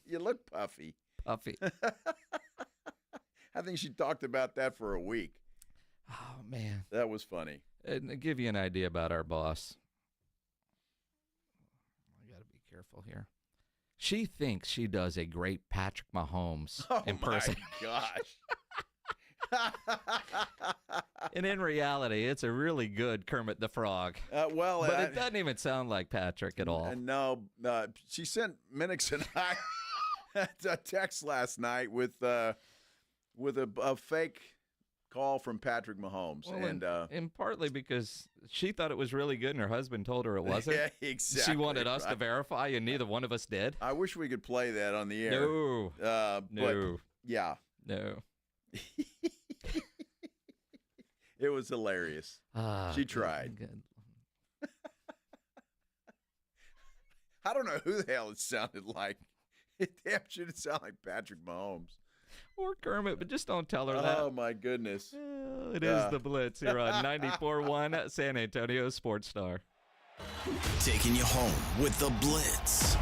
You look puffy. Puffy. I think she talked about that for a week. Oh, man. That was funny. And to give you an idea about our boss, I got to be careful here. She thinks she does a great Patrick Mahomes impersonation. Oh, my gosh. And in reality, it's a really good Kermit the Frog. But it doesn't even sound like Patrick at all. No, she sent Minix and I a text last night with a fake call from Patrick Mahomes, and partly because she thought it was really good, and her husband told her it wasn't. Yeah, exactly. She wanted us to verify, and neither one of us did. I wish we could play that on the air. No, but, yeah, no. It was hilarious. She tried. Good. I don't know who the hell it sounded like. It damn should sound like Patrick Mahomes. Or Kermit, but just don't tell her that. Oh, my goodness. It is the Blitz here on 94.1 San Antonio Sports Star. Taking you home with the Blitz.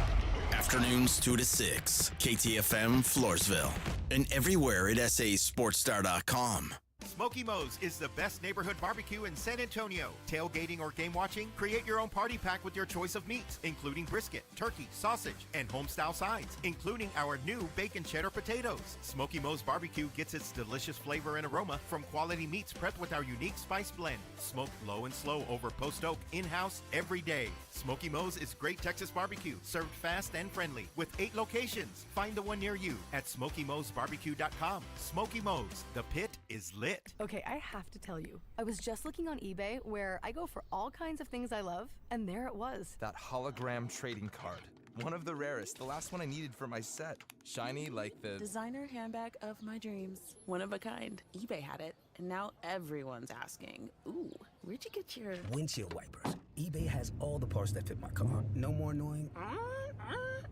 Afternoons 2 to 6. KTFM Floresville. And everywhere at sasportstar.com. Smoky Moe's is the best neighborhood barbecue in San Antonio. Tailgating or game watching? Create your own party pack with your choice of meats, including brisket, turkey, sausage, and home-style sides, including our new bacon cheddar potatoes. Smoky Moe's barbecue gets its delicious flavor and aroma from quality meats prepped with our unique spice blend. Smoked low and slow over post oak, in-house, every day. Smoky Moe's is great Texas barbecue, served fast and friendly, with 8 locations. Find the one near you at SmokyMoe'sBarbecue.com. Smoky Moe's, the pit is lit. Okay, I have to tell you, I was just looking on eBay where I go for all kinds of things I love, and there it was. That hologram trading card. One of the rarest, the last one I needed for my set. Shiny like the designer handbag of my dreams. One of a kind. eBay had it, and now everyone's asking, ooh, where'd you get your windshield wipers? eBay has all the parts that fit my car. No more annoying,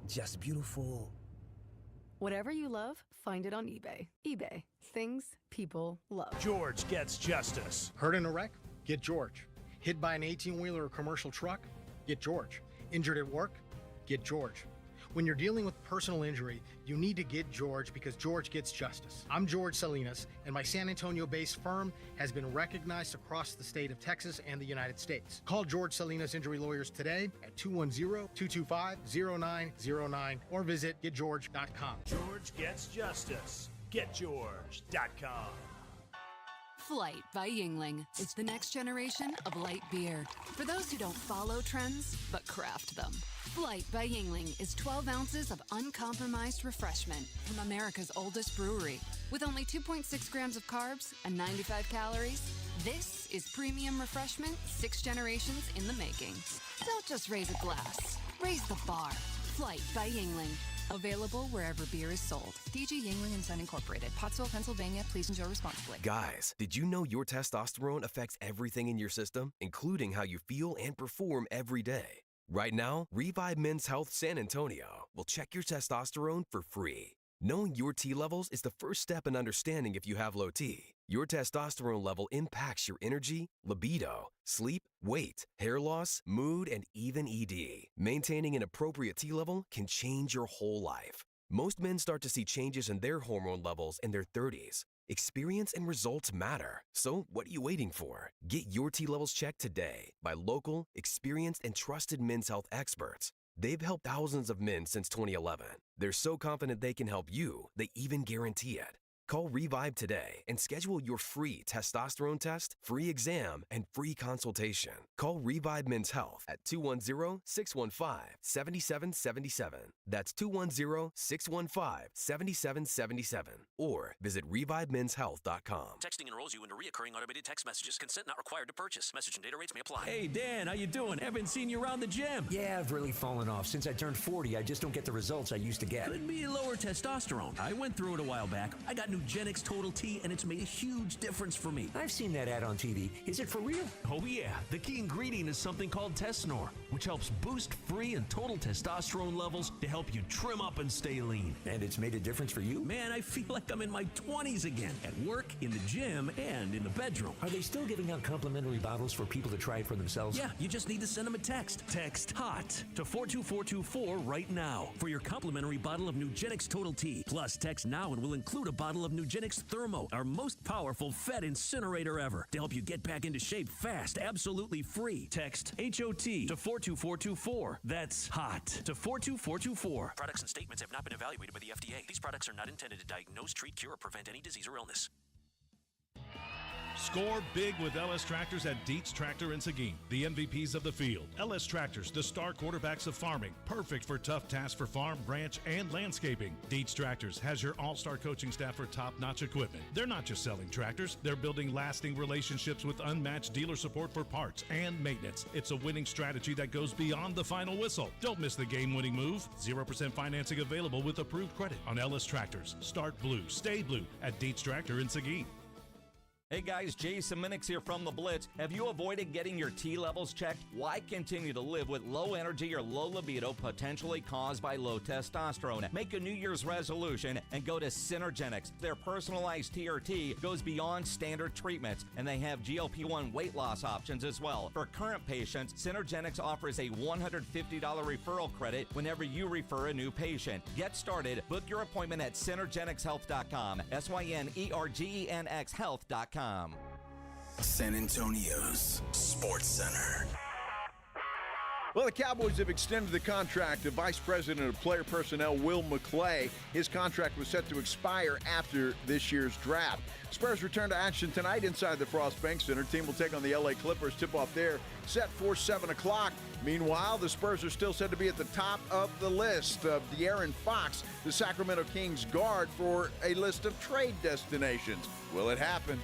just beautiful. Whatever you love, find it on eBay. eBay. Things people love. George gets justice. Hurt in a wreck? Get George. Hit by an 18-wheeler or commercial truck? Get George. Injured at work? Get George. When you're dealing with personal injury, you need to get George because George gets justice. I'm George Salinas, and my San Antonio-based firm has been recognized across the state of Texas and the United States. Call George Salinas Injury Lawyers today at 210-225-0909 or visit getgeorge.com. George gets justice. GetGeorge.com. Flight by Yingling is the next generation of light beer. For those who don't follow trends, but craft them. Flight by Yingling is 12 ounces of uncompromised refreshment from America's oldest brewery. With only 2.6 grams of carbs and 95 calories, this is premium refreshment 6 generations in the making. Don't just raise a glass, raise the bar. Flight by Yingling. Available wherever beer is sold. DG Yingling and Son Incorporated, Pottsville, Pennsylvania. Please enjoy responsibly. Guys, did you know your testosterone affects everything in your system, including how you feel and perform every day? Right now, Revive Men's Health San Antonio will check your testosterone for free. Knowing your T levels is the first step in understanding if you have low T. Your testosterone level impacts your energy, libido, sleep, weight, hair loss, mood, and even ED. Maintaining an appropriate T level can change your whole life. Most men start to see changes in their hormone levels in their 30s. Experience and results matter. So what are you waiting for? Get your T levels checked today by local, experienced, and trusted men's health experts. They've helped thousands of men since 2011. They're so confident they can help you, they even guarantee it. Call Revive today and schedule your free testosterone test, free exam, and free consultation. Call Revive Men's Health at 210-615-7777. That's 210-615-7777. Or visit ReviveMen'sHealth.com. Texting enrolls you into recurring automated text messages. Consent not required to purchase. Message and data rates may apply. Hey, Dan, how you doing? Haven't seen you around the gym. Yeah, I've really fallen off. Since I turned 40, I just don't get the results I used to get. Could be lower testosterone. I went through it a while back. I got Nugenix Total T, and it's made a huge difference for me. I've seen that ad on TV. Is it for real? Oh, yeah. The key ingredient is something called Tesnor, which helps boost free and total testosterone levels to help you trim up and stay lean. And it's made a difference for you? Man, I feel like I'm in my 20s again, at work, in the gym, and in the bedroom. Are they still giving out complimentary bottles for people to try it for themselves? Yeah, you just need to send them a text. Text HOT to 42424 right now for your complimentary bottle of Nugenix Total T. Plus, text now and we'll include a bottle of Nugenix Thermo, our most powerful fat incinerator ever, to help you get back into shape fast, absolutely free. Text HOT to 42424. That's HOT to 42424. Products and statements have not been evaluated by the FDA. These products are not intended to diagnose, treat, cure, or prevent any disease or illness. Score big with LS Tractors at Dietz Tractor in Seguin, the MVPs of the field. LS Tractors, the star quarterbacks of farming, perfect for tough tasks for farm, ranch, and landscaping. Dietz Tractors has your all-star coaching staff for top-notch equipment. They're not just selling tractors, they're building lasting relationships with unmatched dealer support for parts and maintenance. It's a winning strategy that goes beyond the final whistle. Don't miss the game-winning move. 0% financing available with approved credit on LS Tractors. Start blue, stay blue at Dietz Tractor in Seguin. Hey guys, Jason Minix here from the Blitz. Have you avoided getting your T levels checked? Why continue to live with low energy or low libido potentially caused by low testosterone? Make a New Year's resolution and go to Synergenics. Their personalized TRT goes beyond standard treatments, and they have GLP-1 weight loss options as well. For current patients, Synergenics offers a $150 referral credit whenever you refer a new patient. Get started. Book your appointment at SynergenicsHealth.com. SYNERGENX Health.com. San Antonio's Sports Center. Well, the Cowboys have extended the contract of Vice President of Player Personnel Will McClay. His contract was set to expire after this year's draft. Spurs return to action tonight inside the Frost Bank Center. Team will take on the LA Clippers. Tip-off there set for 7 o'clock. Meanwhile, the Spurs are still said to be at the top of the list of De'Aaron Fox, the Sacramento Kings guard, for a list of trade destinations. Will it happen?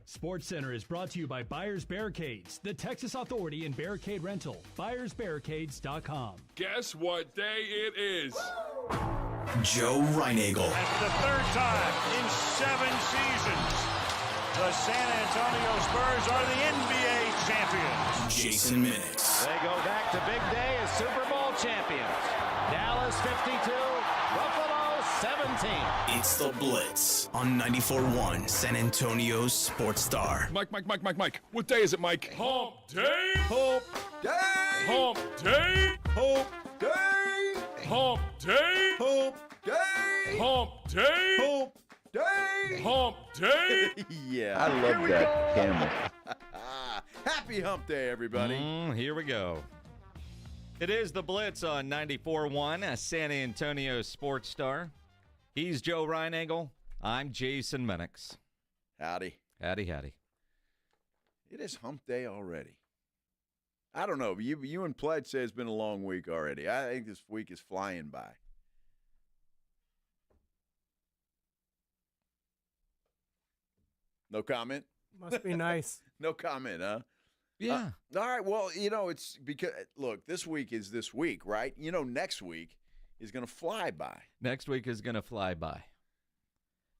Sports Center is brought to you by Buyers Barricades, the Texas Authority in Barricade Rental. BuyersBarricades.com. Guess what day it is? Joe Reinagel. That's the third time in 7 seasons, the San Antonio Spurs are the NBA champions. Jason Minix. They go back to big day as Super Bowl champions. Dallas 52, Buffalo 17. It's the Blitz on 94.1 San Antonio's Sports Star. Mike. What day is it, Mike? Hump day. Hump day. Hump day. Hump day. Hump day. Hump day. Hump day. Hump day. Hump day. Yeah. I love that camel. Happy Hump Day, everybody. Here we go. It is the Blitz on 94.1, San Antonio Sports Star. He's Joe Reinagel. I'm Jason Minix. Howdy. Howdy, howdy. It is hump day already. I don't know. You and Pledge say it's been a long week already. I think this week is flying by. No comment? Must be nice. No comment, huh? Yeah. All right. Well, it's because, look, this week is this week, right? Next week is going to fly by. Next week is going to fly by.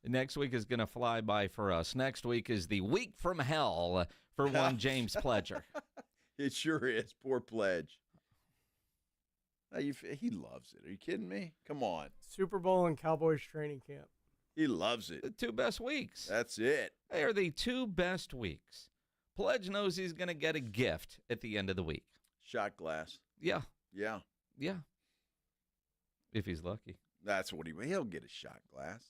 Next week is going to fly by for us. Next week is the week from hell for one James Pledger. It sure is. Poor Pledge. He loves it. Are you kidding me? Come on. Super Bowl and Cowboys training camp. He loves it. The 2 best weeks. That's it. They are the 2 best weeks. Pledge knows he's going to get a gift at the end of the week. Shot glass. Yeah. Yeah. Yeah. If he's lucky. That's what he'll get a shot glass.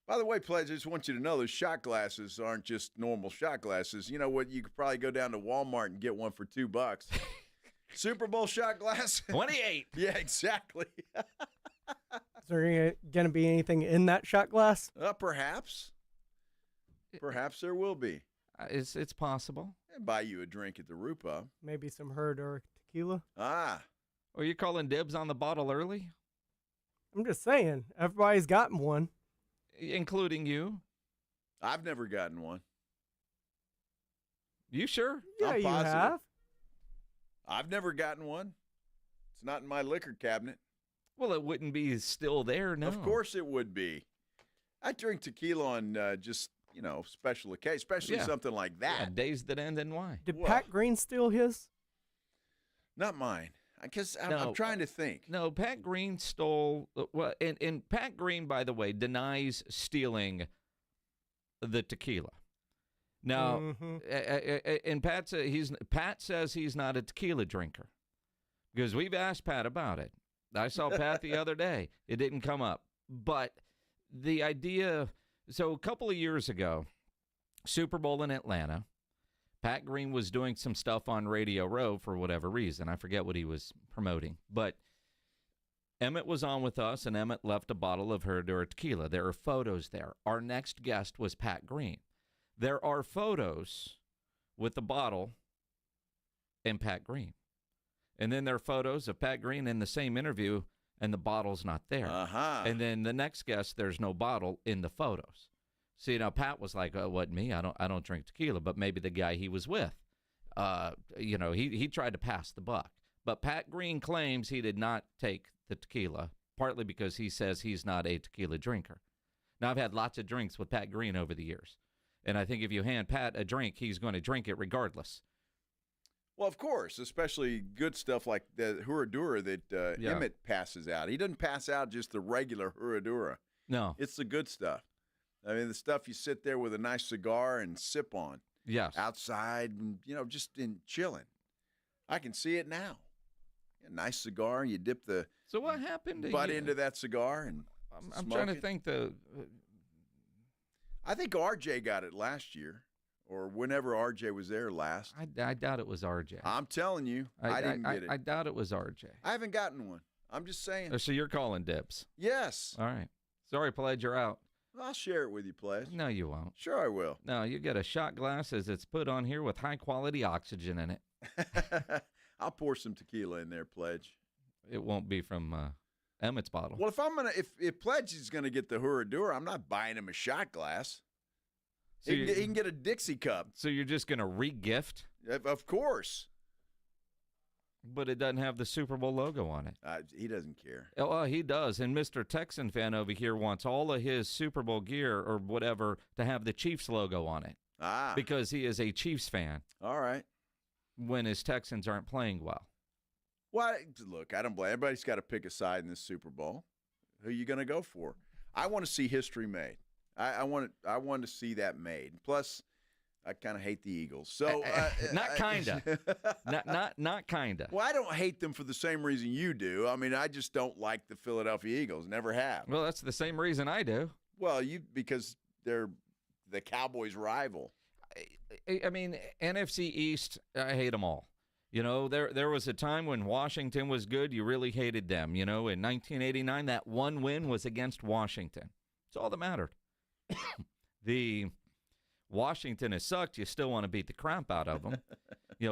By the way, Pledge, I just want you to know those shot glasses aren't just normal shot glasses. You know what? You could probably go down to Walmart and get one for $2. Super Bowl shot glass? 28. Yeah, exactly. Is there going to be anything in that shot glass? Perhaps. Perhaps there will be. It's possible. And buy you a drink at the Root Pub. Maybe some Herradura tequila. Ah. Are you calling dibs on the bottle early? I'm just saying. Everybody's gotten one. Including you? I've never gotten one. You sure? Yeah, you have. I've never gotten one. It's not in my liquor cabinet. Well, it wouldn't be still there, no. Of course it would be. I drink tequila on just, special occasions, especially something like that. Yeah, days that end in Y. Did Pat Green steal his? Not mine. Because I'm trying to think. No, Pat Green stole. Well, and Pat Green, by the way, denies stealing the tequila. Now, and Pat says he's not a tequila drinker because we've asked Pat about it. I saw Pat the other day. It didn't come up. But the idea, so a couple of years ago, Super Bowl in Atlanta, Pat Green was doing some stuff on Radio Row for whatever reason. I forget what he was promoting. But Emmett was on with us, and Emmett left a bottle of Herradura tequila. There are photos there. Our next guest was Pat Green. There are photos with the bottle and Pat Green. And then there are photos of Pat Green in the same interview, and the bottle's not there. And then the next guest, there's no bottle in the photos. See, now Pat was like, "Oh, what me? I don't drink tequila," but maybe the guy he was with, he tried to pass the buck. But Pat Green claims he did not take the tequila, partly because he says he's not a tequila drinker. Now, I've had lots of drinks with Pat Green over the years, and I think if you hand Pat a drink, he's going to drink it regardless. Well, of course, especially good stuff like the Herradura that Emmett passes out. He doesn't pass out just the regular Herradura. No. It's the good stuff. I mean, the stuff you sit there with a nice cigar and sip on. Yes. Outside and, just in chilling. I can see it now. A nice cigar, and you dip the So what happened to butt you? into that cigar and I'm trying to think I think RJ got it last year. Or whenever RJ was there last. I doubt it was RJ. I'm telling you, I didn't get it. I doubt it was RJ. I haven't gotten one. I'm just saying. So you're calling dibs? Yes. All right. Sorry, Pledge, you're out. I'll share it with you, Pledge. No, you won't. Sure I will. No, you get a shot glass as it's put on here with high-quality oxygen in it. I'll pour some tequila in there, Pledge. It won't be from Emmett's bottle. Well, if Pledge is gonna get the Herradura, I'm not buying him a shot glass. So he can get a Dixie cup. So you're just going to re-gift? Of course. But it doesn't have the Super Bowl logo on it. He doesn't care. Oh, he does. And Mr. Texan fan over here wants all of his Super Bowl gear or whatever to have the Chiefs logo on it. Because he is a Chiefs fan. All right. When his Texans aren't playing well. Well, look, I don't blame. Everybody's got to pick a side in this Super Bowl. Who are you going to go for? I want to see history made. I want to see that made. Plus, I kind of hate the Eagles. So not kinda, not kinda. Well, I don't hate them for the same reason you do. I mean, I just don't like the Philadelphia Eagles. Never have. Well, that's the same reason I do. Well, because they're the Cowboys' rival. I mean, NFC East, I hate them all. There was a time when Washington was good. You really hated them. In 1989, that one win was against Washington. It's all that mattered. The Washington has sucked. You still want to beat the crap out of them.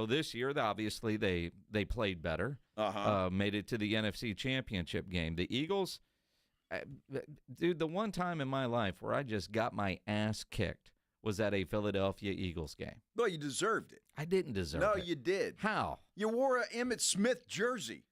This year, obviously, they played better, made it to the NFC Championship game. The Eagles, dude, the one time in my life where I just got my ass kicked was at a Philadelphia Eagles game. Well, you deserved it. I didn't deserve it. No, you did. How? You wore a Emmitt Smith jersey.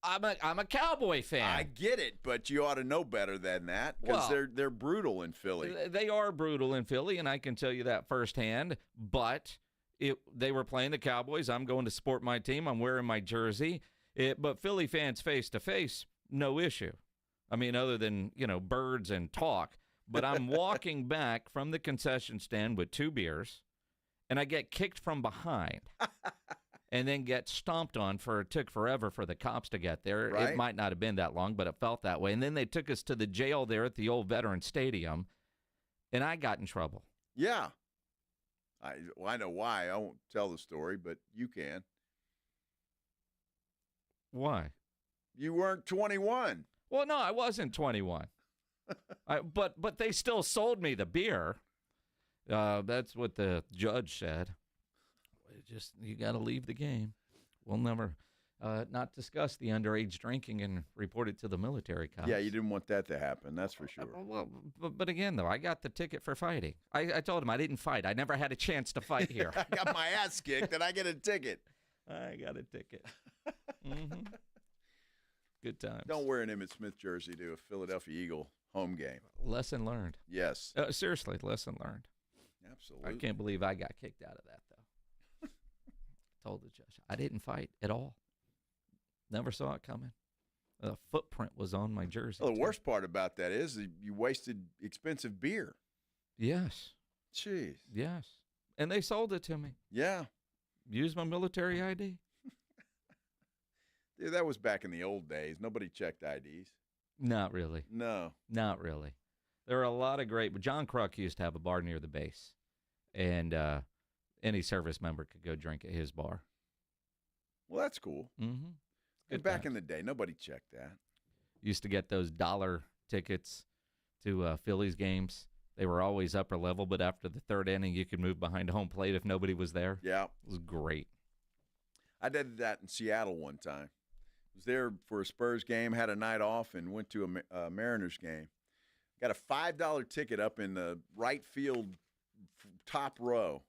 I'm a Cowboy fan. I get it, but you ought to know better than that because they're brutal in Philly. They are brutal in Philly, and I can tell you that firsthand. But they were playing the Cowboys. I'm going to support my team. I'm wearing my jersey. But Philly fans face to face, no issue. I mean, other than birds and talk. But I'm walking back from the concession stand with 2 beers, and I get kicked from behind. And then get stomped on it took forever for the cops to get there. Right. It might not have been that long, but it felt that way. And then they took us to the jail there at the old Veterans Stadium, and I got in trouble. Yeah. I know why. I won't tell the story, but you can. Why? You weren't 21. Well, no, I wasn't 21. But they still sold me the beer. That's what the judge said. You got to leave the game. We'll never not discuss the underage drinking and report it to the military cops. Yeah, you didn't want that to happen. That's for sure. Well, but again, though, I got the ticket for fighting. I told him I didn't fight. I never had a chance to fight here. I got my ass kicked, and I get a ticket. I got a ticket. Mm-hmm. Good times. Don't wear an Emmitt Smith jersey to a Philadelphia Eagle home game. Lesson learned. Yes. Seriously, lesson learned. Absolutely. I can't believe I got kicked out of that, though. Told the judge I didn't fight at all. Never saw it coming. A footprint was on my jersey. Well, the worst part about that is you wasted expensive beer. Yes. Jeez. Yes. And they sold it to me. Yeah. Use my military ID. Dude, that was back in the old days. Nobody checked IDs. Not really. No. Not really. There are a lot of great. But John Kruk used to have a bar near the base, and any service member could go drink at his bar. Well, that's cool. Mm-hmm. And back in the day, nobody checked that. Used to get those dollar tickets to Phillies games. They were always upper level, but after the third inning, you could move behind home plate if nobody was there. Yeah. It was great. I did that in Seattle one time. Was there for a Spurs game, had a night off, and went to a Mariners game. Got a $5 ticket up in the right field top row,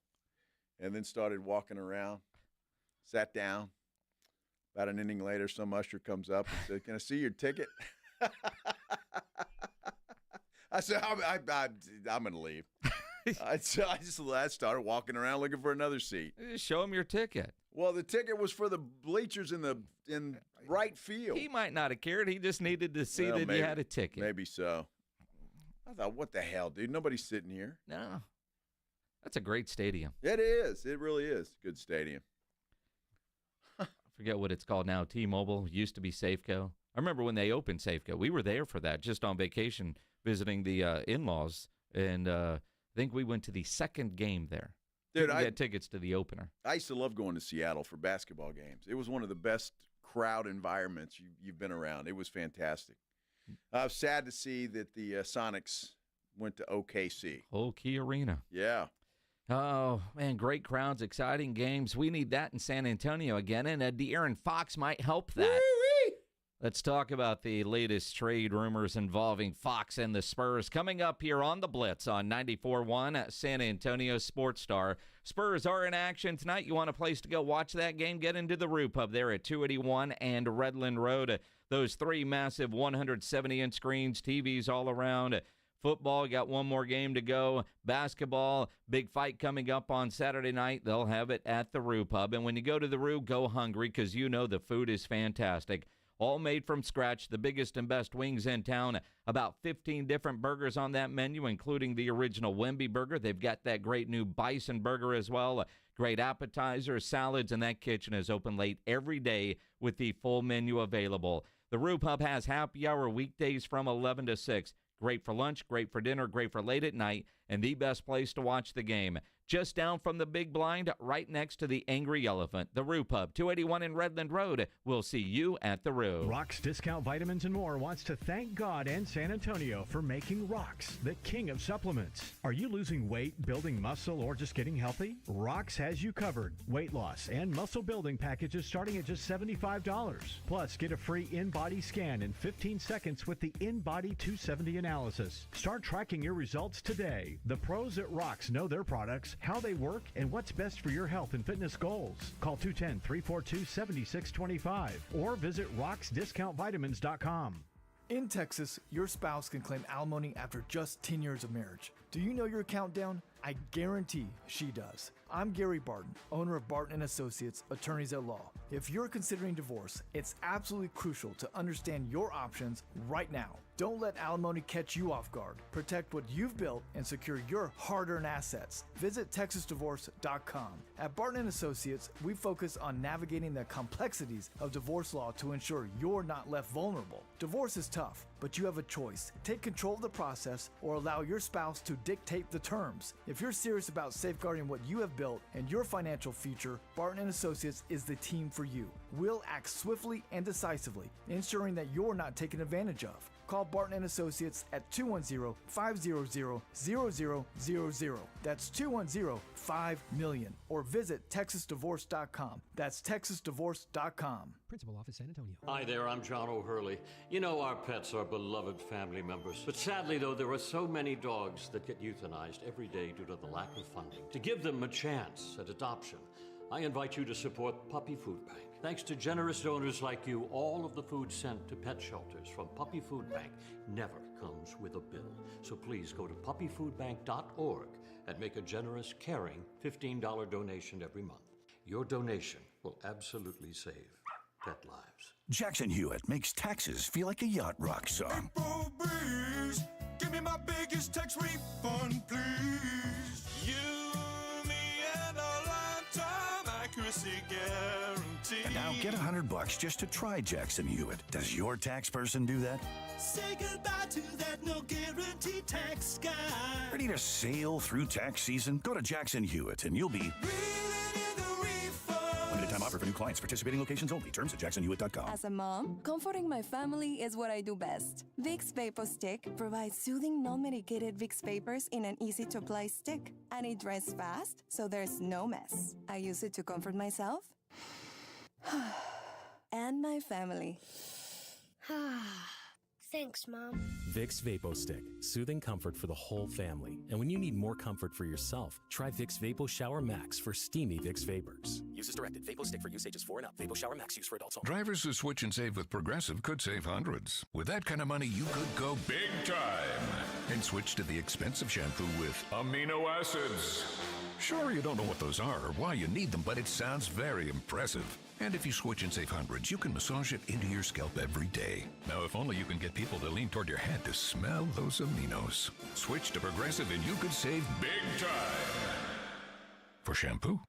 and then started walking around, sat down. About an inning later, some usher comes up and said, "Can I see your ticket?" I said, I'm going to leave. I started walking around looking for another seat. Just show him your ticket. Well, the ticket was for the bleachers in right field. He might not have cared. He just needed to see that he had a ticket. Maybe so. I thought, what the hell, dude? Nobody's sitting here. No. That's a great stadium. It is. It really is. Good stadium. I forget what it's called now. T-Mobile. Used to be Safeco. I remember when they opened Safeco. We were there for that, just on vacation, visiting the in-laws. And I think we went to the second game there. Dude, I had tickets to the opener. I used to love going to Seattle for basketball games. It was one of the best crowd environments you've been around. It was fantastic. I was sad to see that the Sonics went to OKC. Whole Key Arena. Yeah. Oh, man, great crowds, exciting games. We need that in San Antonio again, and De'Aaron Fox might help that. Woo-wee! Let's talk about the latest trade rumors involving Fox and the Spurs coming up here on the Blitz on 94.1 San Antonio Sports Star. Spurs are in action tonight. You want a place to go watch that game? Get into the Roo Pub there at 281 and Redland Road. Those 3 massive 170-inch screens, TVs all around. Football, got one more game to go. Basketball, big fight coming up on Saturday night. They'll have it at the Roo Pub. And when you go to the Roo, go hungry because you know the food is fantastic. All made from scratch, the biggest and best wings in town. About 15 different burgers on that menu, including the original Wemby burger. They've got that great new bison burger as well. Great appetizers, salads, and that kitchen is open late every day with the full menu available. The Roo Pub has happy hour weekdays from 11 to 6. Great for lunch, great for dinner, great for late at night. and the best place to watch the game. Just down from the big blind, right next to the Angry Elephant, the Roo Pub, 281 in Redland Road. We'll see you at the Roo. Rock's Discount Vitamins and More wants to thank God and San Antonio for making Rock's the king of supplements. Are you losing weight, building muscle, or just getting healthy? Rock's has you covered. Weight loss and muscle building packages starting at just $75. Plus, get a free in-body scan in 15 seconds with the In-Body 270 analysis. Start tracking your results today. The pros at Rock's know their products, how they work, and what's best for your health and fitness goals. Call 210-342-7625 or visit rocksdiscountvitamins.com. In Texas, your spouse can claim alimony after just 10 years of marriage. Do you know your countdown? I guarantee she does. I'm Gary Barton, owner of Barton & Associates, attorneys at law. If you're considering divorce, it's absolutely crucial to understand your options right now. Don't let alimony catch you off guard. Protect what you've built and secure your hard-earned assets. Visit TexasDivorce.com. At Barton & Associates, we focus on navigating the complexities of divorce law to ensure you're not left vulnerable. Divorce is tough, but you have a choice. Take control of the process or allow your spouse to dictate the terms. If you're serious about safeguarding what you have built and your financial future, Barton & Associates is the team for you. We'll act swiftly and decisively, ensuring that you're not taken advantage of. Call Barton & Associates at 210-500-0000. That's 210-5-million. Or visit TexasDivorce.com. That's TexasDivorce.com. Principal Office, San Antonio. Hi there, I'm John O'Hurley. You know our pets are beloved family members. But sadly, though, there are so many dogs that get euthanized every day due to the lack of funding. To give them a chance at adoption, I invite you to support Puppy Food Bank. Thanks to generous donors like you, all of the food sent to pet shelters from Puppy Food Bank never comes with a bill. So please go to puppyfoodbank.org and make a generous, caring $15 donation every month. Your donation will absolutely save pet lives. Jackson Hewitt makes taxes feel like a yacht rock song. Breeze, give me my biggest tax refund, please. You, me, and a lifetime accuracy guarantee. And now get $100 just to try Jackson Hewitt. Does your tax person do that? Say goodbye to that no guarantee tax guy. Ready to sail through tax season? Go to Jackson Hewitt and you'll be... Limited time offer for new clients. Participating locations only. Terms at jacksonhewitt.com. As a mom, comforting my family is what I do best. Vicks Vapor Stick provides soothing, non-medicated Vicks Vapors in an easy-to-apply stick. And it dries fast, so there's no mess. I use it to comfort myself and my family. Thanks, Mom. Vicks Vapo Stick. Soothing comfort for the whole family. And when you need more comfort for yourself, try Vicks Vapo Shower Max for steamy Vicks Vapors. Use as directed. Vapo Stick for use ages 4 and up. Vapo Shower Max use for adults only. Drivers who switch and save with Progressive could save hundreds. With that kind of money, you could go big time and switch to the expensive shampoo with amino acids. Sure, you don't know what those are or why you need them, but it sounds very impressive. And if you switch and save hundreds, you can massage it into your scalp every day. Now, if only you can get people to lean toward your head to smell those aminos. Switch to Progressive and you could save big time. For shampoo.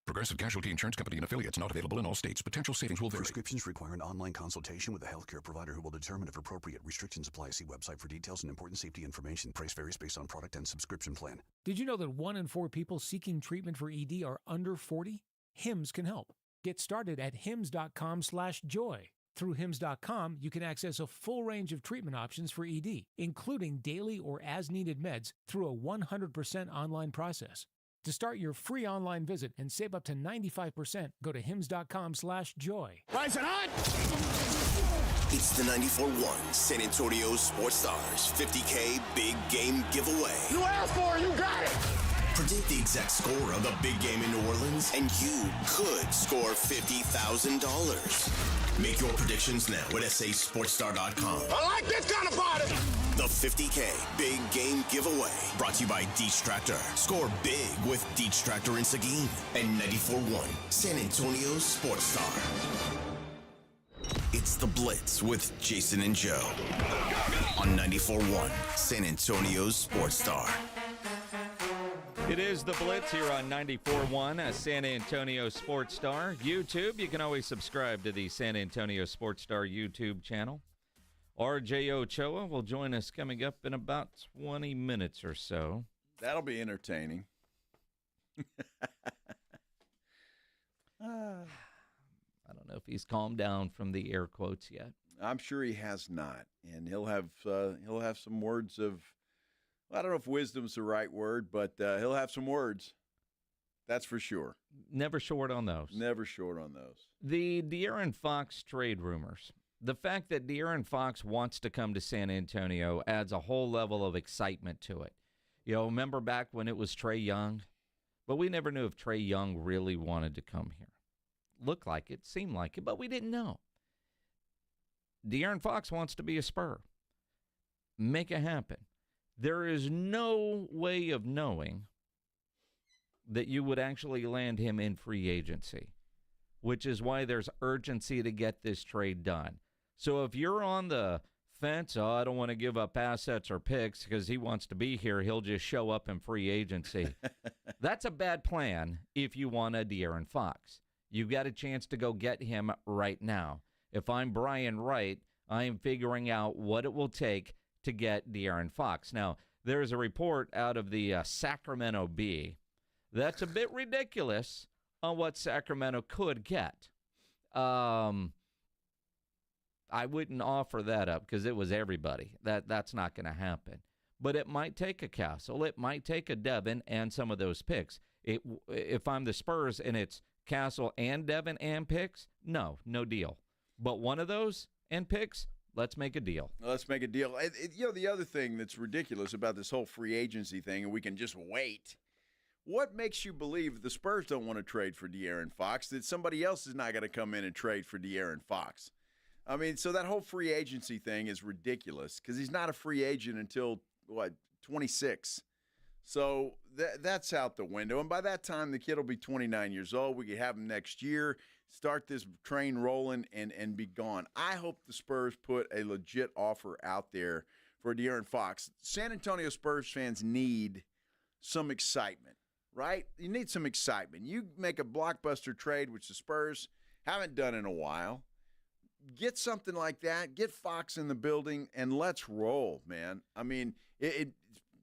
Progressive Casualty Insurance Company and affiliates, not available in all states. Potential savings will vary. Prescriptions require an online consultation with a healthcare provider who will determine if appropriate. Restrictions apply. See website for details and important safety information. Price varies based on product and subscription plan. Did you know that 1 in 4 people seeking treatment for ED are under 40? HIMS can help. Get started at hims.com/joy. Through hims.com, you can access a full range of treatment options for ED, including daily or as-needed meds through a 100% online process. To start your free online visit and save up to 95%, go to hims.com/joy. Rise and hot! It's the 94-1 San Antonio Sports Stars 50K Big Game Giveaway. You asked for it, you got it! Predict the exact score of the big game in New Orleans, and you could score $50,000. Make your predictions now at sasportstar.com. I like this kind of party! The 50K Big Game Giveaway, brought to you by Deets Tractor. Score big with Deets Tractor in Seguin and 94.1 San Antonio Sports Star. It's the Blitz with Jason and Joe on 94.1 San Antonio Sports Star. It is the Blitz here on 94.1 San Antonio Sports Star. YouTube, you can always subscribe to the San Antonio Sports Star YouTube channel. RJ Ochoa will join us coming up in about 20 minutes or so. That'll be entertaining. I don't know if he's calmed down from the air quotes yet. I'm sure he has not, and he'll have some words of, I don't know if wisdom's the right word, but he'll have some words. That's for sure. Never short on those. Never short on those. The De'Aaron Fox trade rumors. The fact that De'Aaron Fox wants to come to San Antonio adds a whole level of excitement to it. Remember back when it was Trae Young? But we never knew if Trae Young really wanted to come here. Looked like it, seemed like it, but we didn't know. De'Aaron Fox wants to be a Spur. Make it happen. There is no way of knowing that you would actually land him in free agency, which is why there's urgency to get this trade done. So if you're on the fence, I don't want to give up assets or picks because he wants to be here, he'll just show up in free agency. That's a bad plan if you want a De'Aaron Fox. You've got a chance to go get him right now. If I'm Brian Wright, I am figuring out what it will take to get De'Aaron Fox. Now, there's a report out of the Sacramento Bee that's a bit ridiculous on what Sacramento could get. I wouldn't offer that up because it was everybody. That's not going to happen. But it might take a Castle. It might take a Devin and some of those picks. If I'm the Spurs and it's Castle and Devin and picks, no deal. But one of those and picks, let's make a deal. Let's make a deal. The other thing that's ridiculous about this whole free agency thing, and we can just wait. What makes you believe the Spurs don't want to trade for De'Aaron Fox, that somebody else is not going to come in and trade for De'Aaron Fox? I mean, so that whole free agency thing is ridiculous because he's not a free agent until, 26. So that's out the window. And by that time, the kid will be 29 years old. We could have him next year, start this train rolling, and be gone. I hope the Spurs put a legit offer out there for De'Aaron Fox. San Antonio Spurs fans need some excitement, right? You need some excitement. You make a blockbuster trade, which the Spurs haven't done in a while. Get something like that. Get Fox in the building, and let's roll, man. I mean, it's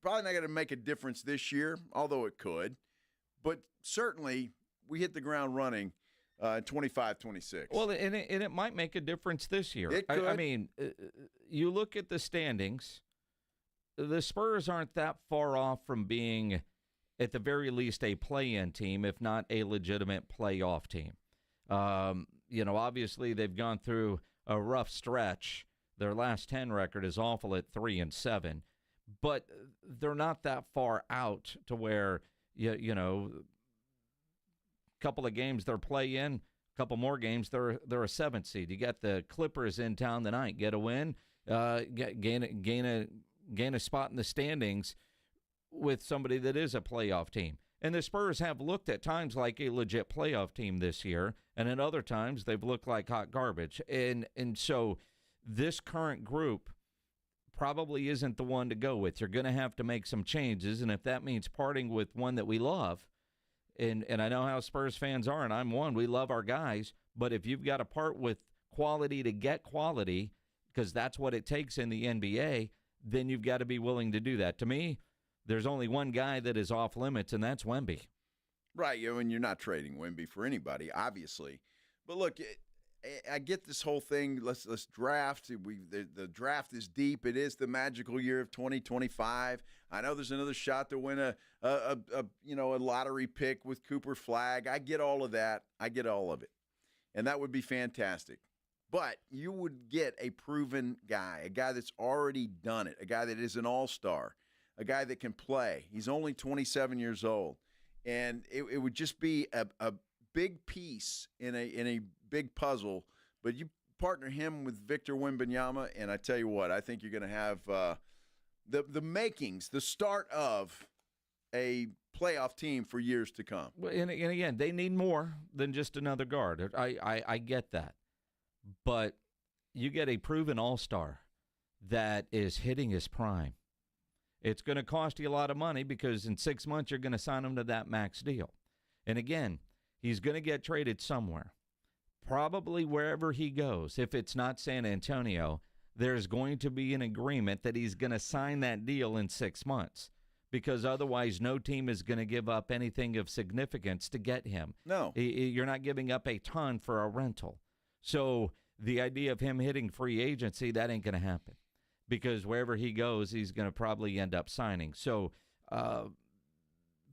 probably not going to make a difference this year, although it could. But certainly, we hit the ground running 25-26. Well, and it might make a difference this year. It could. I mean, you look at the standings, the Spurs aren't that far off from being, at the very least, a play-in team, if not a legitimate playoff team. Obviously they've gone through a rough stretch. Their last 10 record is awful at 3-7, but they're not that far out to where, a couple of games they're play-in, a couple more games they're a 7th seed. You got the Clippers in town tonight. Get a win, gain a spot in the standings with somebody that is a playoff team. And the Spurs have looked at times like a legit playoff team this year, and at other times they've looked like hot garbage. And so this current group probably isn't the one to go with. You're going to have to make some changes, and if that means parting with one that we love, and I know how Spurs fans are, and I'm one, we love our guys, but if you've got to part with quality to get quality, because that's what it takes in the NBA, then you've got to be willing to do that. To me, there's only one guy that is off limits, and that's Wemby. Right, and you're not trading Wemby for anybody, obviously. But look, I get this whole thing. Let's draft. The draft is deep. It is the magical year of 2025. I know there's another shot to win a lottery pick with Cooper Flagg. I get all of that. I get all of it, and that would be fantastic. But you would get a proven guy, a guy that's already done it, a guy that is an all-star. A guy that can play. He's only 27 years old. And it would just be a big piece in a big puzzle. But you partner him with Victor Wembanyama, and I tell you what, I think you're going to have the makings, the start of a playoff team for years to come. And again, they need more than just another guard. I get that. But you get a proven all-star that is hitting his prime. It's going to cost you a lot of money because in 6 months you're going to sign him to that max deal. And again, he's going to get traded somewhere, probably wherever he goes. If it's not San Antonio, there's going to be an agreement that he's going to sign that deal in 6 months. because otherwise no team is going to give up anything of significance to get him. No. You're not giving up a ton for a rental. So the idea of him hitting free agency, that ain't going to happen, because wherever he goes, he's going to probably end up signing. So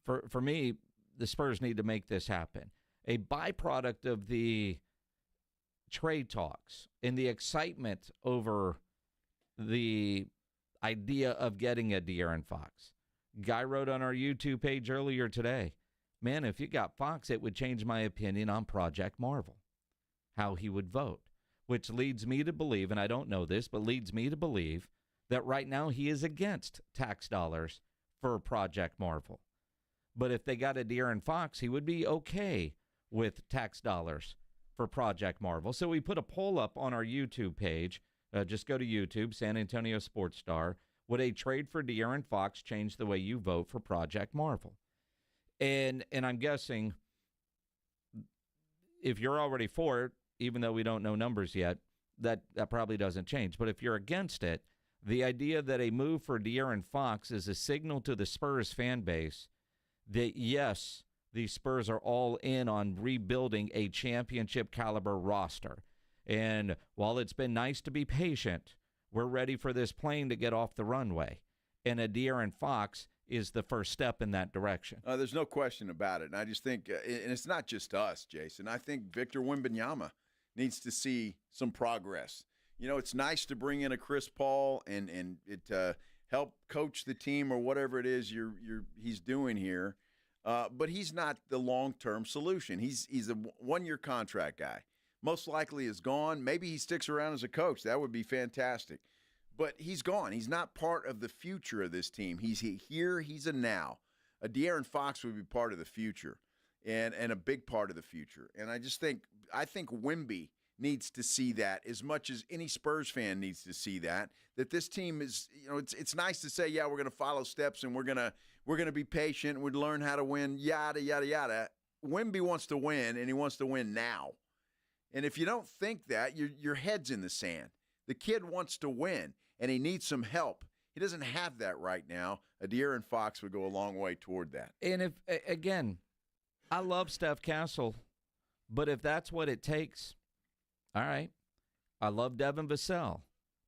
for me, the Spurs need to make this happen. A byproduct of the trade talks and the excitement over the idea of getting a De'Aaron Fox. Guy wrote on our YouTube page earlier today, man, if you got Fox, it would change my opinion on Project Marvel, how he would vote, which leads me to believe, and I don't know this, but leads me to believe that right now he is against tax dollars for Project Marvel. But if they got a De'Aaron Fox, he would be okay with tax dollars for Project Marvel. So we put a poll up on our YouTube page. Just go to YouTube, San Antonio Sports Star. Would a trade for De'Aaron Fox change the way you vote for Project Marvel? And I'm guessing if you're already for it, even though we don't know numbers yet, that probably doesn't change. But if you're against it, the idea that a move for De'Aaron Fox is a signal to the Spurs fan base that, yes, the Spurs are all in on rebuilding a championship caliber roster. And while it's been nice to be patient, we're ready for this plane to get off the runway. And a De'Aaron Fox is the first step in that direction. There's no question about it. And I just think, and it's not just us, Jason. I think Victor Wembanyama needs to see some progress. You know, it's nice to bring in a Chris Paul and it help coach the team or whatever it is he's doing here. But he's not the long-term solution. He's a one-year contract guy. Most likely is gone. Maybe he sticks around as a coach. That would be fantastic. But he's gone. He's not part of the future of this team. He's here. He's a now. A De'Aaron Fox would be part of the future and a big part of the future. And I think Wemby needs to see that as much as any Spurs fan needs to see that this team is, it's nice to say, yeah, we're going to follow steps and we're going to be patient and we'd learn how to win, yada, yada, yada. Wemby wants to win, and he wants to win now. And if you don't think that, your head's in the sand. The kid wants to win, and he needs some help. He doesn't have that right now. A De'Aaron Fox would go a long way toward that. And if, again, I love Steph Castle, but if that's what it takes, all right. I love Devin Vassell,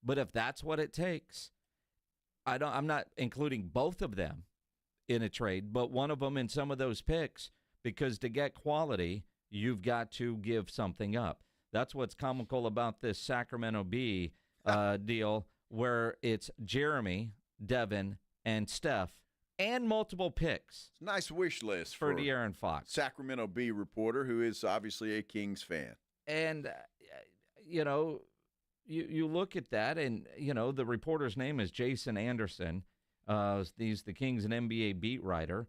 but if that's what it takes, I'm not including both of them in a trade, but one of them in some of those picks, because to get quality, you've got to give something up. That's what's comical about this Sacramento Bee deal, where it's Jeremy, Devin, and Steph, and multiple picks. It's a nice wish list for De'Aaron Fox. Sacramento Bee reporter, who is obviously a Kings fan. And, you look at that, and, the reporter's name is Jason Anderson. He's the Kings and NBA beat writer.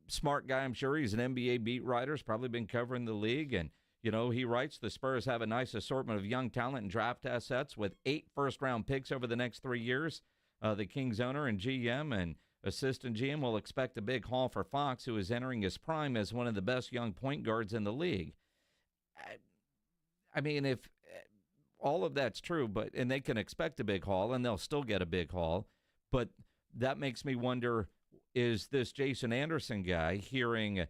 Smart guy, I'm sure. He's an NBA beat writer. He's probably been covering the league. And, he writes the Spurs have a nice assortment of young talent and draft assets with 8 first-round picks over the next 3 years. The Kings owner and GM and assistant GM will expect a big haul for Fox, who is entering his prime as one of the best young point guards in the league. I mean, if all of that's true, and they can expect a big haul, and they'll still get a big haul, but that makes me wonder, is this Jason Anderson guy hearing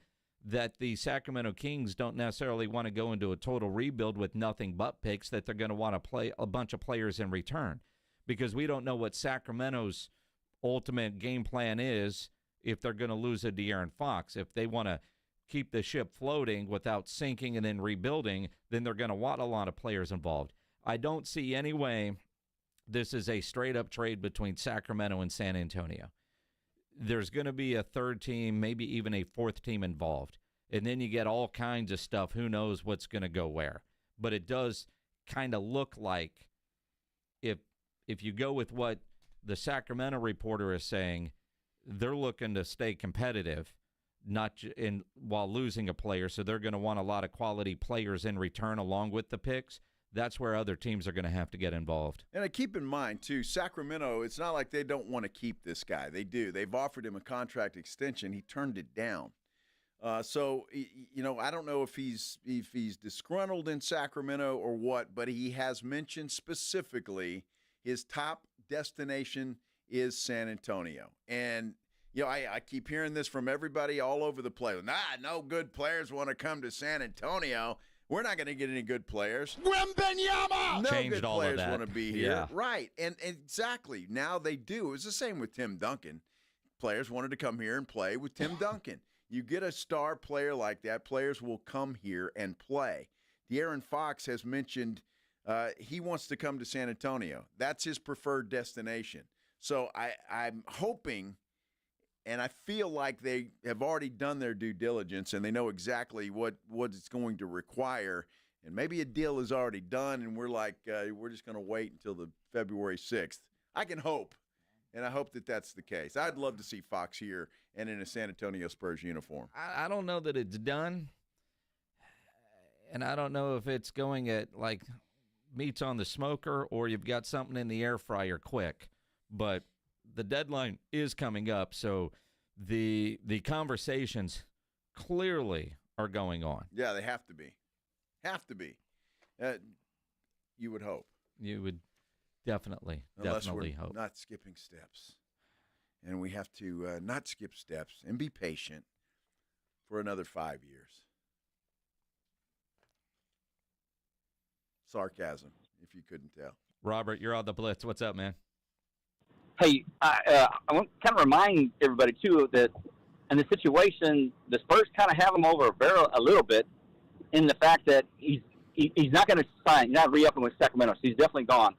that the Sacramento Kings don't necessarily want to go into a total rebuild with nothing but picks, that they're going to want to play a bunch of players in return? Because we don't know what Sacramento's ultimate game plan is if they're going to lose a De'Aaron Fox. If they want to keep the ship floating without sinking and then rebuilding, then they're going to want a lot of players involved. I don't see any way this is a straight-up trade between Sacramento and San Antonio. There's going to be a third team, maybe even a fourth team involved. And then you get all kinds of stuff. Who knows what's going to go where? But it does kind of look like, if you go with what the Sacramento reporter is saying, they're looking to stay competitive, while losing a player. So they're going to want a lot of quality players in return along with the picks. That's where other teams are going to have to get involved. And keep in mind, too, Sacramento, it's not like they don't want to keep this guy. They do. They've offered him a contract extension. He turned it down. So, I don't know if he's disgruntled in Sacramento or what, but he has mentioned specifically his top destination is San Antonio. And I keep hearing this from everybody all over the place. No good players want to come to San Antonio. We're not going to get any good players. Wembanyama! No Changed good all of players that. want to be here. Yeah. Right. And exactly. Now they do. It was the same with Tim Duncan. Players wanted to come here and play with Tim Duncan. You get a star player like that, players will come here and play. De'Aaron Fox has mentioned he wants to come to San Antonio. That's his preferred destination. So I'm hoping, and I feel like they have already done their due diligence and they know exactly what it's going to require. And maybe a deal is already done and we're like, we're just going to wait until the February 6th. I can hope. And I hope that that's the case. I'd love to see Fox here and in a San Antonio Spurs uniform. I don't know that it's done, and I don't know if it's going at, like, meat's on the smoker or you've got something in the air fryer quick. But the deadline is coming up, so the conversations clearly are going on. Yeah, they have to be. Have to be. You would hope. You would. Definitely Unless we're hope. Not skipping steps. And we have to not skip steps and be patient for another 5 years. Sarcasm, if you couldn't tell. Robert, you're on the Blitz. What's up, man? Hey, I want to kind of remind everybody, too, that in the situation, the Spurs kind of have him over a barrel a little bit in the fact that he's not going to sign, not re-upping with Sacramento, so he's definitely gone.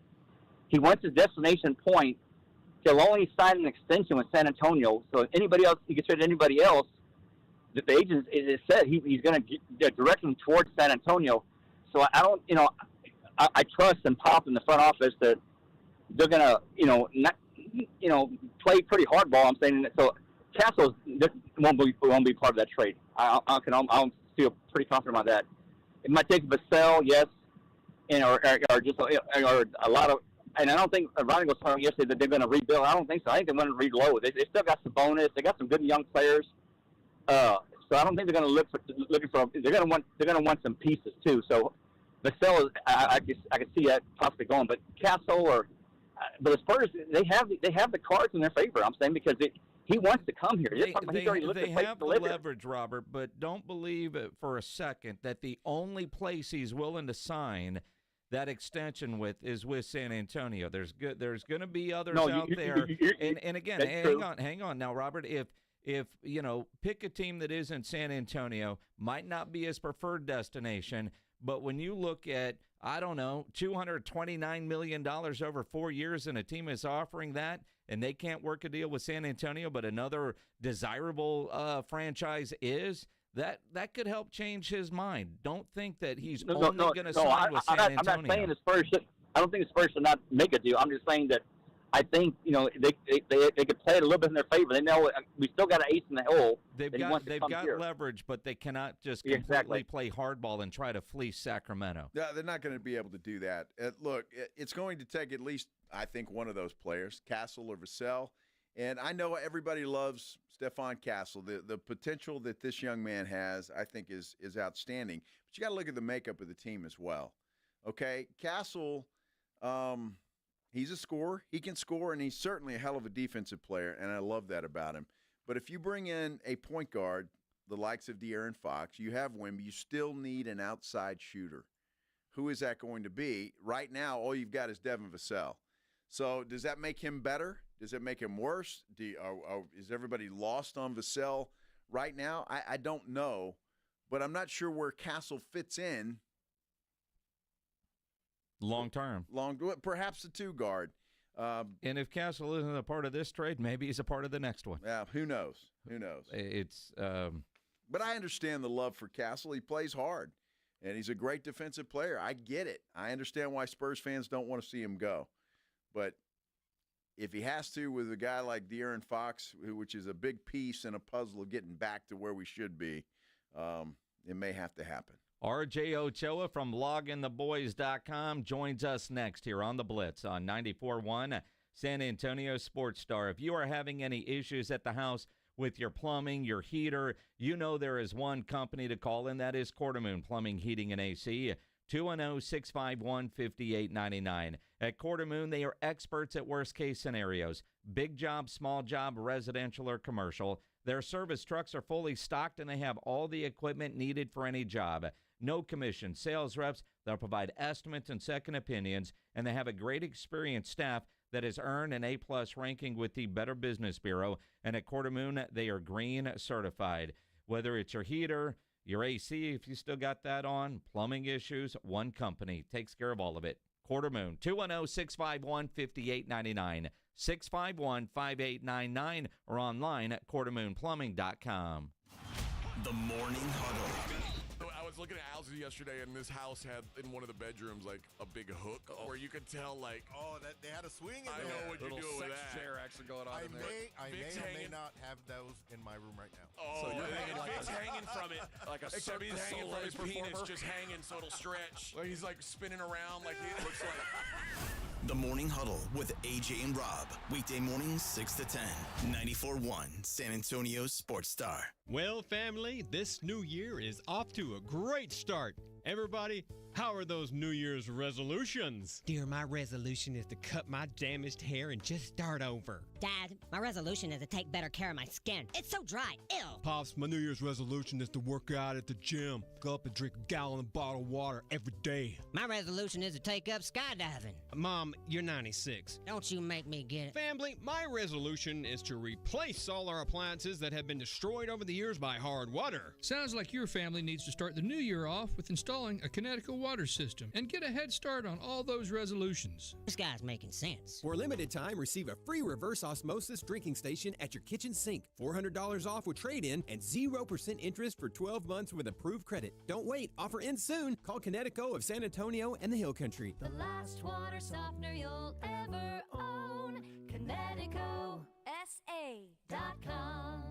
He wants his destination point. He'll only sign an extension with San Antonio. So anybody else, he gets rid of anybody else. The agent is said he's going to direct him towards San Antonio. So I don't, I trust and Pop in the front office that they're going to, play pretty hardball. I'm saying so. Castles won't be part of that trade. I'll feel pretty confident about that. It might take Vassell, yes, or just or a lot of. And I don't think Ronnie was talking yesterday that they're going to rebuild. I don't think so. I think they want to reload. They still got some bonus. They got some good young players. So I don't think they're going to looking for. They're going to want some pieces too. So Vassell, I can see that possibly going. But Castle but the Spurs, they have the cards in their favor. I'm saying because he wants to come here. They have the leverage, Robert, but don't believe it for a second that the only place he's willing to sign that extension is with San Antonio. There's going to be others out there. And again, hang on now, Robert. If pick a team that isn't San Antonio, might not be his preferred destination, but when you look at, I don't know, $229 million over 4 years, and a team is offering that, and they can't work a deal with San Antonio, but another desirable franchise is. That could help change his mind. Don't think that he's only going to sign with San Antonio. I'm not saying the Spurs should. I don't think the Spurs should not make a deal. I'm just saying that I think they could play it a little bit in their favor. They know we still got an ace in the hole. They've got leverage, but they cannot just completely play hardball and try to fleece Sacramento. Yeah, they're not going to be able to do that. Look, it's going to take at least, I think, one of those players, Castle or Vassell. And I know everybody loves Stephon Castle. The potential that this young man has, I think, is outstanding. But you got to look at the makeup of the team as well. Okay, Castle, he's a scorer. He can score, and he's certainly a hell of a defensive player, and I love that about him. But if you bring in a point guard, the likes of De'Aaron Fox, you have Wemby, you still need an outside shooter. Who is that going to be? Right now, all you've got is Devin Vassell. So does that make him better? Does it make him worse? Is everybody lost on Vassell right now? I don't know, but I'm not sure where Castle fits in. Long term. Perhaps the two guard. And if Castle isn't a part of this trade, maybe he's a part of the next one. Yeah, who knows? It's. But I understand the love for Castle. He plays hard, and he's a great defensive player. I get it. I understand why Spurs fans don't want to see him go. But if he has to with a guy like De'Aaron Fox, which is a big piece in a puzzle of getting back to where we should be, it may have to happen. RJ Ochoa from logintheboys.com joins us next here on The Blitz on 94.1 San Antonio Sports Star. If you are having any issues at the house with your plumbing, your heater, you know there is one company to call, and that is Quartermoon Plumbing, Heating, and AC. 210-651-5899. At Quarter Moon, they are experts at worst-case scenarios. Big job, small job, residential or commercial. Their service trucks are fully stocked, and they have all the equipment needed for any job. No commission. Sales reps, they'll provide estimates and second opinions, and they have a great experienced staff that has earned an A-plus ranking with the Better Business Bureau. And at Quarter Moon, they are green certified. Whether it's your heater, your AC, if you still got that on, plumbing issues, one company takes care of all of it. Quarter Moon, 210-651-5899, 651-5899, or online at quartermoonplumbing.com. The Morning Huddle. I was looking at houses yesterday, and this house had in one of the bedrooms like a big hook where you could tell like. Oh, that they had a swing in I there. know what you do with that. Chair actually going on in there. I may or may not have those in my room right now. Oh, So you're and Vic's hanging from it. like a Except he's Cirque du hanging from his Soleil penis, performer. just hanging so it'll stretch. Like he's like spinning around like he looks like. The Morning Huddle with AJ and Rob. Weekday mornings 6 to 10. 94.1 San Antonio Sports Star. Well, family, this new year is off to a great start. Everybody, how are those New Year's resolutions? Dear, my resolution is to cut my damaged hair and just start over. Dad, my resolution is to take better care of my skin. It's so dry. Ew. Pops, my New Year's resolution is to work out at the gym. Go up and drink a gallon of bottled water every day. My resolution is to take up skydiving. Mom, you're 96. Don't you make me get it. Family, my resolution is to replace all our appliances that have been destroyed over the years by hard water. Sounds like your family needs to start the new year off with installing a Connecticut water system and get a head start on all those resolutions. This guy's making sense. For a limited time, receive a free reverse osmosis drinking station at your kitchen sink. $400 off with trade-in and 0% interest for 12 months with approved credit. Don't wait. Offer ends soon. Call Connecticut of San Antonio and the Hill Country. The last water softener you'll ever own. ConnecticutSA.com.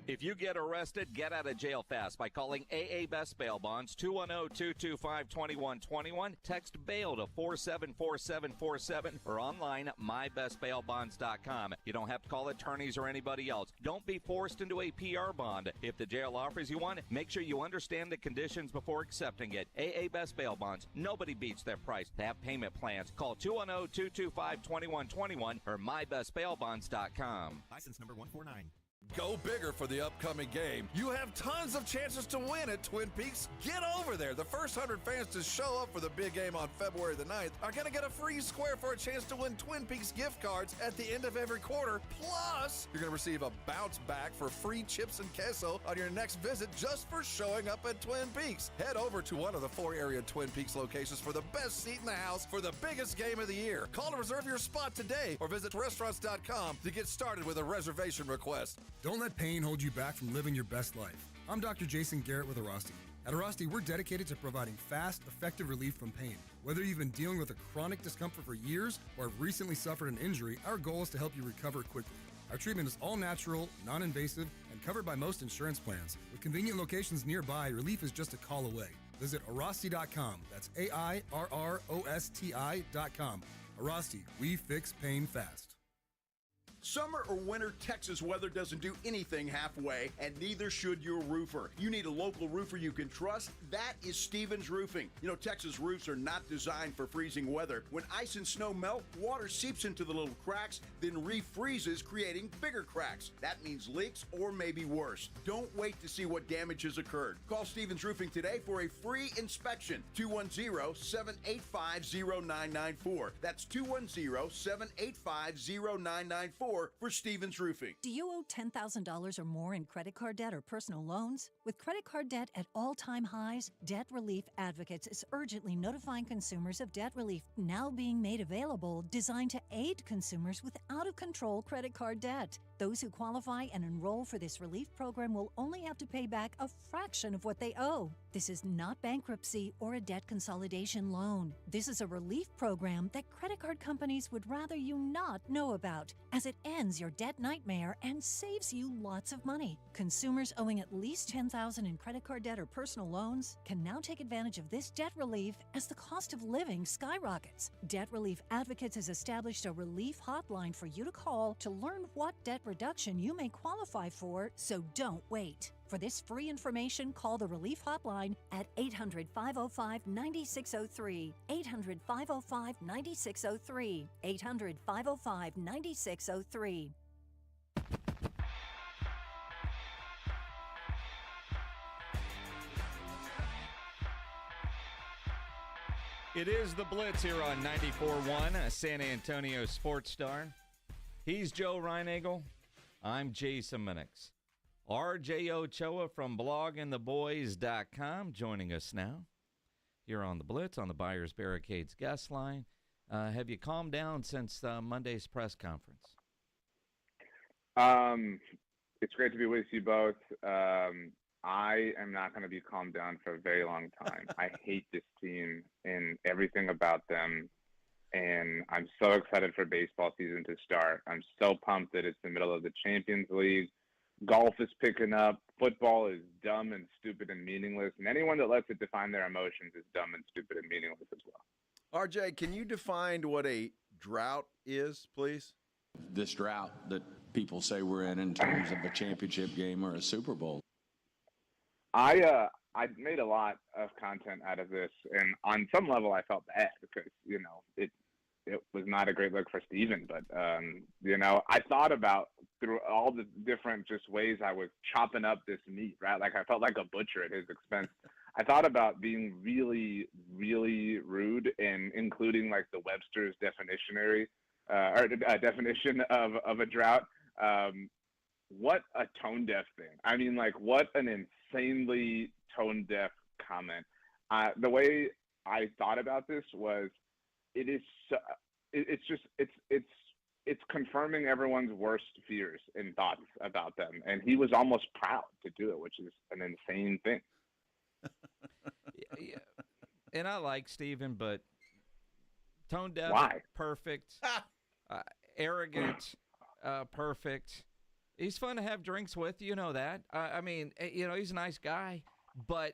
If you get arrested, get out of jail fast by calling AA Best Bail Bonds, 210-225-2121. Text bail to 474747 or online at mybestbailbonds.com. You don't have to call attorneys or anybody else. Don't be forced into a PR bond. If the jail offers you one, make sure you understand the conditions before accepting it. AA Best Bail Bonds. Nobody beats their price. They have payment plans. Call 210-225-2121 or mybestbailbonds.com. License number 149. Go bigger for the upcoming game. You have tons of chances to win at Twin Peaks. Get over there. The first 100 fans to show up for the big game on February the 9th are going to get a free square for a chance to win Twin Peaks gift cards at the end of every quarter. Plus, you're going to receive a bounce back for free chips and queso on your next visit just for showing up at Twin Peaks. Head over to one of the 4 area Twin Peaks locations for the best seat in the house for the biggest game of the year. Call to reserve your spot today or visit restaurants.com to get started with a reservation request. Don't let pain hold you back from living your best life. I'm Dr. Jason Garrett with Arasti. At Arasti, we're dedicated to providing fast, effective relief from pain. Whether you've been dealing with a chronic discomfort for years or have recently suffered an injury, our goal is to help you recover quickly. Our treatment is all natural, non-invasive, and covered by most insurance plans. With convenient locations nearby, relief is just a call away. Visit Arasti.com. That's AIRROSTI.com. Arasti, we fix pain fast. Summer or winter, Texas weather doesn't do anything halfway, and neither should your roofer. You need a local roofer you can trust. That is Stevens Roofing. You know, Texas roofs are not designed for freezing weather. When ice and snow melt, water seeps into the little cracks, then refreezes, creating bigger cracks. That means leaks or maybe worse. Don't wait to see what damage has occurred. Call Stevens Roofing today for a free inspection. 210-785-0994. That's 210-785-0994. For Stevens Roofing. Do you owe $10,000 or more in credit card debt or personal loans? With credit card debt at all-time highs, Debt Relief Advocates is urgently notifying consumers of debt relief now being made available, designed to aid consumers with out-of-control credit card debt. Those who qualify and enroll for this relief program will only have to pay back a fraction of what they owe. This is not bankruptcy or a debt consolidation loan. This is a relief program that credit card companies would rather you not know about, as it ends your debt nightmare and saves you lots of money. Consumers owing at least $10,000 in credit card debt or personal loans can now take advantage of this debt relief as the cost of living skyrockets. Debt Relief Advocates has established a relief hotline for you to call to learn what debt reduction you may qualify for, so don't wait. For this free information, call the Relief Hotline at 800-505-9603, 800-505-9603, 800-505-9603. It is the Blitz here on 94.1, San Antonio Sports Star. He's Joe Reinagel. I'm Jason Minix. RJ Ochoa from blogandtheboys.com joining us now here on the Blitz on the Buyers Barricades guest line. Have you calmed down since Monday's press conference? It's great to be with you both. I am not going to be calmed down for a very long time. I hate this team and everything about them, and I'm so excited for baseball season to start. I'm so pumped that it's the middle of the Champions League. Golf is picking up. Football is dumb and stupid and meaningless, and anyone that lets it define their emotions is dumb and stupid and meaningless as well. RJ, can you define what a drought is, please? This drought that people say we're in terms of a championship game or a Super Bowl. I made a lot of content out of this, and on some level I felt bad because, it was not a great look for Steven, but, I thought about through all the different just ways I was chopping up this meat, right? Like I felt like a butcher at his expense. I thought about being really, really rude and including like the Webster's definition of a drought. What a tone deaf thing. I mean, like, what an insanely tone deaf comment. The way I thought about this was, it's confirming everyone's worst fears and thoughts about them. And he was almost proud to do it, which is an insane thing. Yeah. And I like Steven, but tone deaf, why? Perfect, arrogant, perfect. He's fun to have drinks with, you know that. I mean, he's a nice guy. But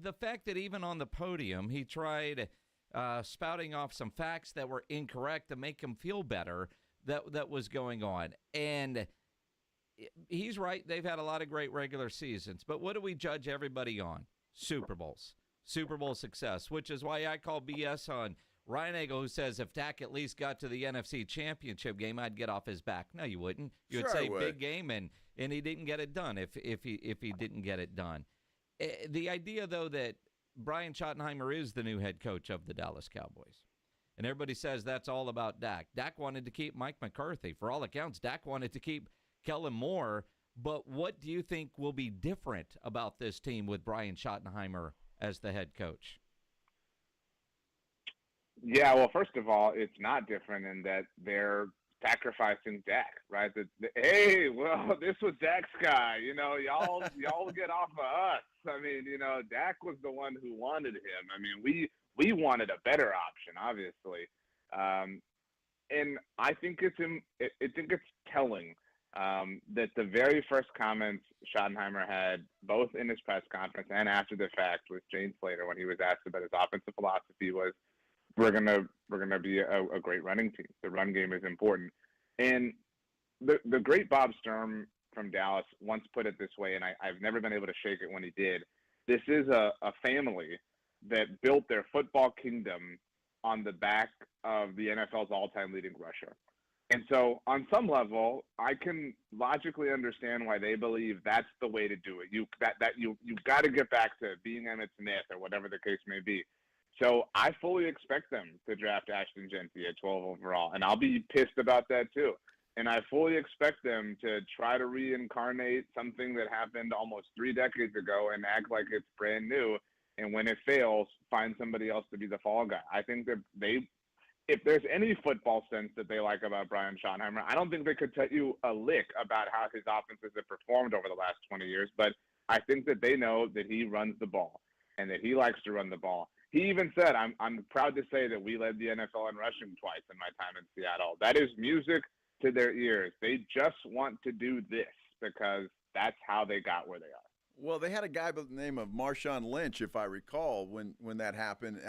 the fact that even on the podium, he tried spouting off some facts that were incorrect to make him feel better that was going on. And he's right. They've had a lot of great regular seasons. But what do we judge everybody on? Super Bowls. Super Bowl success, which is why I call BS on Reinagel, who says if Dak at least got to the NFC Championship game, I'd get off his back. No, you wouldn't. You would say big game, and he didn't get it done if he didn't get it done. The idea, though, that Brian Schottenheimer is the new head coach of the Dallas Cowboys, and everybody says that's all about Dak. Dak wanted to keep Mike McCarthy. For all accounts, Dak wanted to keep Kellen Moore. But what do you think will be different about this team with Brian Schottenheimer as the head coach? Yeah, well, first of all, it's not different in that they're sacrificing Dak, right? Hey, well, this was Dak's guy. Y'all get off of us. I mean, Dak was the one who wanted him. I mean, we wanted a better option, obviously, and I think it's telling that the very first comments Schottenheimer had, both in his press conference and after the fact, with Jane Slater when he was asked about his offensive philosophy, was, We're gonna be a great running team. The run game is important. And the great Bob Sturm from Dallas once put it this way, and I've never been able to shake it when he did. This is a family that built their football kingdom on the back of the NFL's all-time leading rusher. And so on some level, I can logically understand why they believe that's the way to do it. You've got to get back to being Emmitt Smith or whatever the case may be. So I fully expect them to draft Ashton Genty at 12 overall, and I'll be pissed about that too. And I fully expect them to try to reincarnate something that happened almost 3 decades ago and act like it's brand new. And when it fails, find somebody else to be the fall guy. I think that if there's any football sense that they like about Brian Schottenheimer, I don't think they could tell you a lick about how his offenses have performed over the last 20 years. But I think that they know that he runs the ball and that he likes to run the ball. He even said, I'm proud to say that we led the NFL in rushing twice in my time in Seattle. That is music to their ears. They just want to do this because that's how they got where they are. Well, they had a guy by the name of Marshawn Lynch, if I recall, when that happened.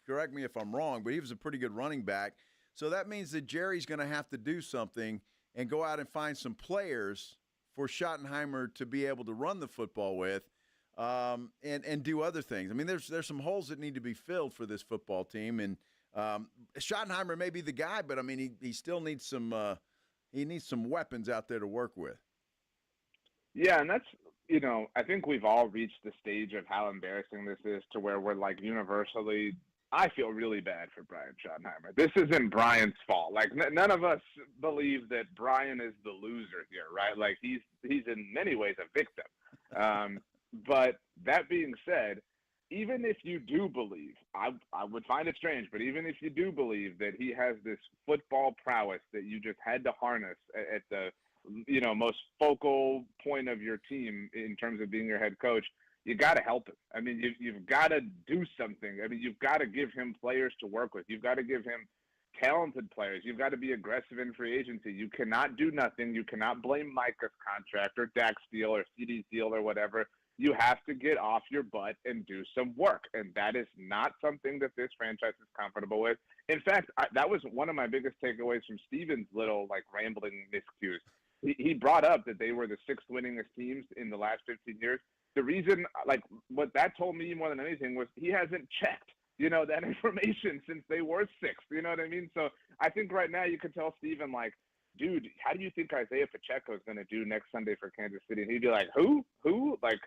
Correct me if I'm wrong, but he was a pretty good running back. So that means that Jerry's going to have to do something and go out and find some players for Schottenheimer to be able to run the football with and do other things. I mean, there's some holes that need to be filled for this football team, and Schottenheimer may be the guy, but I mean, he still needs some weapons out there to work with. Yeah, and that's, I think we've all reached the stage of how embarrassing this is to where we're like universally, I feel really bad for Brian Schottenheimer. This isn't Brian's fault. Like none of us believe that Brian is the loser here, right? Like he's in many ways a victim. But that being said, even if you do believe, I would find it strange, but even if you do believe that he has this football prowess that you just had to harness at the most focal point of your team in terms of being your head coach, you got to help him. I mean, you've got to do something. I mean, you've got to give him players to work with. You've got to give him talented players. You've got to be aggressive in free agency. You cannot do nothing. You cannot blame Micah's contract or Dak's deal or CD's deal or whatever. You have to get off your butt and do some work. And that is not something that this franchise is comfortable with. In fact, that was one of my biggest takeaways from Steven's little rambling miscues. He brought up that they were the 6th winningest teams in the last 15 years. The reason, what that told me more than anything was he hasn't checked, that information since they were 6th. You know what I mean? So I think right now you could tell Steven, dude, how do you think Isaiah Pacheco is going to do next Sunday for Kansas City? And he'd be like, who? Like,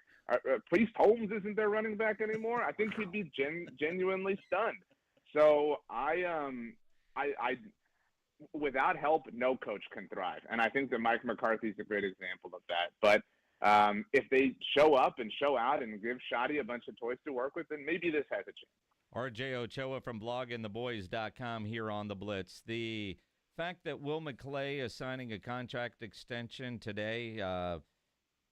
Priest Holmes isn't their running back anymore? I think he'd be genuinely stunned. So I without help, no coach can thrive. And I think that Mike McCarthy is a great example of that. But if they show up and show out and give Shotty a bunch of toys to work with, then maybe this has a chance. RJ Ochoa from bloggingtheboys.com here on the Blitz. The fact that Will McClay is signing a contract extension today,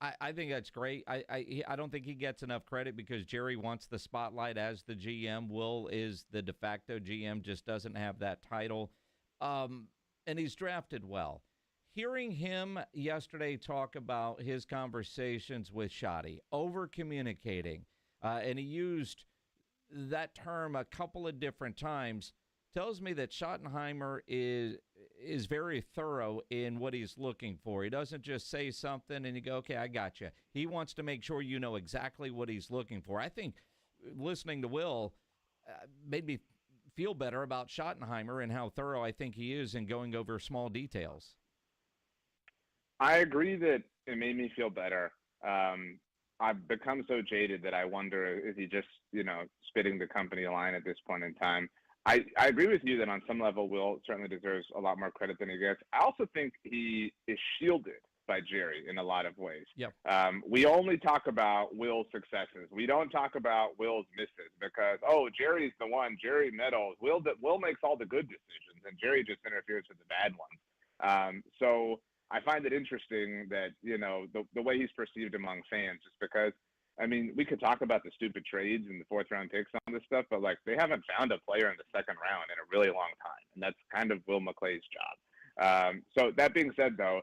I think that's great. I don't think he gets enough credit because Jerry wants the spotlight as the GM. Will is the de facto GM, just doesn't have that title. And he's drafted well. Hearing him yesterday talk about his conversations with Shotty, over-communicating, and he used that term a couple of different times, tells me that Schottenheimer is very thorough in what he's looking for. He doesn't just say something and you go, okay, I got you. He wants to make sure you know exactly what he's looking for. I think listening to Will made me feel better about Schottenheimer and how thorough I think he is in going over small details. I agree that it made me feel better. I've become so jaded that I wonder, is he just, spitting the company line at this point in time? I agree with you that on some level, Will certainly deserves a lot more credit than he gets. I also think he is shielded by Jerry in a lot of ways. Yep. We only talk about Will's successes. We don't talk about Will's misses because, Jerry's the one, Jerry meddles. Will makes all the good decisions, and Jerry just interferes with the bad ones. So I find it interesting that, the way he's perceived among fans, just because, we could talk about the stupid trades and the 4th-round picks on this stuff, but, they haven't found a player in the 2nd round in a really long time, and that's kind of Will McClay's job. So that being said, though,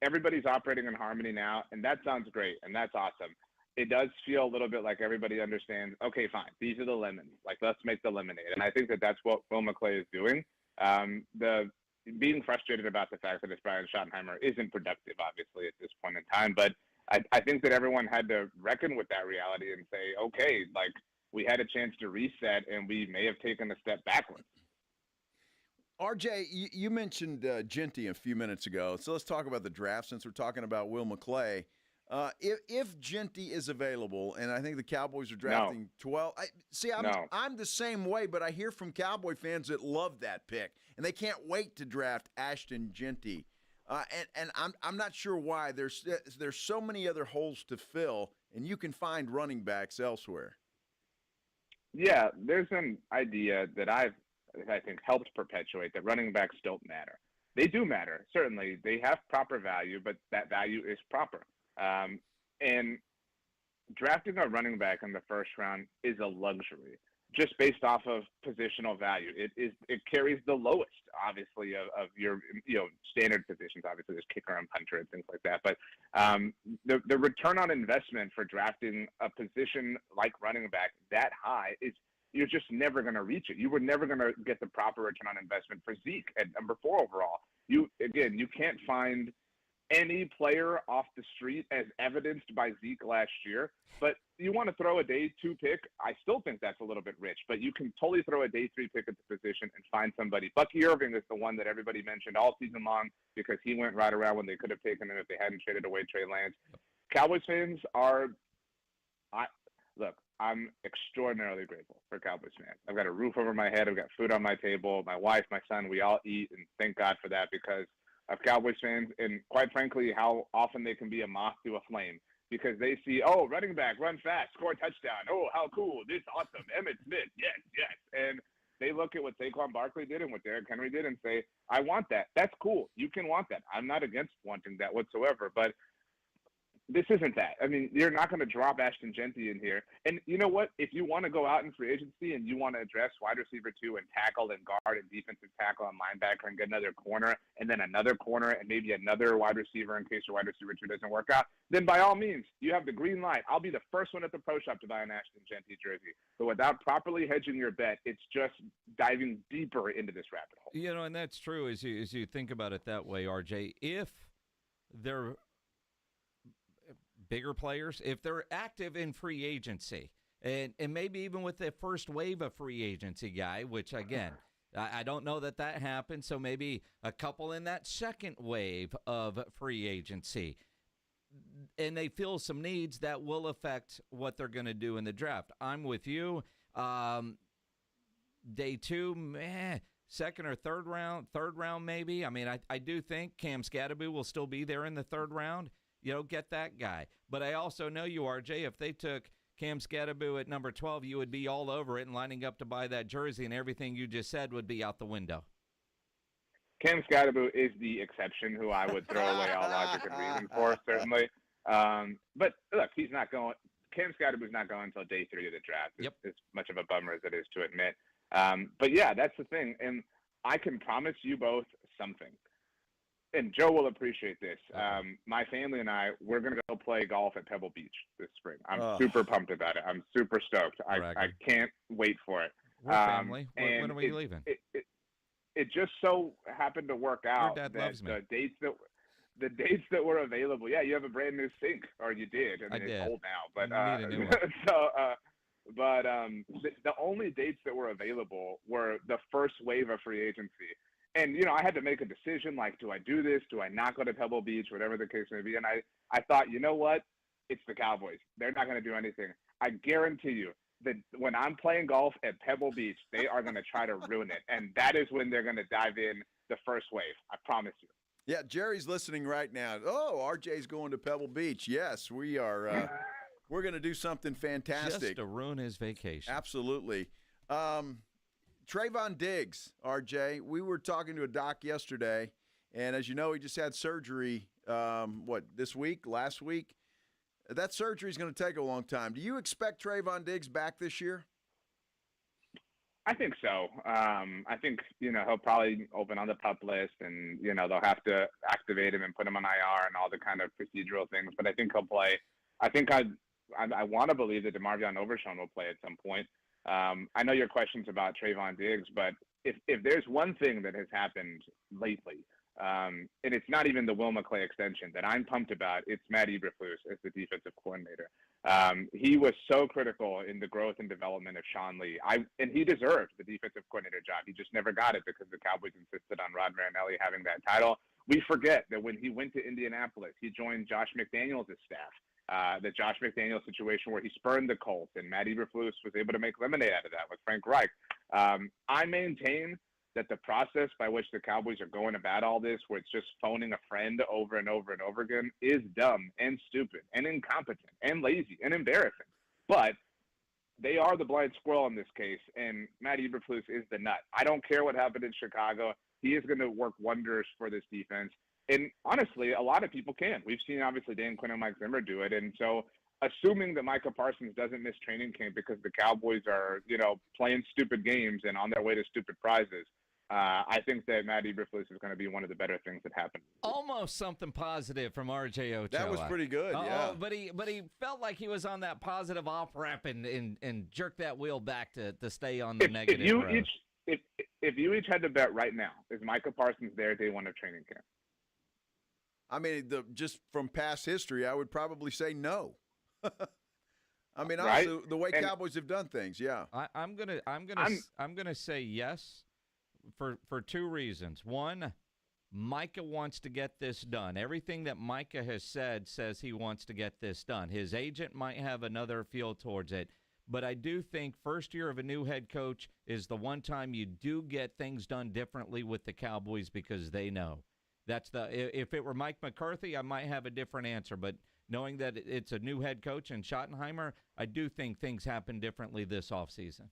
everybody's operating in harmony now, and that sounds great, and that's awesome. It does feel a little bit like everybody understands, okay, fine, these are the lemons. Let's make the lemonade. And I think that that's what Will McClay is doing. Being frustrated about the fact that it's Brian Schottenheimer isn't productive, obviously, at this point in time. But I think that everyone had to reckon with that reality and say, okay, we had a chance to reset, and we may have taken a step backwards. RJ, you mentioned Genty a few minutes ago, so let's talk about the draft since we're talking about Will McClay. If Genty is available, and I think the Cowboys are drafting 12. I'm the same way, but I hear from Cowboy fans that love that pick, and they can't wait to draft Ashton Genty. And I'm not sure why. There's so many other holes to fill, and you can find running backs elsewhere. Yeah, there's an idea that I think helped perpetuate that running backs don't matter. They do matter, certainly. They have proper value, but that value is proper. And drafting a running back in the 1st round is a luxury, just based off of positional value. It carries the lowest, obviously, of your standard positions. Obviously, there's kicker and punter and things like that. But the return on investment for drafting a position like running back that high is you're just never going to reach it. You were never going to get the proper return on investment for Zeke at number 4 overall. You can't find any player off the street, as evidenced by Zeke last year. But you want to throw a day 2 pick, I still think that's a little bit rich. But you can totally throw a day 3 pick at the position and find somebody. Bucky Irving is the one that everybody mentioned all season long because he went right around when they could have taken him if they hadn't traded away Trey Lance. Cowboys fans are – look, I'm extraordinarily grateful for Cowboys fans. I've got a roof over my head. I've got food on my table. My wife, my son, we all eat, and thank God for that because of Cowboys fans and, quite frankly, how often they can be a moth to a flame because they see, oh, running back, run fast, score a touchdown. Oh, how cool. This awesome. Emmitt Smith, yes, yes. And they look at what Saquon Barkley did and what Derrick Henry did and say, I want that. That's cool. You can want that. I'm not against wanting that whatsoever, but this isn't that. I mean, you're not going to drop Ashton Genty in here. And you know what? If you want to go out in free agency and you want to address wide receiver 2 and tackle and guard and defensive tackle and linebacker and get another corner and then another corner and maybe another wide receiver in case your wide receiver 2 doesn't work out, then by all means, you have the green light. I'll be the first one at the pro shop to buy an Ashton Genty jersey. But without properly hedging your bet, it's just diving deeper into this rabbit hole. You know, and that's true as you think about it that way, RJ. If they're bigger players, if they're active in free agency, and maybe even with the first wave of free agency guy, which, again, I don't know that happens, so maybe a couple in that second wave of free agency, and they feel some needs that will affect what they're going to do in the draft. I'm with you. Day 2, second or third round maybe. I mean, I do think Cam Scatterby will still be there in the third round. You know, get that guy. But I also know you, RJ, if they took Cam Scatterby at number 12, you would be all over it and lining up to buy that jersey, and everything you just said would be out the window. Cam Scatterby is the exception who I would throw away all logic and reason for, certainly. But, look, he's not going – Cam Scatterby's not going until day 3 of the draft. It's as much of a bummer as it is to admit. But, yeah, that's the thing. And I can promise you both something. And Joe will appreciate this. My family and I, we're going to go play golf at Pebble Beach this spring. I'm super pumped about it. I'm super stoked. I can't wait for it. We're family. When are we leaving? It just so happened to work out that the dates that were available. Yeah, you have a brand new sink, or you did. I mean, it's old now, but the only dates that were available were the first wave of free agency. And, you know, I had to make a decision, like, do I do this? Do I not go to Pebble Beach? Whatever the case may be. And I thought, you know what? It's the Cowboys. They're not going to do anything. I guarantee you that when I'm playing golf at Pebble Beach, they are going to try to ruin it. And that is when they're going to dive in the first wave. I promise you. Yeah, Jerry's listening right now. Oh, RJ's going to Pebble Beach. Yes, we are. We're going to do something fantastic. Just to ruin his vacation. Absolutely. Trayvon Diggs, RJ, we were talking to a doc yesterday, and as you know, he just had surgery, this week, last week? That surgery is going to take a long time. Do you expect Trayvon Diggs back this year? I think so. I think, you know, he'll probably open on the PUP list, and, you know, they'll have to activate him and put him on IR and all the kind of procedural things, but I think he'll play. I think I want to believe that DeMarvion Overshown will play at some point. I know your question's about Trayvon Diggs, but if there's one thing that has happened lately, and it's not even the Will McClay extension that I'm pumped about, it's Matt Eberflus as the defensive coordinator. He was so critical in the growth and development of Sean Lee. And he deserved the defensive coordinator job. He just never got it because the Cowboys insisted on Rod Marinelli having that title. We forget that when he went to Indianapolis, he joined Josh McDaniels' staff. The Josh McDaniels situation where he spurned the Colts, and Matt Eberflus was able to make lemonade out of that with Frank Reich. I maintain that the process by which the Cowboys are going about all this, where it's just phoning a friend over and over and over again, is dumb and stupid and incompetent and lazy and embarrassing. But they are the blind squirrel in this case, and Matt Eberflus is the nut. I don't care what happened in Chicago. He is going to work wonders for this defense. And honestly, a lot of people can. We've seen, obviously, Dan Quinn and Mike Zimmer do it. And so assuming that Micah Parsons doesn't miss training camp because the Cowboys are, you know, playing stupid games and on their way to stupid prizes, I think that Matt Eberflus is going to be one of the better things that happened. Almost something positive from RJ Ochoa. That was pretty good, yeah. But he felt like he was on that positive off-ramp and jerked that wheel back to stay on the negative road. If you each had to bet right now, is Micah Parsons there day one of training camp? I mean, just from past history, I would probably say no. I mean, Right? honestly, the way Cowboys have done things, yeah. I'm gonna say yes for two reasons. One, Micah wants to get this done. Everything that Micah has said says he wants to get this done. His agent might have another feel towards it. But I do think first year of a new head coach is the one time you do get things done differently with the Cowboys because they know. If it were Mike McCarthy, I might have a different answer. But knowing that it's a new head coach in Schottenheimer, I do think things happen differently this offseason.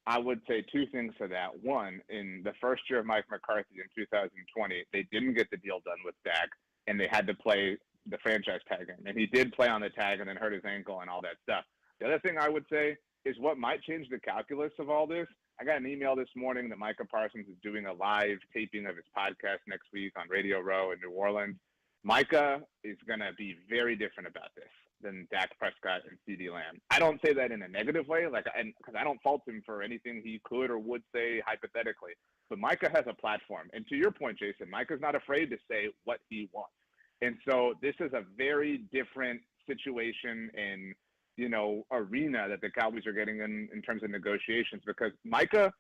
I would say two things to that. One, in the first year of Mike McCarthy in 2020, they didn't get the deal done with Dak, and they had to play the franchise tag game. And he did play on the tag and then hurt his ankle and all that stuff. The other thing I would say is what might change the calculus of all this. I got an email this morning that Micah Parsons is doing a live taping of his podcast next week on Radio Row in New Orleans. Micah is going to be very different about this than Dak Prescott and CeeDee Lamb. I don't say that in a negative way, because I don't fault him for anything he could or would say hypothetically. But Micah has a platform. And to your point, Jason, Micah's not afraid to say what he wants. And so this is a very different situation and arena that the Cowboys are getting in terms of negotiations, because Micah,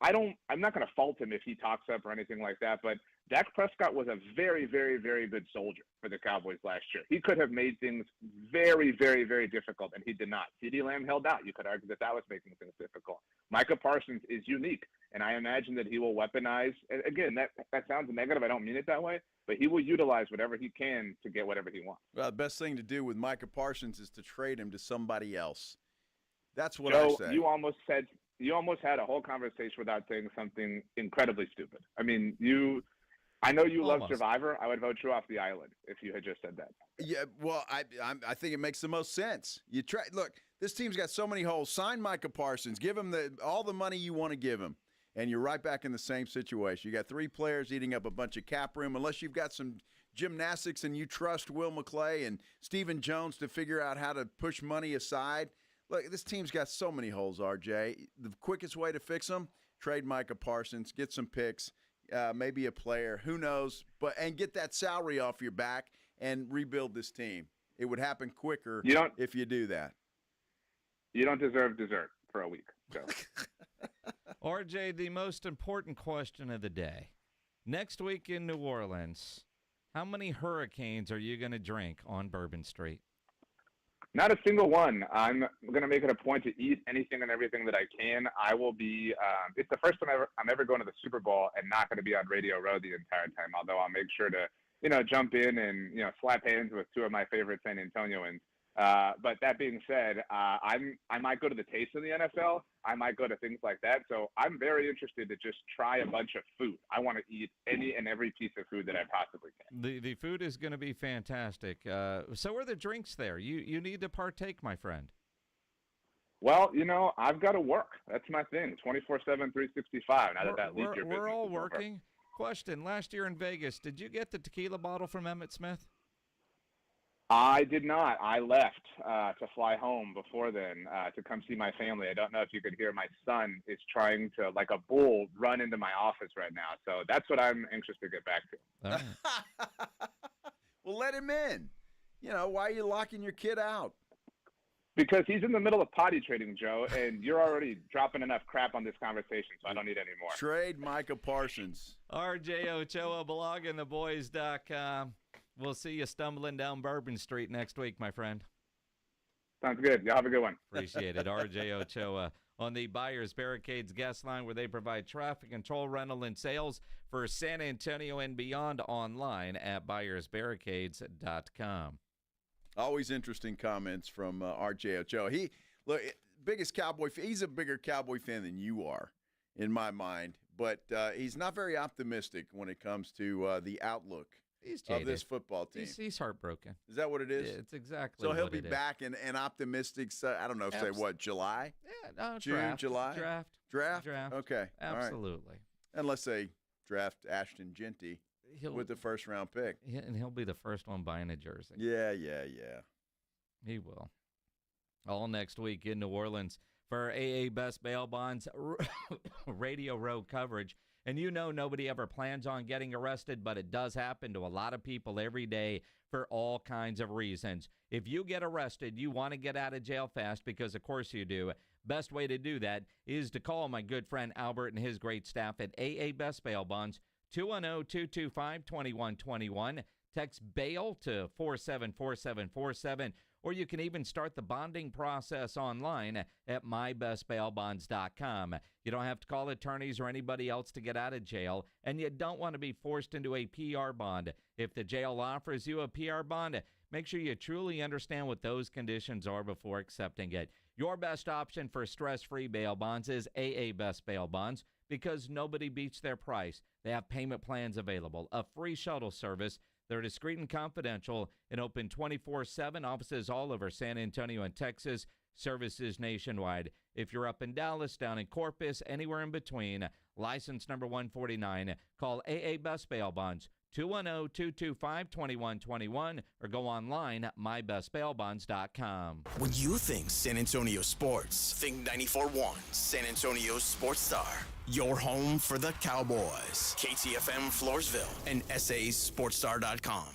I'm not going to fault him if he talks up or anything like that, but Dak Prescott was a very, very, very good soldier for the Cowboys last year. He could have made things very, very, very difficult, and he did not. CeeDee Lamb held out. You could argue that was making things difficult. Micah Parsons is unique, and I imagine that he will weaponize. And again, that sounds negative. I don't mean it that way, but he will utilize whatever he can to get whatever he wants. Well, the best thing to do with Micah Parsons is to trade him to somebody else. That's what Joe, I say. You almost had a whole conversation without saying something incredibly stupid. I mean, I know you love Survivor. I would vote you off the island if you had just said that. Yeah, well, I think it makes the most sense. Look, this team's got so many holes. Sign Micah Parsons. Give him all the money you want to give him, and you're right back in the same situation. You got three players eating up a bunch of cap room, unless you've got some gymnastics and you trust Will McClay and Stephen Jones to figure out how to push money aside. Look, this team's got so many holes, RJ. The quickest way to fix them, trade Micah Parsons, get some picks, maybe a player, who knows, and get that salary off your back and rebuild this team. It would happen quicker if you do that. You don't deserve dessert for a week, Joe. RJ, the most important question of the day. Next week in New Orleans, how many hurricanes are you going to drink on Bourbon Street? Not a single one. I'm going to make it a point to eat anything and everything that I can. I will be it's the first time I'm ever going to the Super Bowl and not going to be on Radio Row the entire time, although I'll make sure to, jump in and, slap hands with two of my favorite San Antonioans. But that being said, I might go to the taste of the NFL. I might go to things like that. So I'm very interested to just try a bunch of food. I want to eat any and every piece of food that I possibly can. The food is going to be fantastic. So are the drinks there. You need to partake, my friend. Well, I've got to work. That's my thing. 24/7, 365. Now that leaves your business. We're all working. Question, last year in Vegas, did you get the tequila bottle from Emmitt Smith? I did not. I left to fly home before then to come see my family. I don't know if you could hear, my son is trying to, like a bull, run into my office right now. So that's what I'm anxious to get back to. Right. Well, let him in. Why are you locking your kid out? Because he's in the middle of potty trading, Joe, and you're already dropping enough crap on this conversation, so I don't need any more. Trade Micah Parsons. RJ Ochoa, bloggingtheboys.com. We'll see you stumbling down Bourbon Street next week, my friend. Sounds good. Y'all have a good one. Appreciate it. RJ Ochoa on the Buyers Barricades guest line, where they provide traffic control, rental, and sales for San Antonio and beyond, online at buyersbarricades.com. Always interesting comments from RJ Ochoa. Biggest Cowboy fan. He's a bigger Cowboy fan than you are, in my mind. But he's not very optimistic when it comes to the outlook of this football team. He's heartbroken. Is that what it is? Yeah, it's exactly so he'll what be it is. back and optimistic. I don't know, say what, July? Yeah, June, draft, July? Draft. Okay. Absolutely. All right. Unless they draft Ashton Genty with the first-round pick. And he'll be the first one buying a jersey. Yeah. He will. All next week in New Orleans for AA Best Bail Bonds Radio Row coverage. And you know nobody ever plans on getting arrested, but it does happen to a lot of people every day for all kinds of reasons. If you get arrested, you want to get out of jail fast, because of course you do. Best way to do that is to call my good friend Albert and his great staff at AA Best Bail Bonds, 210-225-2121. Text BAIL to 474747, or you can even start the bonding process online at mybestbailbonds.com. You don't have to call attorneys or anybody else to get out of jail, and you don't want to be forced into a PR bond. If the jail offers you a PR bond, make sure you truly understand what those conditions are before accepting it. Your best option for stress-free bail bonds is AA Best Bail Bonds, because nobody beats their price. They have payment plans available, a free shuttle service. They're discreet and confidential and open 24/7, offices all over San Antonio and Texas, services nationwide. If you're up in Dallas, down in Corpus, anywhere in between, license number 149, call AA Best Bail Bonds, 210-225-2121, or go online at mybestbailbonds.com. When you think San Antonio sports, think 94.1 San Antonio Sports Star. Your home for the Cowboys. KTFM Floresville and SASportsStar.com.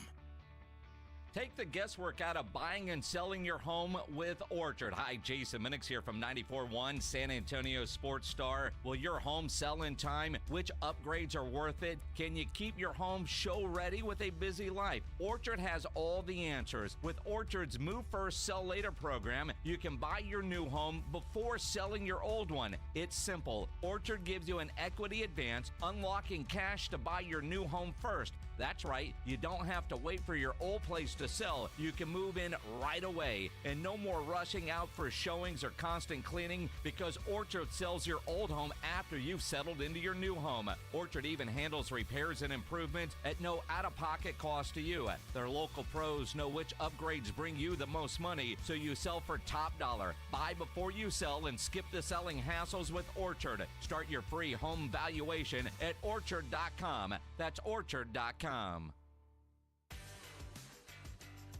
Take the guesswork out of buying and selling your home with Orchard. Hi, Jason Minix here from 94.1 San Antonio Sports Star. Will your home sell in time? Which upgrades are worth it? Can you keep your home show ready with a busy life? Orchard has all the answers. With Orchard's Move First, Sell Later program, you can buy your new home before selling your old one. It's simple. Orchard gives you an equity advance, unlocking cash to buy your new home first. That's right, you don't have to wait for your old place to sell. You can move in right away. And no more rushing out for showings or constant cleaning, because Orchard sells your old home after you've settled into your new home. Orchard even handles repairs and improvements at no out-of-pocket cost to you. Their local pros know which upgrades bring you the most money, so you sell for top dollar. Buy before you sell and skip the selling hassles with Orchard. Start your free home valuation at Orchard.com. That's Orchard.com.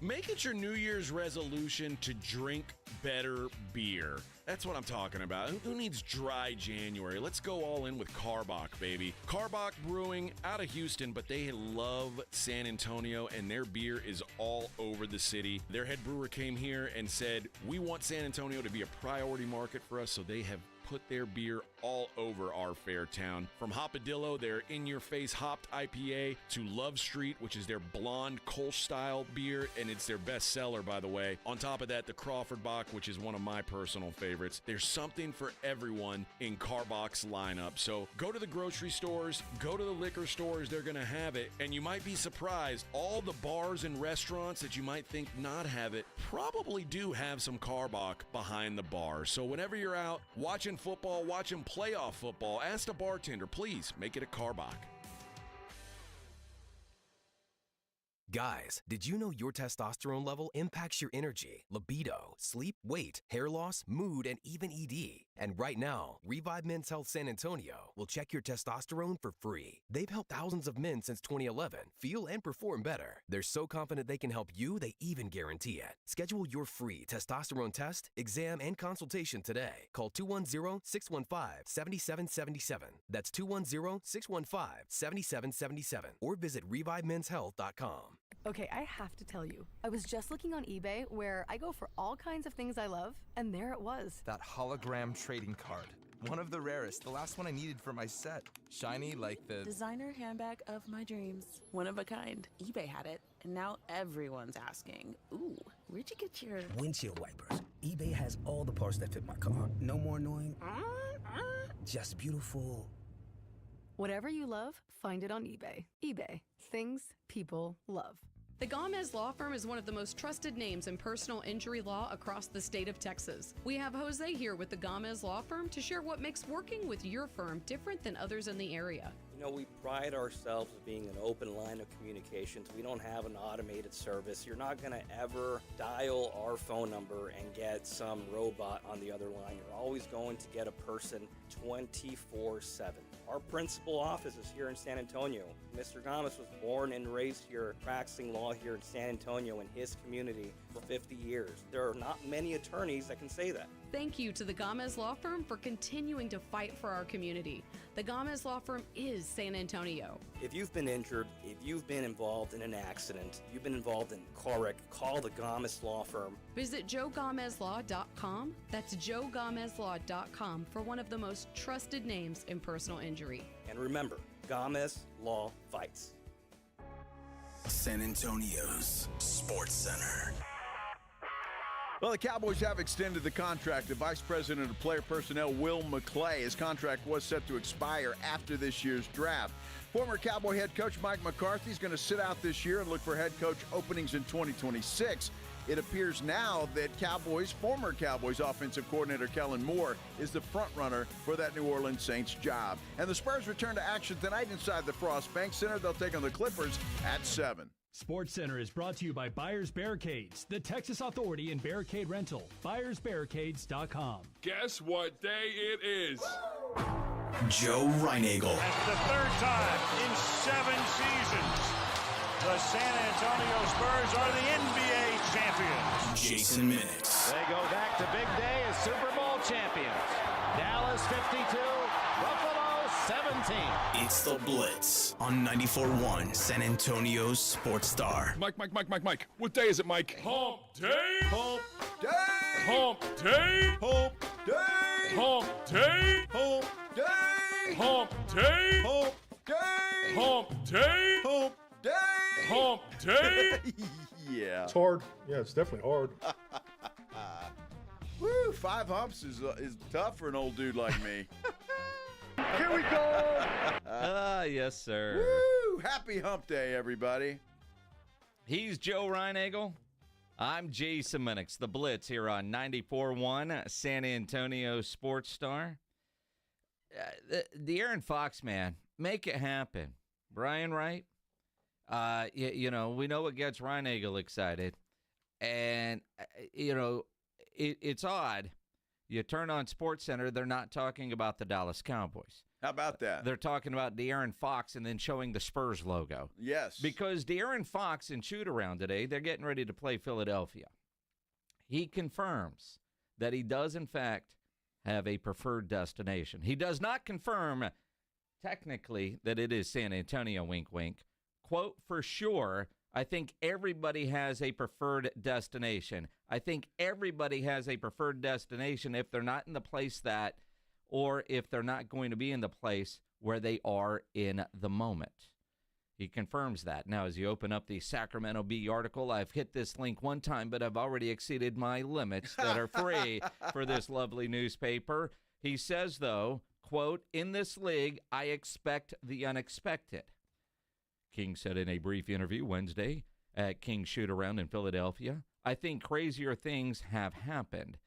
Make it your New Year's resolution to drink better beer. That's what I'm talking about. Who needs dry January? Let's go all in with Karbach, baby. Karbach Brewing out of Houston, but they love San Antonio, and their beer is all over the city. Their head brewer came here and said, we want San Antonio to be a priority market for us, so they have put their beer all over our fair town. From Hopadillo, their in-your-face hopped IPA, to Love Street, which is their blonde Kolsch-style beer, and it's their best seller, by the way. On top of that, the Crawford Bock, which is one of my personal favorites. There's something for everyone in Karbach's lineup. So go to the grocery stores, go to the liquor stores, they're going to have it, and you might be surprised. All the bars and restaurants that you might think not have it probably do have some Karbach behind the bar. So whenever you're out watching football, watching playoff football, ask the bartender, please make it a Karbach. Guys, did you know your testosterone level impacts your energy, libido, sleep, weight, hair loss, mood, and even ED? And right now, Revive Men's Health San Antonio will check your testosterone for free. They've helped thousands of men since 2011 feel and perform better. They're so confident they can help you, they even guarantee it. Schedule your free testosterone test, exam, and consultation today. Call 210-615-7777. That's 210-615-7777. Or visit ReviveMen'sHealth.com. Okay, I have to tell you, I was just looking on eBay where I go for all kinds of things I love, and there it was. That hologram trading card. One of the rarest, the last one I needed for my set. Shiny like the designer handbag of my dreams. One of a kind. eBay had it, and now everyone's asking, ooh, where'd you get your windshield wipers? eBay has all the parts that fit my car. No more annoying, just beautiful. Whatever you love, find it on eBay. eBay. Things people love. The Gomez Law Firm is one of the most trusted names in personal injury law across the state of Texas. We have Jose here with the Gomez Law Firm to share what makes working with your firm different than others in the area. You know, we pride ourselves as being an open line of communications. We don't have an automated service. You're not going to ever dial our phone number and get some robot on the other line. You're always going to get a person 24/7. Our principal office is here in San Antonio. Mr. Gomez was born and raised here, practicing law here in San Antonio in his community for 50 years. There are not many attorneys that can say that. Thank you to the Gomez Law Firm for continuing to fight for our community. The Gomez Law Firm is San Antonio. If you've been injured, if you've been involved in an accident, you've been involved in a car wreck, call the Gomez Law Firm. Visit joegomezlaw.com. That's joegomezlaw.com for one of the most trusted names in personal injury. And remember, Gomez Law fights. San Antonio's Sports Center. Well, the Cowboys have extended the contract of Vice President of Player Personnel Will McClay. His contract was set to expire after this year's draft. Former Cowboy head coach Mike McCarthy is going to sit out this year and look for head coach openings in 2026. It appears now that former Cowboys offensive coordinator Kellen Moore is the front runner for that New Orleans Saints job. And the Spurs return to action tonight inside the Frost Bank Center. They'll take on the Clippers at 7. Sports Center is brought to you by Buyers Barricades, the Texas Authority in Barricade Rental. BuyersBarricades.com. Guess what day it is? Joe Reinagel. That's the third time in 7 seasons the San Antonio Spurs are the NBA champions. Jason Minix. They go back to big day as Super Bowl champions. Dallas 52, Buffalo 17. It's the Blitz on 94.1 San Antonio's Sports Star. Mike. What day is it, Mike? Hump day. Hump day. Hump day. Hump day. Hump day. Hump day. Hump day. Hump day. Hump day. Hump day. Hump day. Yeah. It's hard. Yeah, it's definitely hard. Woo, 5 humps is tough for an old dude like me. Here we go. Yes, sir. Woo, happy hump day, everybody. He's Joe Reinagel. I'm Jason Minix, the Blitz here on 94.1 San Antonio Sports Star. The Aaron Fox, man, make it happen. Brian, right? You know, we know what gets Reinagel excited. And, it's odd. You turn on Sports Center, they're not talking about the Dallas Cowboys. How about that? They're talking about De'Aaron Fox and then showing the Spurs logo. Yes. Because De'Aaron Fox in shoot-around today, they're getting ready to play Philadelphia. He confirms that he does, in fact, have a preferred destination. He does not confirm, technically, that it is San Antonio, wink, wink. Quote, for sure, I think everybody has a preferred destination. I think everybody has a preferred destination if they're not in the place that, or if they're not going to be in the place where they are in the moment. He confirms that. Now, as you open up the Sacramento Bee article, I've hit this link one time, but I've already exceeded my limits that are free for this lovely newspaper. He says, though, quote, in this league, I expect the unexpected. King said in a brief interview Wednesday at King's Shoot-Around in Philadelphia, I think crazier things have happened.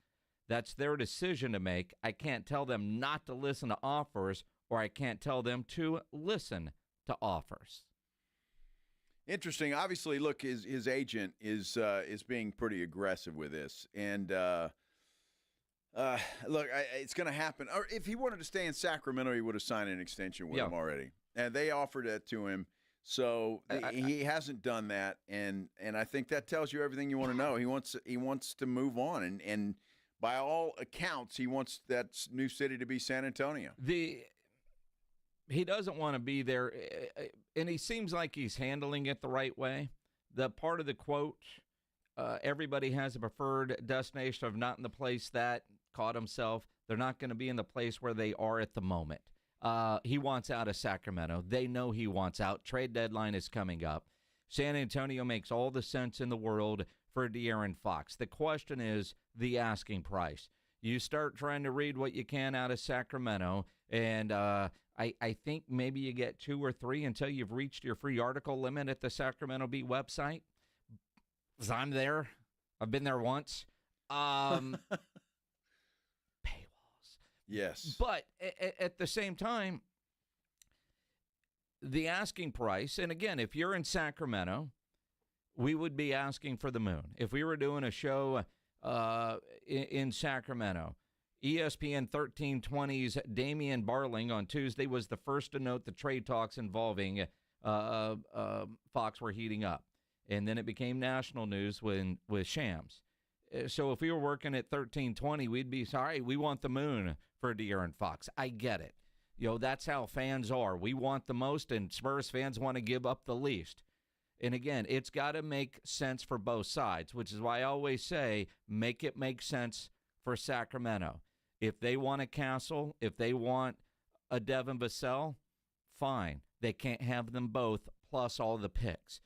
That's their decision to make. I can't tell them not to listen to offers, or I can't tell them to listen to offers. Interesting. Obviously, look, his agent is being pretty aggressive with this. And, look, it's going to happen. Or if he wanted to stay in Sacramento, he would have signed an extension with him already. And they offered it to him. So he hasn't done that, and I think that tells you everything you want to know. He wants to move on, and by all accounts, he wants that new city to be San Antonio. He doesn't want to be there, and he seems like he's handling it the right way. The part of the quote, everybody has a preferred destination of not in the place that, caught himself. They're not going to be in the place where they are at the moment. He wants out of Sacramento. They know he wants out. Trade deadline is coming up. San Antonio makes all the sense in the world for De'Aaron Fox. The question is the asking price. You start trying to read what you can out of Sacramento, and I think maybe you get 2 or 3 until you've reached your free article limit at the Sacramento Bee website. 'Cause I'm there. I've been there once. Yes. But at the same time, the asking price, and again, if you're in Sacramento, we would be asking for the moon. If we were doing a show in Sacramento, ESPN 1320's Damian Barling on Tuesday was the first to note the trade talks involving Fox were heating up. and then it became national news with Shams. So if we were working at 1320, we'd be sorry. We want the moon for De'Aaron Fox. I get it. That's how fans are. We want the most, and Spurs fans want to give up the least. And again, it's got to make sense for both sides, which is why I always say make it make sense for Sacramento. If they want a Castle, if they want a Devin Vassell, fine. They can't have them both plus all the picks.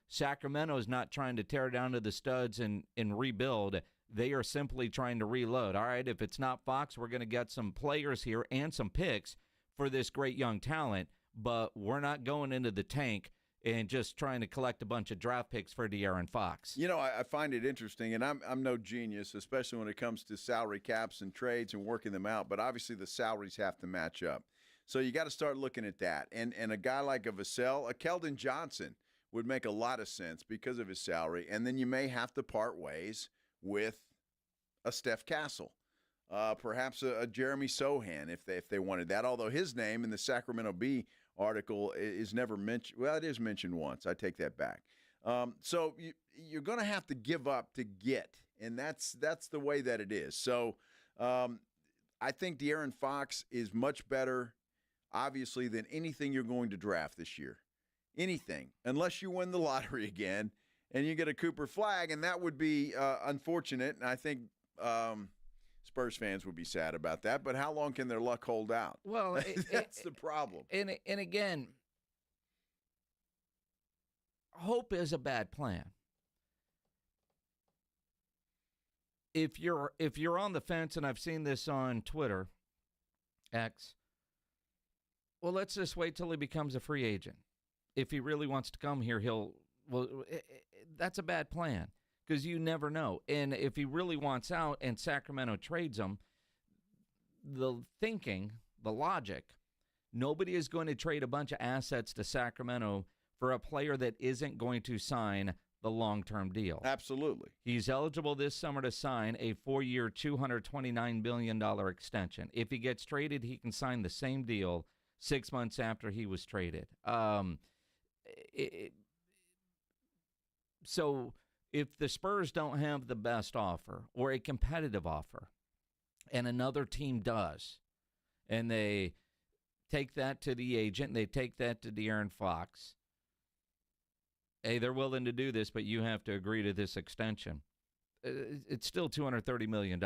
Sacramento is not trying to tear down to the studs and rebuild. They are simply trying to reload. All right, if it's not Fox, we're going to get some players here and some picks for this great young talent, but we're not going into the tank and just trying to collect a bunch of draft picks for De'Aaron Fox. I find it interesting, and I'm no genius, especially when it comes to salary caps and trades and working them out, but obviously the salaries have to match up. So you got to start looking at that. And a guy like a Vassell, a Keldon Johnson would make a lot of sense because of his salary, and then you may have to part ways with a Steph Castle, perhaps a Jeremy Sohan if they wanted that, although his name in the Sacramento Bee article is never mentioned. Well, it is mentioned once. I take that back. So you're going to have to give up to get, and that's the way that it is. So I think De'Aaron Fox is much better, obviously, than anything you're going to draft this year. Anything, unless you win the lottery again and you get a Cooper Flag, and that would be unfortunate, and I think Spurs fans would be sad about that, but how long can their luck hold out? Well, that's the problem. And again, hope is a bad plan. If you're on the fence, and I've seen this on Twitter, X, well, let's just wait till he becomes a free agent. If he really wants to come here, that's a bad plan because you never know. And if he really wants out and Sacramento trades him, the logic, nobody is going to trade a bunch of assets to Sacramento for a player that isn't going to sign the long-term deal. Absolutely. He's eligible this summer to sign a 4-year, $229 billion extension. If he gets traded, he can sign the same deal 6 months after he was traded. So if the Spurs don't have the best offer or a competitive offer and another team does, and they take that to the agent, they take that to De'Aaron Fox, hey, they're willing to do this, but you have to agree to this extension. It's still $230 million.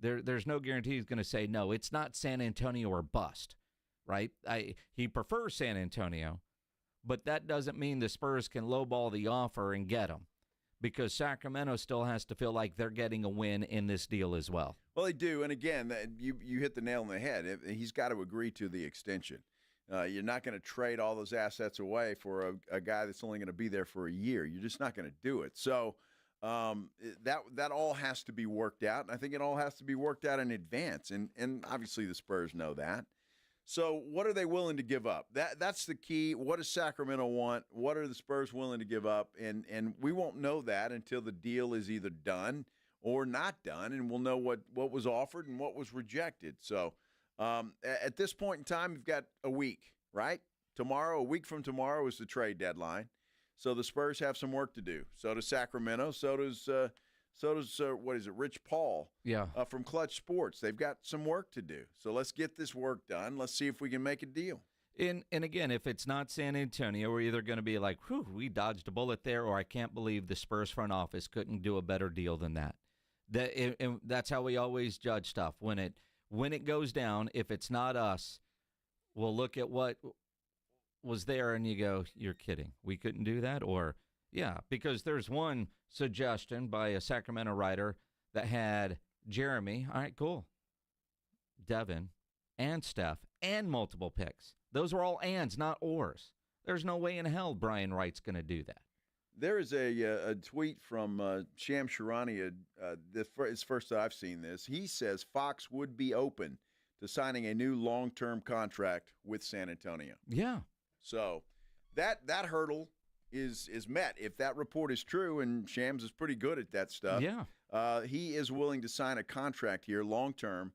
There's no guarantee he's going to say no. It's not San Antonio or bust, right? He prefers San Antonio, but that doesn't mean the Spurs can lowball the offer and get him, because Sacramento still has to feel like they're getting a win in this deal as well. Well, they do, and again, you hit the nail on the head. He's got to agree to the extension. You're not going to trade all those assets away for a guy that's only going to be there for a year. You're just not going to do it. So that all has to be worked out, and I think it all has to be worked out in advance, and obviously the Spurs know that. So what are they willing to give up? That's the key. What does Sacramento want? What are the Spurs willing to give up? And we won't know that until the deal is either done or not done, and we'll know what was offered and what was rejected. So at this point in time, we've got a week, right? A week from tomorrow is the trade deadline. So the Spurs have some work to do. So does Sacramento. So does Rich Paul from Clutch Sports. They've got some work to do. So let's get this work done. Let's see if we can make a deal. And again, if it's not San Antonio, we're either going to be like, whew, we dodged a bullet there, or I can't believe the Spurs front office couldn't do a better deal than that. And that's how we always judge stuff. When it goes down, if it's not us, we'll look at what was there and you go, you're kidding. We couldn't do that? Or, yeah, because there's one suggestion by a Sacramento writer that had Jeremy, all right, cool, Devin, and Steph, and multiple picks. Those were all ands, not ors. There's no way in hell Brian Wright's going to do that. There is a tweet from Sham Sharania. It's first that I've seen this. He says Fox would be open to signing a new long-term contract with San Antonio. Yeah. So that hurdle is met. If that report is true, and Shams is pretty good at that stuff, he is willing to sign a contract here long-term.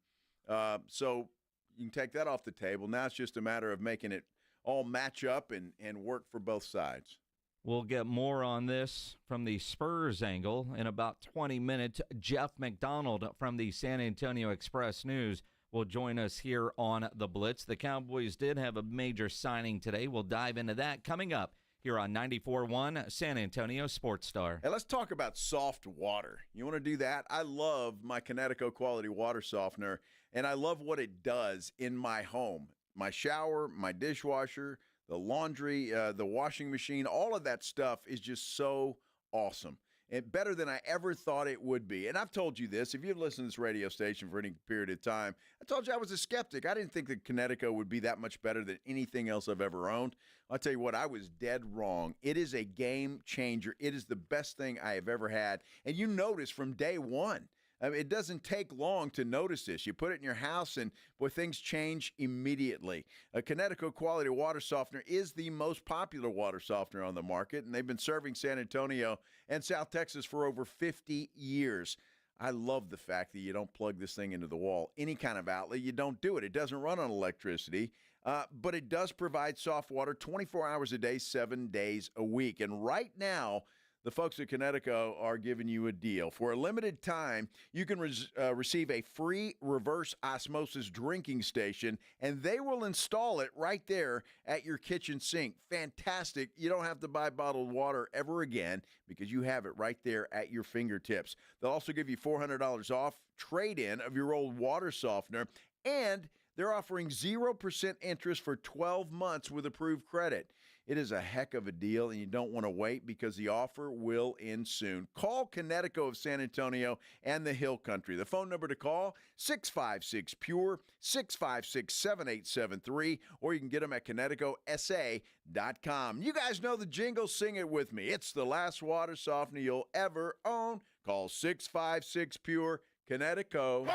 So you can take that off the table. Now it's just a matter of making it all match up and work for both sides. We'll get more on this from the Spurs angle in about 20 minutes. Jeff McDonald from the San Antonio Express-News will join us here on the Blitz. The Cowboys did have a major signing today. We'll dive into that coming up here on 94.1 San Antonio Sports Star. Hey, let's talk about soft water. You want to do that? I love my Connecticut quality water softener, and I love what it does in my home. My shower, my dishwasher, the laundry, the washing machine, all of that stuff is just so awesome and better than I ever thought it would be. And I've told you this, if you've listened to this radio station for any period of time, I told you I was a skeptic. I didn't think that Connecticut would be that much better than anything else I've ever owned. I'll tell you what, I was dead wrong. It is a game changer. It is the best thing I have ever had. And you notice from day one, I mean, it doesn't take long to notice this. You put it in your house, and, boy, things change immediately. A Connecticut quality water softener is the most popular water softener on the market, and they've been serving San Antonio and South Texas for over 50 years. I love the fact that you don't plug this thing into the wall. Any kind of outlet, you don't do it. It doesn't run on electricity, but it does provide soft water 24 hours a day, 7 days a week. And right now, the folks at Connecticut are giving you a deal. For a limited time, you can receive a free reverse osmosis drinking station, and they will install it right there at your kitchen sink. Fantastic. You don't have to buy bottled water ever again because you have it right there at your fingertips. They'll also give you $400 off trade-in of your old water softener, and they're offering 0% interest for 12 months with approved credit. It is a heck of a deal, and you don't want to wait because the offer will end soon. Call Connecticut of San Antonio and the Hill Country. The phone number to call, 656-PURE, 656-7873, or you can get them at ConnecticutSA.com. You guys know the jingle. Sing it with me. It's the last water softener you'll ever own. Call 656-PURE, Connecticut.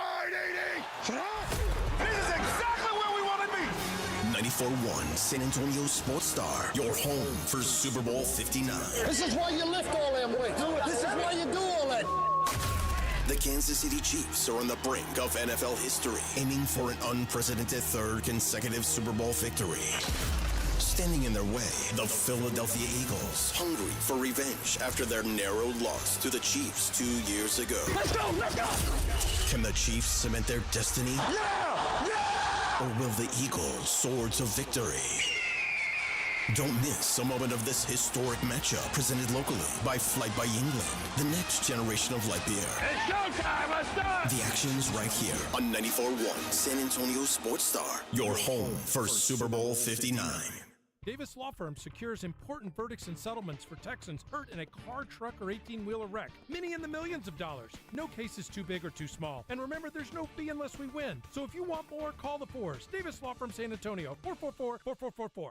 94.1 San Antonio Sports Star, your home for Super Bowl 59. This is why you lift all them weights. This is why you do all that. The Kansas City Chiefs are on the brink of NFL history, aiming for an unprecedented third consecutive Super Bowl victory. Standing in their way, the Philadelphia Eagles, hungry for revenge after their narrow loss to the Chiefs 2 years ago. Let's go, let's go! Can the Chiefs cement their destiny? Yeah! Yeah! Or will the Eagles soar to victory? Don't miss a moment of this historic matchup presented locally by Flight by England, the next generation of light beer. It's showtime, let's start! The action's right here on 94.1 San Antonio Sports Star, your home for Super Bowl 59. Davis Law Firm secures important verdicts and settlements for Texans hurt in a car, truck, or 18-wheeler wreck. Many in the millions of dollars. No case is too big or too small. And remember, there's no fee unless we win. So if you want more, call the Fours. Davis Law Firm San Antonio, 444-4444.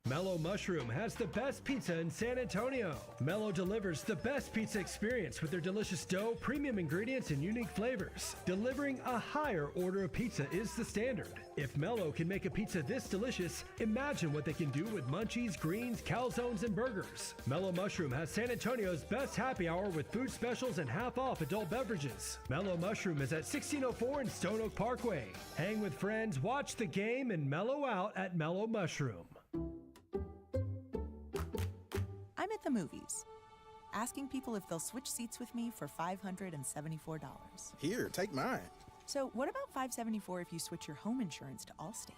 Mellow Mushroom has the best pizza in San Antonio. Mellow delivers the best pizza experience with their delicious dough, premium ingredients, and unique flavors. Delivering a higher order of pizza is the standard. If Mellow can make a pizza this delicious, imagine what they can do with munchies, greens, calzones, and burgers. Mellow Mushroom has San Antonio's best happy hour with food specials and half-off adult beverages. Mellow Mushroom is at 1604 in Stone Oak Parkway. Hang with friends, watch the game, and mellow out at Mellow Mushroom. I'm at the movies, asking people if they'll switch seats with me for $574. Here, take mine. So what about $574 if you switch your home insurance to Allstate?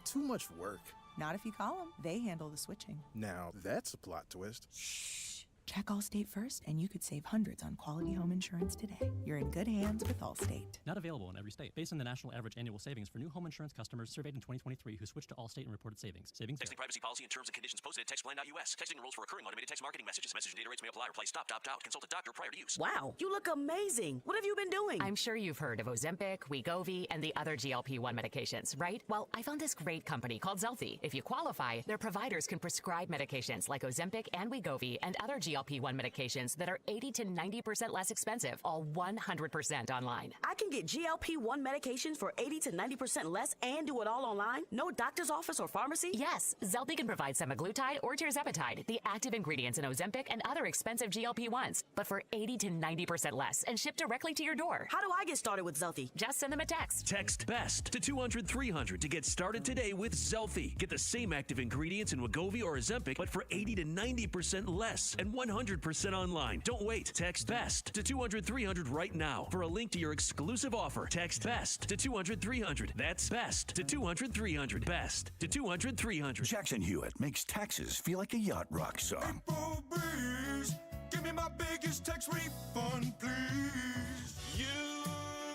Too much work. Not if you call them. They handle the switching. Now, that's a plot twist. Shh. Check Allstate first, and you could save hundreds on quality home insurance today. You're in good hands with Allstate. Not available in every state. Based on the national average annual savings for new home insurance customers surveyed in 2023 who switched to Allstate and reported savings. Texting privacy policy and terms and conditions posted at textplan.us. Texting rules for recurring automated text marketing messages. Message and data rates may apply. Reply stop, opt out. Consult a doctor prior to use. Wow, you look amazing. What have you been doing? I'm sure you've heard of Ozempic, Wegovy, and the other GLP-1 medications, right? Well, I found this great company called Zelfie. If you qualify, their providers can prescribe medications like Ozempic and Wegovy and other GLP-1 GLP-1 medications that are 80 to 90% less expensive, all 100% online. I can get GLP-1 medications for 80 to 90% less and do it all online? No doctor's office or pharmacy? Yes, Zelty can provide semaglutide or tirzepatide, the active ingredients in Ozempic and other expensive GLP-1s, but for 80 to 90% less and shipped directly to your door. How do I get started with Zelty? Just send them a text. Text BEST to 200-300 to get started today with Zelty. Get the same active ingredients in Wegovy or Ozempic, but for 80 to 90% less and 100% online. Don't wait. Text BEST to 200-300 right now for a link to your exclusive offer. Text BEST to 200-300. That's BEST to 200-300. BEST to 200-300. Jackson Hewitt makes taxes feel like a yacht rock song. Breeze, give me my biggest tax refund, please. You,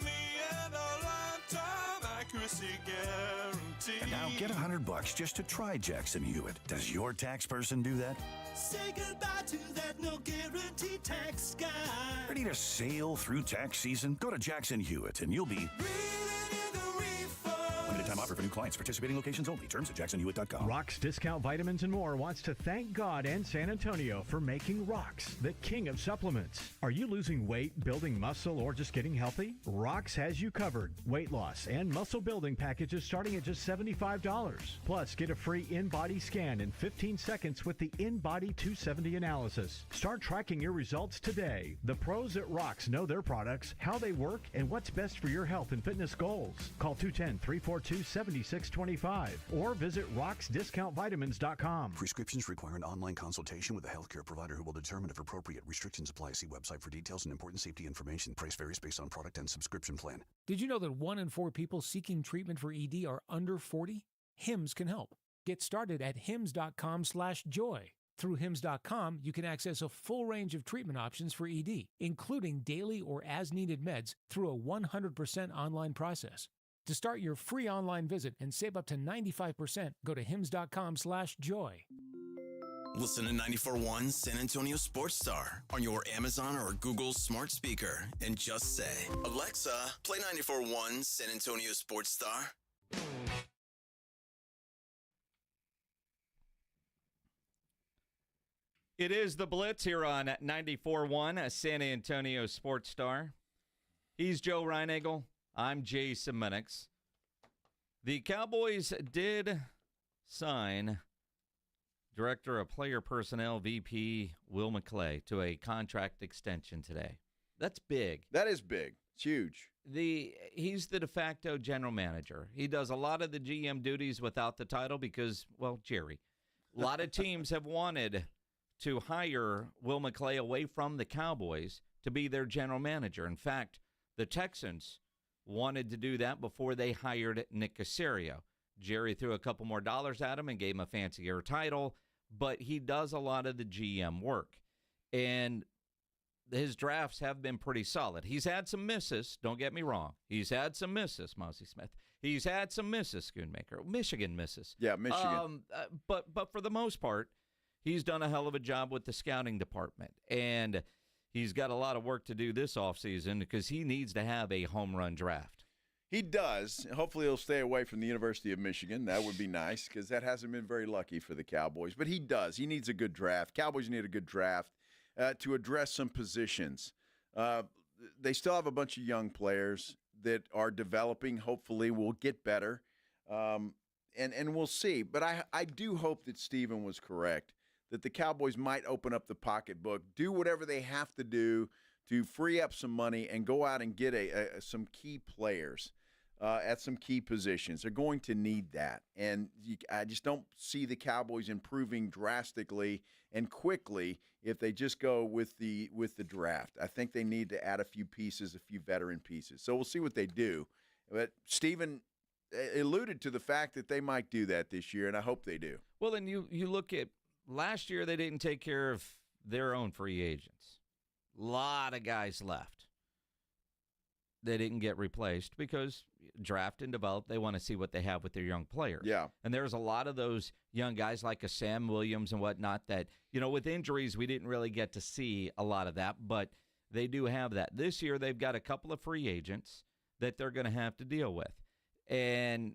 me, and a lifetime accuracy guarantee. And now get $100 just to try Jackson Hewitt. Does your tax person do that? Say goodbye to that no guarantee tax guy. Ready to sail through tax season? Go to Jackson Hewitt and you'll be... Limited time offer for new clients. Participating locations only. Terms at jacksonhewitt.com. Rock's Discount Vitamins and More wants to thank God and San Antonio for making Rock's the king of supplements. Are you losing weight, building muscle, or just getting healthy? Rock's has you covered. Weight loss and muscle building packages starting at just $75. Plus, get a free in-body scan in 15 seconds with the in-body 270 analysis. Start tracking your results today. The pros at Rock's know their products, how they work, and what's best for your health and fitness goals. Call 210-342-7625 or visit rocksdiscountvitamins.com. Prescriptions require an online consultation with a healthcare provider who will determine if appropriate. Restrictions apply. See website for details and important safety information. Price varies based on product and subscription plan. Did you know that 1 in 4 people seeking treatment for ED are under 40? Hims can help. Get started at hims.com/joy. Through hims.com, you can access a full range of treatment options for ED, including daily or as-needed meds through a 100% online process. To start your free online visit and save up to 95%, go to hims.com/joy. Listen to 94.1 San Antonio Sports Star on your Amazon or Google smart speaker and just say, Alexa, play 94.1 San Antonio Sports Star. It is the Blitz here on 94.1 San Antonio Sports Star. He's Joe Reinagel. I'm Jason Minix. The Cowboys did sign Director of Player Personnel, VP Will McClay, to a contract extension today. That's big. That is big. It's huge. He's the de facto general manager. He does a lot of the GM duties without the title because, well, Jerry. A lot of teams have wanted to hire Will McClay away from the Cowboys to be their general manager. In fact, the Texans wanted to do that before they hired Nick Caserio. Jerry threw a couple more dollars at him and gave him a fancier title, but he does a lot of the GM work. And his drafts have been pretty solid. He's had some misses, don't get me wrong. He's had some misses, Mosey Smith. He's had some misses, Schoonmaker. Michigan misses. Yeah, Michigan. But for the most part, he's done a hell of a job with the scouting department. And he's got a lot of work to do this offseason because he needs to have a home run draft. He does. Hopefully he'll stay away from the University of Michigan. That would be nice because that hasn't been very lucky for the Cowboys. But he does. He needs a good draft. Cowboys need a good draft to address some positions. They still have a bunch of young players that are developing. Hopefully will get better. And we'll see. But I do hope that Steven was correct, that the Cowboys might open up the pocketbook, do whatever they have to do to free up some money and go out and get some key players at some key positions. They're going to need that. And I just don't see the Cowboys improving drastically and quickly if they just go with the draft. I think they need to add a few pieces, a few veteran pieces. So we'll see what they do. But Steven alluded to the fact that they might do that this year, and I hope they do. Well, and you look at last year, they didn't take care of their own free agents. A lot of guys left. They didn't get replaced because draft and develop, they want to see what they have with their young players. Yeah. And there's a lot of those young guys like a Sam Williams and whatnot that, with injuries, we didn't really get to see a lot of that, but they do have that. This year, they've got a couple of free agents that they're going to have to deal with. And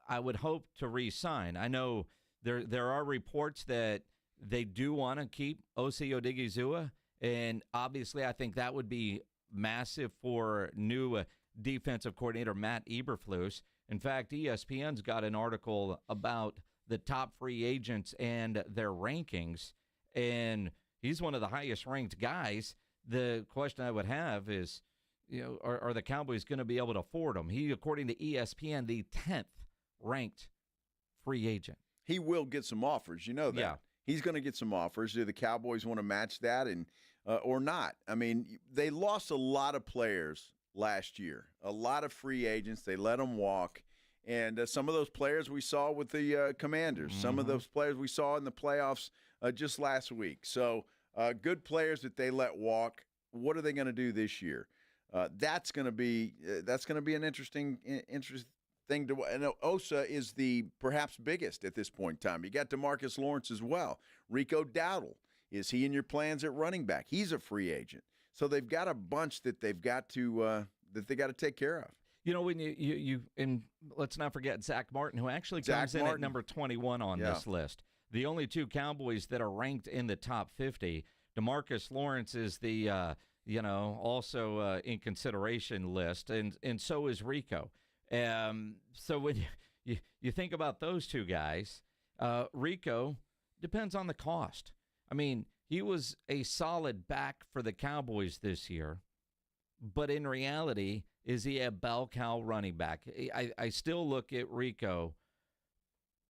I would hope to re-sign. I know there are reports that They do want to keep Osi Odigizua, and obviously I think that would be massive for new defensive coordinator Matt Eberflus. In fact, ESPN's got an article about the top free agents and their rankings, and he's one of the highest-ranked guys. The question I would have is, are the Cowboys going to be able to afford him? He, according to ESPN, the 10th ranked free agent. He will get some offers. You know that. Yeah. He's going to get some offers. Do the Cowboys want to match that or not? I mean, they lost a lot of players last year, a lot of free agents. They let them walk. And some of those players we saw with the Commanders, some of those players we saw in the playoffs just last week. So good players that they let walk. What are they going to do this year? That's going to be an interesting thing to. And Osa is the perhaps biggest at this point in time. You got DeMarcus Lawrence as well. Rico Dowdle, is he in your plans at running back? He's a free agent. So they've got a bunch that they've got to take care of. When you and let's not forget Zach Martin, who actually comes in at number 21 on this list. The only two Cowboys that are ranked in the top 50. DeMarcus Lawrence is the also in consideration list, and so is Rico. So when you think about those two guys, Rico depends on the cost. I mean, he was a solid back for the Cowboys this year, but in reality, is he a bell cow running back? I still look at Rico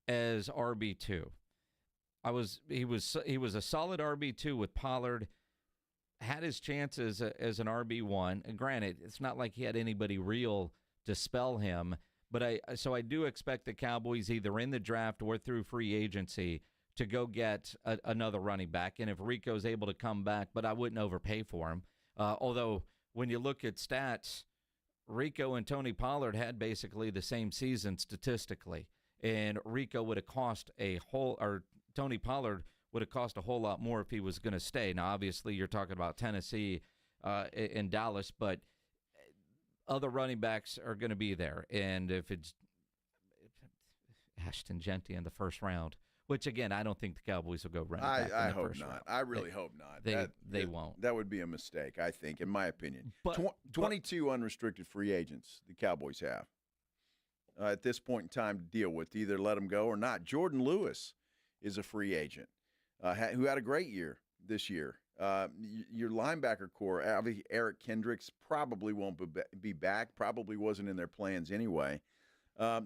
as RB2. He was a solid RB2 with Pollard. Had his chances as an RB1, and granted, it's not like he had anybody real to spell him. But I do expect the Cowboys either in the draft or through free agency to go get another running back. And if Rico's able to come back, but I wouldn't overpay for him. Although when you look at stats, Rico and Tony Pollard had basically the same season statistically, and Rico would have cost Tony Pollard would have cost a whole lot more if he was going to stay. Now, obviously, you're talking about Tennessee and Dallas, but other running backs are going to be there. And if it's Ashton Genty in the first round, which, again, I don't think the Cowboys will go running back in the I hope first not. round. I really hope not. They won't. That would be a mistake, I think, in my opinion. But 22 unrestricted free agents the Cowboys have at this point in time to deal with, to either let them go or not. Jordan Lewis is a free agent who had a great year this year. Your linebacker core, Eric Kendricks, probably won't be back, probably wasn't in their plans anyway.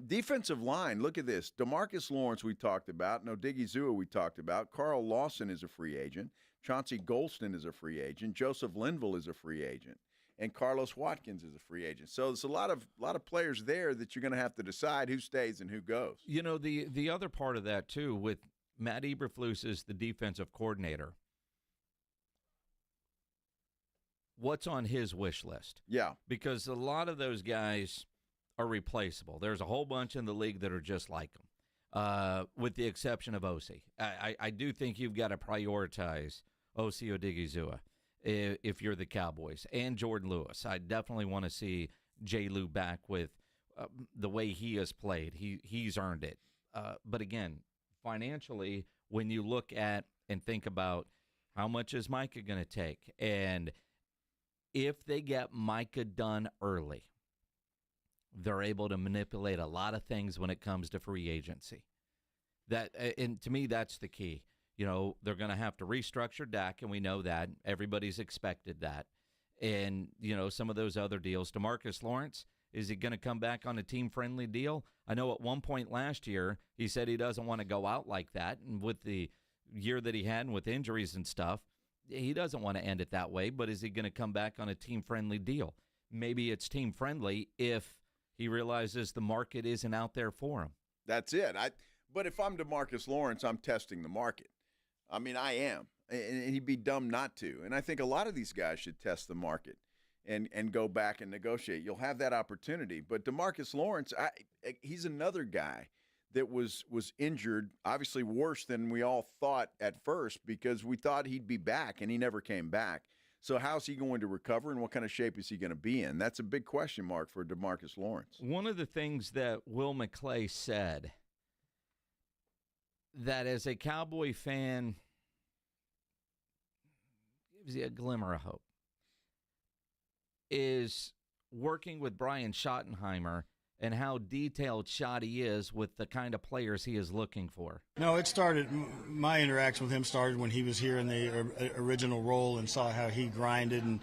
Defensive line, look at this. DeMarcus Lawrence we talked about. Odigizua we talked about. Carl Lawson is a free agent. Chauncey Golston is a free agent. Joseph Linville is a free agent. And Carlos Watkins is a free agent. So there's a lot of players there that you're going to have to decide who stays and who goes. The other part of that, too, with Matt Eberflus is the defensive coordinator. What's on his wish list? Yeah. Because a lot of those guys are replaceable. There's a whole bunch in the league that are just like them, with the exception of Osi. I do think you've got to prioritize Osi Odigizua if you're the Cowboys, and Jordan Lewis. I definitely want to see J. Lou back with the way he has played. He's earned it. But again, financially, when you look at and think about how much is Micah going to take, and if they get Micah done early, they're able to manipulate a lot of things when it comes to free agency. And to me, that's the key. They're going to have to restructure Dak, and we know that. Everybody's expected that. And, some of those other deals. DeMarcus Lawrence, is he going to come back on a team-friendly deal? I know at one point last year, he said he doesn't want to go out like that. And with the year that he had and with injuries and stuff, he doesn't want to end it that way. But is he going to come back on a team-friendly deal? Maybe it's team-friendly if he realizes the market isn't out there for him. That's it. But if I'm DeMarcus Lawrence, I'm testing the market. I mean, I am. And he'd be dumb not to. And I think a lot of these guys should test the market and go back and negotiate. You'll have that opportunity. But DeMarcus Lawrence, he's another guy that was injured, obviously worse than we all thought at first, because we thought he'd be back, and he never came back. So how's he going to recover, and what kind of shape is he going to be in? That's a big question mark for DeMarcus Lawrence. One of the things that Will McClay said, that as a Cowboy fan, gives you a glimmer of hope, is working with Brian Schottenheimer and how detailed Schotty is with the kind of players he is looking for. No, it started, my interaction with him started when he was here in the original role and saw how he grinded, and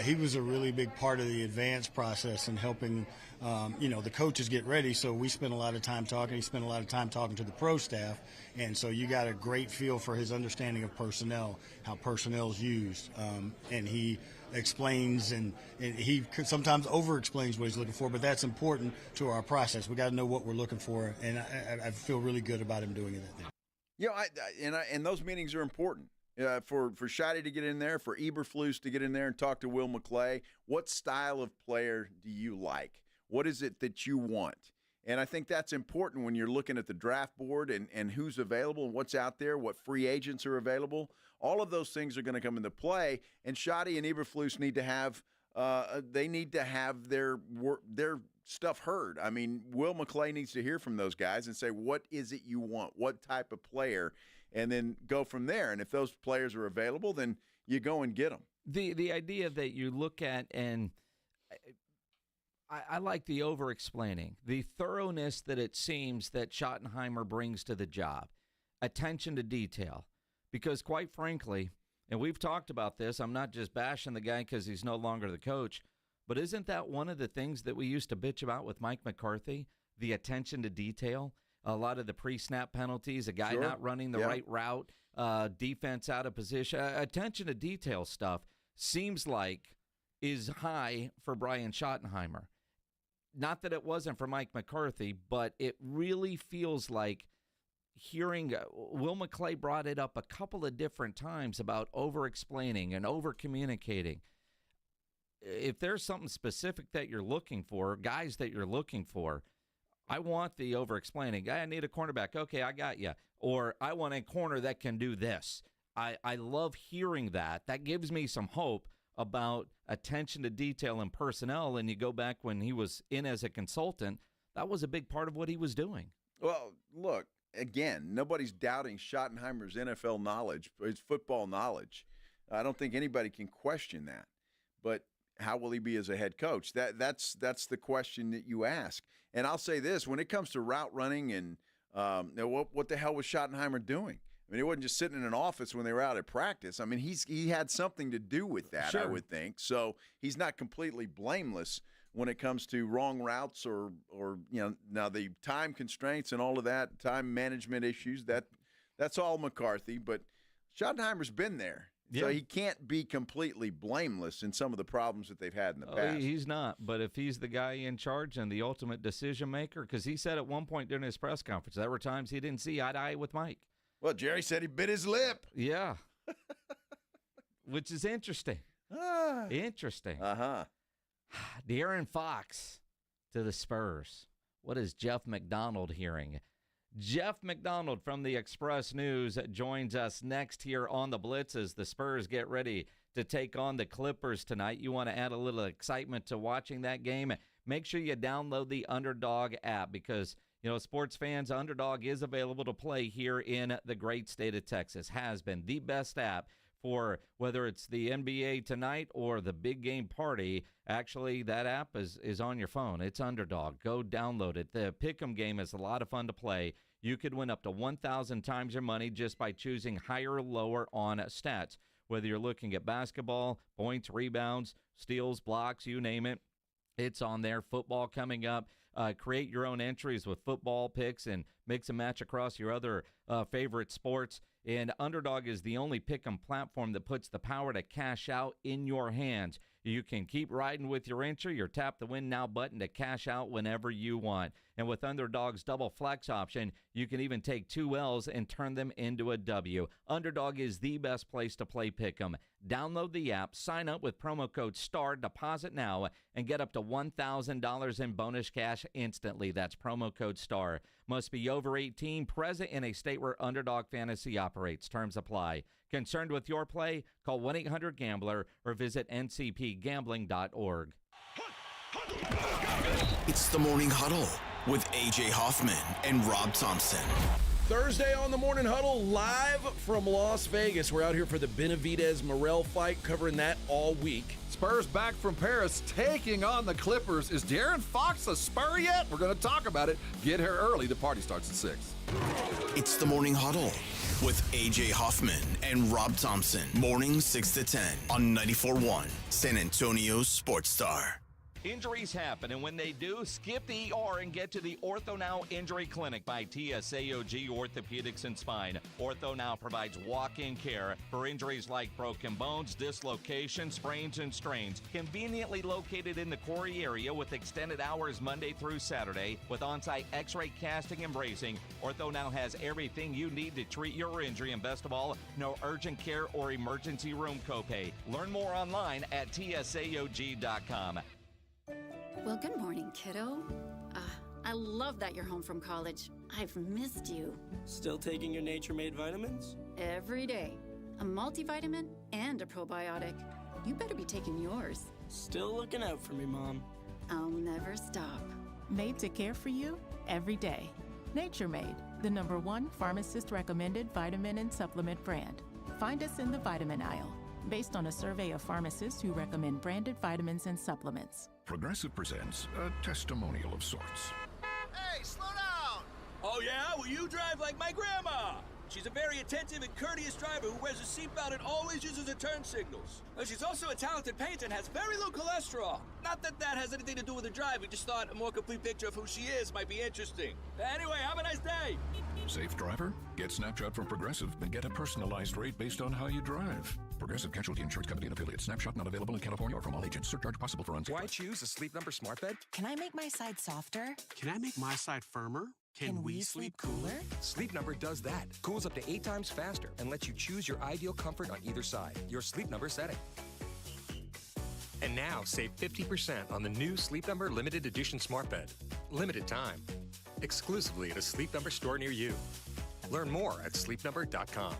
he was a really big part of the advance process and helping, the coaches get ready. So we spent a lot of time talking. He spent a lot of time talking to the pro staff, and so you got a great feel for his understanding of personnel, how personnel is used, and he explains, and he sometimes over-explains what he's looking for, but that's important to our process. We got to know what we're looking for, and I feel really good about him doing it. And those meetings are important for Schotty to get in there, for Eberflus to get in there and talk to Will McClay. What style of player do you like? What is it that you want? And I think that's important when you're looking at the draft board and who's available and what's out there, what free agents are available. All of those things are going to come into play, and Schotty and Eberflus need to have their stuff heard. I mean, Will McClay needs to hear from those guys and say, what is it you want? What type of player? And then go from there. And if those players are available, then you go and get them. The idea that you look at, and I like the over-explaining, the thoroughness that it seems that Schottenheimer brings to the job, attention to detail. Because quite frankly, and we've talked about this, I'm not just bashing the guy because he's no longer the coach, but isn't that one of the things that we used to bitch about with Mike McCarthy, the attention to detail? A lot of the pre-snap penalties, a guy not running the right route, defense out of position. Attention to detail stuff seems like is high for Brian Schottenheimer. Not that it wasn't for Mike McCarthy, but it really feels like hearing Will McClay brought it up a couple of different times about over-explaining and over-communicating. If there's something specific that you're looking for, guys that you're looking for, I want the over-explaining. I need a cornerback. Okay, I got you. Or I want a corner that can do this. I love hearing that. That gives me some hope about attention to detail and personnel. And you go back when he was in as a consultant, that was a big part of what he was doing. Well, look, again, nobody's doubting Schottenheimer's NFL knowledge, his football knowledge. I don't think anybody can question that. But how will he be as a head coach? That's the question that you ask. And I'll say this, when it comes to route running and what the hell was Schottenheimer doing? I mean, he wasn't just sitting in an office when they were out at practice. I mean, he had something to do with that, I would think. So he's not completely blameless when it comes to wrong routes or now the time constraints and all of that, time management issues, that's all McCarthy. But Schottenheimer's been there. Yeah. So he can't be completely blameless in some of the problems that they've had in the past. He's not. But if he's the guy in charge and the ultimate decision maker, because he said at one point during his press conference, there were times he didn't see eye to eye with Mike. Well, Jerry said he bit his lip. Yeah. Which is interesting. Interesting. Uh-huh. De'Aaron Fox to the Spurs. What is Jeff McDonald hearing? Jeff McDonald from the Express News joins us next here on the Blitz as the Spurs get ready to take on the Clippers tonight. You want to add a little excitement to watching that game? Make sure you download the Underdog app because, sports fans, Underdog is available to play here in the great state of Texas. Has been the best app for whether it's the NBA tonight or the big game party. Actually, that app is on your phone. It's Underdog. Go download it. The Pick'em game is a lot of fun to play. You could win up to 1,000 times your money just by choosing higher or lower on stats. Whether you're looking at basketball, points, rebounds, steals, blocks, you name it, it's on there. Football coming up. Create your own entries with football picks and mix and match across your other favorite sports. And Underdog is the only pick'em platform that puts the power to cash out in your hands. You can keep riding with your entry or tap the Win Now button to cash out whenever you want. And with Underdog's double flex option, you can even take 2 L's and turn them into a W. Underdog is the best place to play pick'em. Download the app, sign up with promo code STAR, deposit now, and get up to $1,000 in bonus cash instantly. That's promo code STAR. Must be over 18, present in a state where Underdog Fantasy operates. Terms apply. Concerned with your play? Call 1-800-GAMBLER or visit ncpgambling.org. It's the Morning Huddle with A.J. Hoffman and Rob Thompson. Thursday on the Morning Huddle, live from Las Vegas. We're out here for the Benavidez-Morel fight, covering that all week. Spurs back from Paris, taking on the Clippers. Is De'Aaron Fox a Spur yet? We're going to talk about it. Get here early. The party starts at 6. It's the Morning Huddle with A.J. Hoffman and Rob Thompson. Mornings 6 to 10 on 94.1 San Antonio's Sports Star. Injuries happen, and when they do, skip the ER and get to the Ortho Now Injury Clinic by TSAOG Orthopedics and Spine. Ortho Now provides walk-in care for injuries like broken bones, dislocations, sprains, and strains. Conveniently located in the Quarry area with extended hours Monday through Saturday with on-site x-ray casting and bracing, Ortho Now has everything you need to treat your injury, and best of all, no urgent care or emergency room copay. Learn more online at tsaog.com. Well, good morning, kiddo. I love that you're home from college. I've missed you. Still taking your Nature-Made vitamins? Every day. A multivitamin and a probiotic. You better be taking yours. Still looking out for me, Mom. I'll never stop. Made to care for you every day. Nature-Made, the #1 pharmacist-recommended vitamin and supplement brand. Find us in the vitamin aisle, based on a survey of pharmacists who recommend branded vitamins and supplements. Progressive presents a testimonial of sorts. Hey, slow down! Oh yeah? Well, you drive like my grandma. She's a very attentive and courteous driver who wears a seatbelt and always uses her turn signals. She's also a talented painter and has very low cholesterol. Not that that has anything to do with her drive. We just thought a more complete picture of who she is might be interesting. Anyway, have a nice day. Safe driver? Get Snapshot from Progressive and get a personalized rate based on how you drive. Progressive Casualty Insurance Company and affiliates. Snapshot not available in California or from all agents. Surcharge possible for unsafe. Why choose a Sleep Number smart bed? Can I make my side softer? Can I make my side firmer? Can we sleep cooler? Sleep Number does that. Cools up to 8 times faster and lets you choose your ideal comfort on either side. Your Sleep Number setting. And now save 50% on the new Sleep Number limited edition smart bed. Limited time. Exclusively at a Sleep Number store near you. Learn more at sleepnumber.com.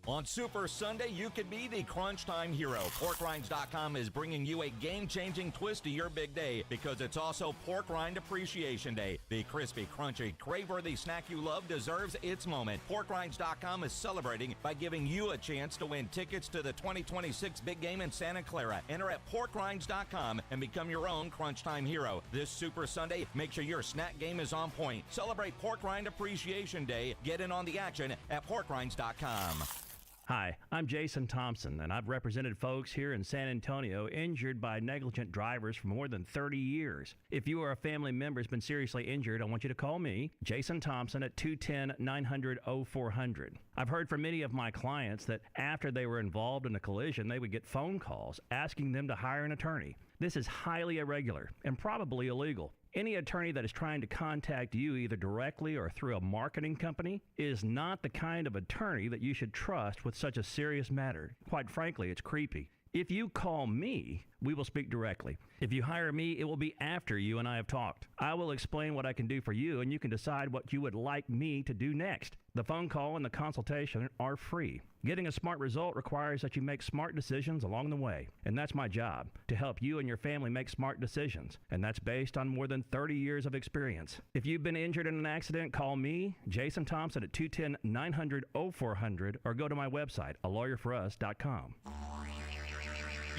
On Super Sunday, you could be the crunch time hero. PorkRinds.com is bringing you a game-changing twist to your big day because it's also Pork Rind Appreciation Day. The crispy, crunchy, crave-worthy snack you love deserves its moment. PorkRinds.com is celebrating by giving you a chance to win tickets to the 2026 big game in Santa Clara. Enter at PorkRinds.com and become your own crunch time hero. This Super Sunday, make sure your snack game is on point. Celebrate Pork Rind Appreciation Day. Get in on the action at PorkRinds.com. Hi, I'm Jason Thompson, and I've represented folks here in San Antonio injured by negligent drivers for more than 30 years. If you or a family member has been seriously injured, I want you to call me, Jason Thompson, at 210-900-0400. I've heard from many of my clients that after they were involved in a collision, they would get phone calls asking them to hire an attorney. This is highly irregular and probably illegal. Any attorney that is trying to contact you either directly or through a marketing company is not the kind of attorney that you should trust with such a serious matter. Quite frankly, it's creepy. If you call me, we will speak directly. If you hire me, it will be after you and I have talked. I will explain what I can do for you, and you can decide what you would like me to do next. The phone call and the consultation are free. Getting a smart result requires that you make smart decisions along the way, and that's my job, to help you and your family make smart decisions, and that's based on more than 30 years of experience. If you've been injured in an accident, call me, Jason Thompson, at 210-900-0400, or go to my website, alawyerforus.com.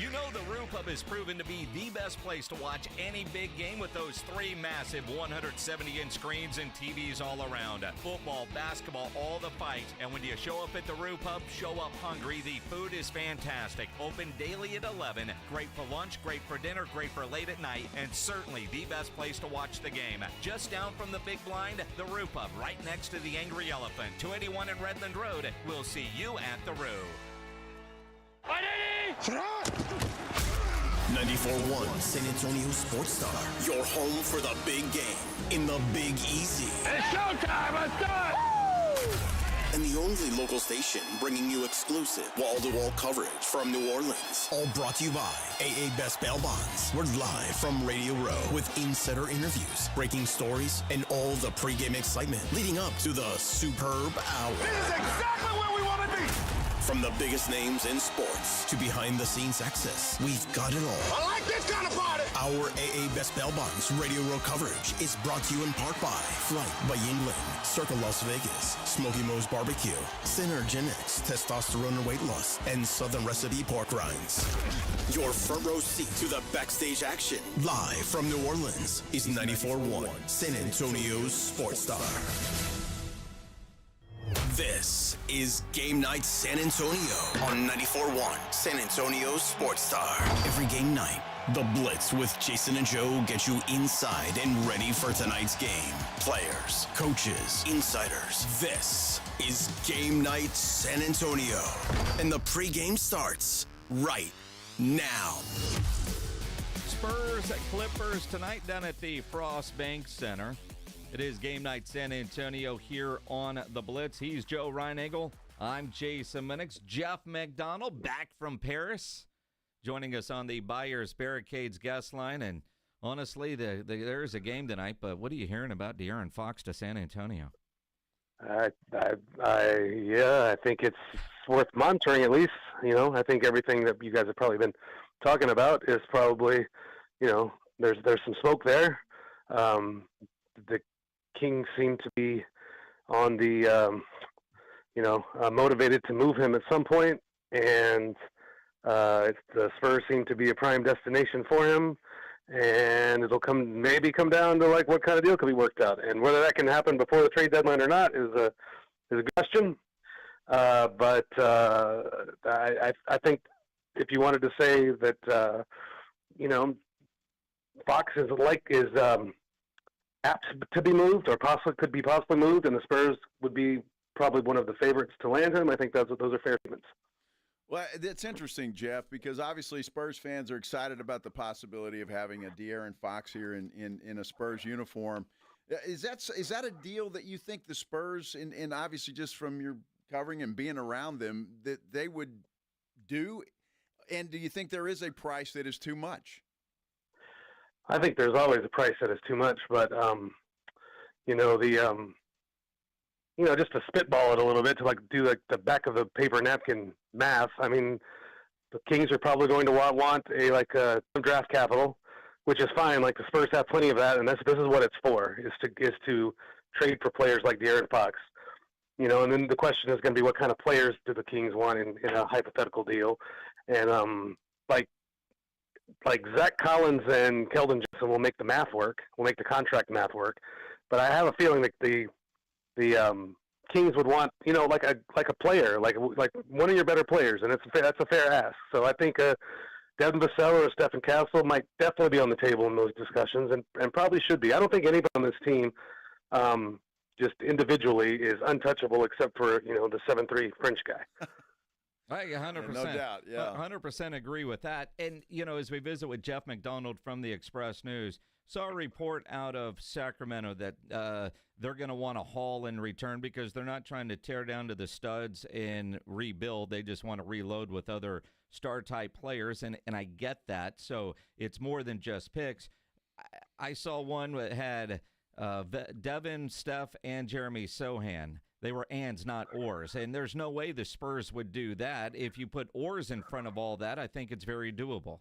You know the Roo Pub has proven to be the best place to watch any big game with those 3 massive 170-inch screens and TVs all around. Football, basketball, all the fights. And when you show up at the Roo Pub, show up hungry. The food is fantastic. Open daily at 11. Great for lunch, great for dinner, great for late at night, and certainly the best place to watch the game. Just down from the big blind, the Roo Pub, right next to the Angry Elephant. 281 in Redland Road. We'll see you at the Roo. 94.1 San Antonio Sports Star, your home for the big game in the Big Easy. It's showtime, let's do it! And the only local station bringing you exclusive wall-to-wall coverage from New Orleans. All brought to you by AA Best Bail Bonds. We're live from Radio Row with insider interviews, breaking stories, and all the pregame excitement leading up to the superb hour. This is exactly where we want to be! From the biggest names in sports to behind-the-scenes access, we've got it all. I like this kind of party. Our AA Best Bell Bonds Radio Row coverage is brought to you in part by Flight by Yingling, Circle Las Vegas, Smoky Moe's Barbecue, Synergenics, Testosterone and Weight Loss, and Southern Recipe Pork Rinds. Your front row seat to the backstage action, live from New Orleans, is 94.1 San Antonio's Sports Star. This is Game Night San Antonio on 94.1 San Antonio's Sports Star. Every game night, the Blitz with Jason and Joe get you inside and ready for tonight's game. Players, coaches, insiders. This is Game Night San Antonio. And the pregame starts right now. Spurs at Clippers tonight down at the Frost Bank Center. It is Game Night San Antonio here on the Blitz. He's Joe Reinagel. I'm Jason Minix. Jeff McDonald back from Paris, joining us on the Buyers Barricades guest line. And honestly, there is a game tonight, but what are you hearing about De'Aaron Fox to San Antonio? I think it's worth monitoring at least. I think everything that you guys have probably been talking about is probably, there's some smoke there. The Kings seem to be on the, motivated to move him at some point, and the Spurs seem to be a prime destination for him, and it'll maybe come down to like what kind of deal can be worked out, and whether that can happen before the trade deadline or not is a question. But I think if you wanted to say that, Fox is apt to be moved, or could be possibly moved, and the Spurs would be probably one of the favorites to land him, I think those are fair statements. Well, that's interesting, Jeff, because obviously Spurs fans are excited about the possibility of having a De'Aaron Fox here in a Spurs uniform. Is that a deal that you think the Spurs, and obviously just from your covering and being around them, that they would do? And do you think there is a price that is too much? I think there's always a price that is too much, but just to spitball it a little bit, to do the back of the paper napkin math. I mean, the Kings are probably going to want some draft capital, which is fine. Like the Spurs have plenty of that, and this is what it's for: is to trade for players like De'Aaron Fox. And then the question is going to be, what kind of players do the Kings want in a hypothetical deal? And like Zach Collins and Keldon Johnson will make the math work, will make the contract math work. But I have a feeling that the Kings would want, like a player, like one of your better players, and that's a fair ask. So I think Devin Vassell or Stephen Castle might definitely be on the table in those discussions, and probably should be. I don't think anybody on this team, just individually, is untouchable except for the 7'3" French guy. I 100%, no doubt, yeah, 100% agree with that. And as we visit with Jeff McDonald from the Express News, saw a report out of Sacramento that they're going to want a haul in return because they're not trying to tear down to the studs and rebuild. They just want to reload with other star-type players, and I get that. So it's more than just picks. I saw one that had Devin, Steph, and Jeremy Sohan. They were ands, not ors, and there's no way the Spurs would do that. If you put ors in front of all that, I think it's very doable.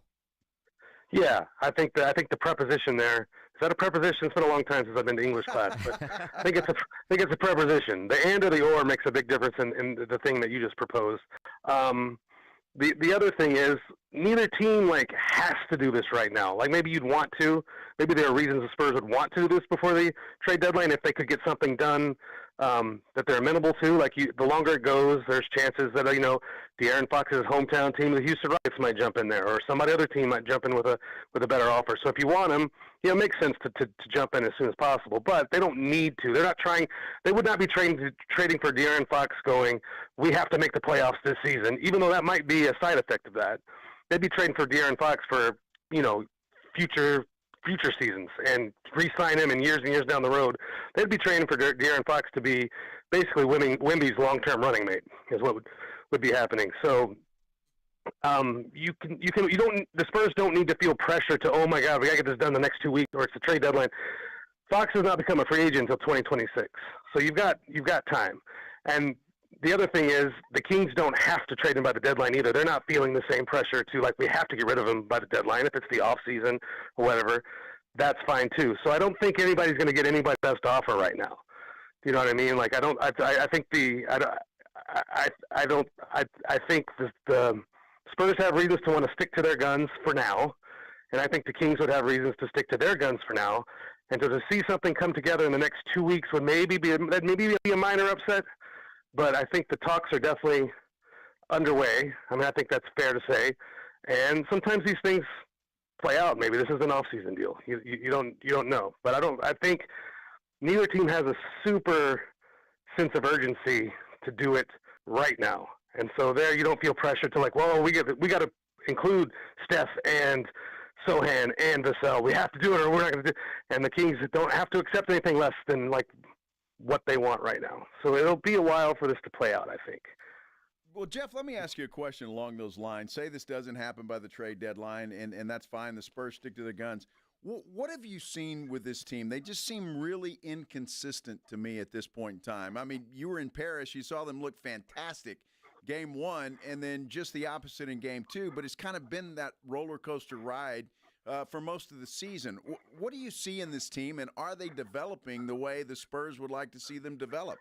Yeah, I think the preposition there, is that a preposition? It's been a long time since I've been to English class, but I think it's a preposition. The and or the or makes a big difference in the thing that you just proposed. The other thing is, neither team has to do this right now. Maybe you'd want to. Maybe there are reasons the Spurs would want to do this before the trade deadline if they could get something done that they're amenable to. The longer it goes, there's chances that De'Aaron Fox's hometown team, the Houston Rockets, might jump in there, or some other team might jump in with a better offer. So if you want him, it makes sense to jump in as soon as possible. But they don't need to. They're not trying. They would not be trading for De'Aaron Fox going, we have to make the playoffs this season, even though that might be a side effect of that. They'd be trading for De'Aaron Fox for future seasons and re-sign him in years and years down the road. They'd be trading for De'Aaron Fox to be basically Wemby's long-term running mate is what would be happening. So the Spurs don't need to feel pressure to, oh my God, we got to get this done the next 2 weeks or it's the trade deadline. Fox has not become a free agent until 2026. So you've got time. And the other thing is the Kings don't have to trade him by the deadline either. They're not feeling the same pressure to, like, we have to get rid of him by the deadline. If it's the off season or whatever, that's fine too. So I don't think anybody's going to get anybody's best offer right now. You know what I mean? Like, I think the Spurs have reasons to want to stick to their guns for now. And I think the Kings would have reasons to stick to their guns for now. And to see something come together in the next 2 weeks would maybe be a minor upset. But I think the talks are definitely underway. I mean, I think that's fair to say. And sometimes these things play out. Maybe this is an off-season deal. You don't know. But I think neither team has a super sense of urgency to do it right now. And so there you don't feel pressure to, like, well, we got to include Steph and Sohan and Vassell. We have to do it or we're not going to do it. And the Kings don't have to accept anything less than, like, what they want right now. So it'll be a while for this to play out, I think. Well, Jeff, let me ask you a question along those lines. Say this doesn't happen by the trade deadline, and that's fine. The Spurs stick to their guns. What have you seen with this team? They just seem really inconsistent to me at this point in time. I mean, you were in Paris. You saw them look fantastic game one, and then just the opposite in game two. But it's kind of been that roller coaster ride for most of the season. What do you see in this team, and are they developing the way the Spurs would like to see them develop?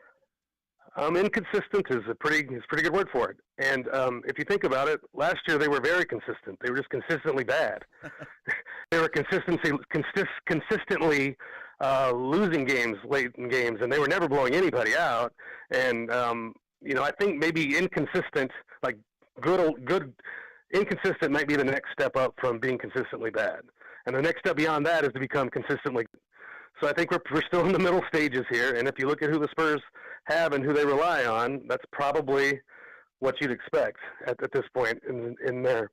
Inconsistent is a pretty good word for it. And if you think about it, last year they were very consistent. They were just consistently bad. They were consistently losing games late in games, and they were never blowing anybody out. And I think maybe inconsistent, like good inconsistent, might be the next step up from being consistently bad. And the next step beyond that is to become consistently good. So I think we're still in the middle stages here, and if you look at who the Spurs have and who they rely on, that's probably what you'd expect at this point in their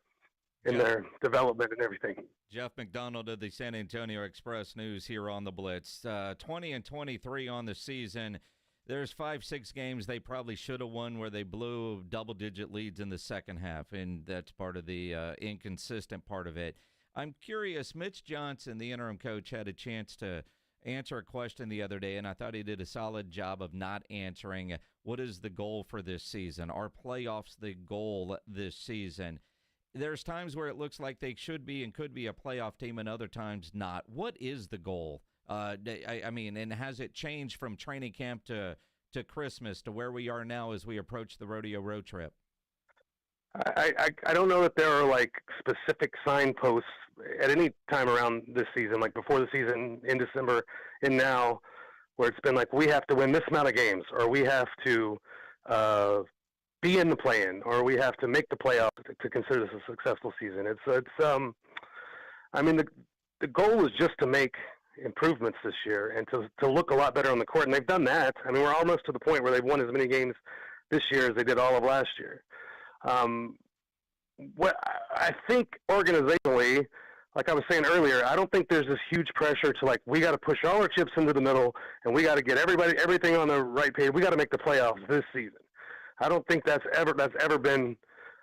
development and everything. Jeff McDonald of the San Antonio Express News here on the Blitz. 20-23 on the season. There's 5-6 games they probably should have won where they blew double-digit leads in the second half, and that's part of the inconsistent part of it. I'm curious, Mitch Johnson, the interim coach, had a chance to answer a question the other day, and I thought he did a solid job of not answering what is the goal for this season. Are playoffs the goal this season? There's times where it looks like they should be and could be a playoff team, and other times not. What is the goal? I mean, and has it changed from training camp to Christmas to where we are now as we approach the rodeo road trip? I don't know that there are, like, specific signposts at any time around this season, like before the season, in December, and now, where it's been like, we have to win this amount of games, or we have to be in the play-in, or we have to make the playoffs to consider this a successful season. I mean, the goal is just to make improvements this year and to look a lot better on the court, and they've done that. I mean, we're almost to the point where they've won as many games this year as they did all of last year. What I think organizationally, like I was saying earlier, I don't think there's this huge pressure to, like, we got to push all our chips into the middle and we got to get everything on the right page. We got to make the playoffs this season. I don't think that's ever been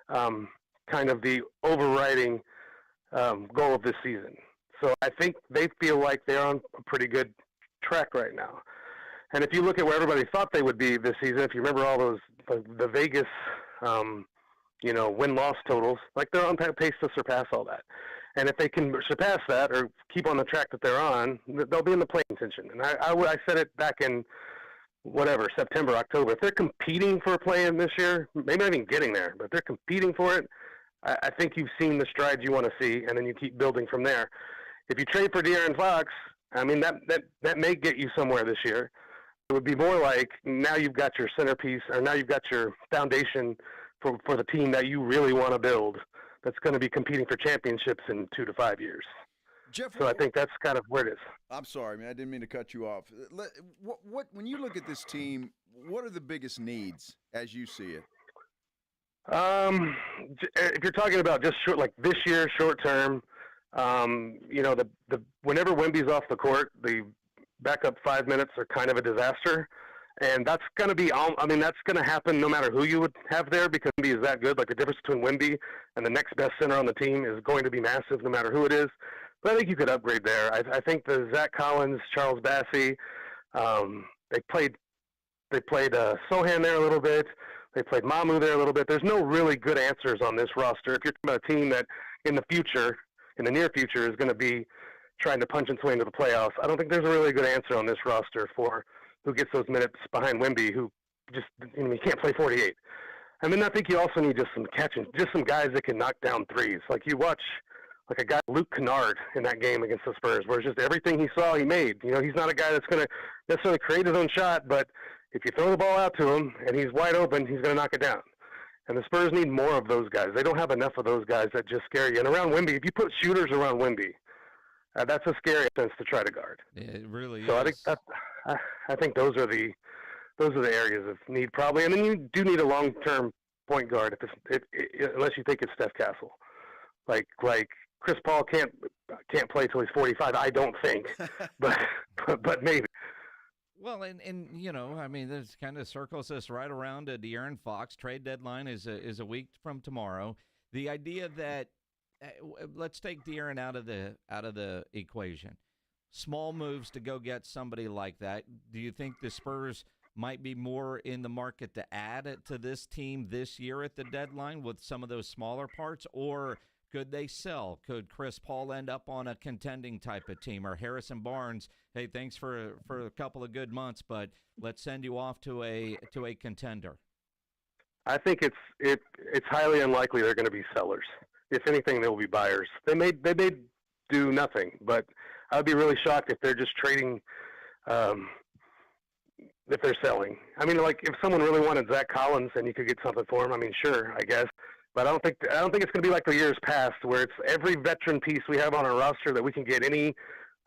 kind of the overriding goal of this season. So I think they feel like they're on a pretty good track right now. And if you look at where everybody thought they would be this season, if you remember all those the Vegas win-loss totals, like, they're on pace to surpass all that. And if they can surpass that or keep on the track that they're on, they'll be in the play contention. And I said it back in, September, October. If they're competing for a play-in this year, maybe not even getting there, but if they're competing for it, I think you've seen the strides you want to see, and then you keep building from there. If you trade for De'Aaron Fox, I mean, that may get you somewhere this year. It would be more like, now you've got your centerpiece, or now you've got your foundation for the team that you really want to build, that's going to be competing for championships in 2 to 5 years. Jeff, so I think that's kind of where it is. I'm sorry, man. I didn't mean to cut you off. When you look at this team, what are the biggest needs as you see it? If you're talking about just this year, short term, whenever Wemby's off the court, the backup 5 minutes are kind of a disaster. And that's going to be that's going to happen no matter who you would have there, because Wemby is that good. Like, the difference between Wemby and the next best center on the team is going to be massive no matter who it is. But I think you could upgrade there. I think the Zach Collins, Charles Bassey, they played played Sohan there a little bit. They played Mamu there a little bit. There's no really good answers on this roster. If you're talking about a team that in the near future, is going to be trying to punch and swing to the playoffs, I don't think there's a really good answer on this roster for who gets those minutes behind Wemby, who just, he can't play 48. I mean, I think you also need just some catching, just some guys that can knock down threes. Like you watch, like a guy, Luke Kennard, in that game against the Spurs, where it's just everything he saw, he made. He's not a guy that's going to necessarily create his own shot, but if you throw the ball out to him and he's wide open, he's going to knock it down. And the Spurs need more of those guys. They don't have enough of those guys that just scare you. And around Wemby, if you put shooters around Wemby, that's a scary offense to try to guard. Yeah, it really so is. I think those are the areas of need probably. And then you do need a long-term point guard unless you think it's Steph Castle. Like Chris Paul can't play till he's 45. I don't think, but maybe. Well, and I mean, this kind of circles us right around to De'Aaron Fox. Trade deadline is a week from tomorrow. The idea that let's take De'Aaron out of the equation. Small moves to go get somebody like that. Do you think the Spurs might be more in the market to add to this team this year at the deadline with some of those smaller parts, or could they sell? Could Chris Paul end up on a contending type of team, or Harrison Barnes? Hey, thanks for a couple of good months, but let's send you off to a contender. I think it's highly unlikely they're going to be sellers. If anything, they will be buyers. They may do nothing, but I would be really shocked if they're just trading. If they're selling, I mean, like if someone really wanted Zach Collins and you could get something for him, I mean, sure, I guess. But I don't think it's going to be like the years past, where it's every veteran piece we have on our roster that we can get any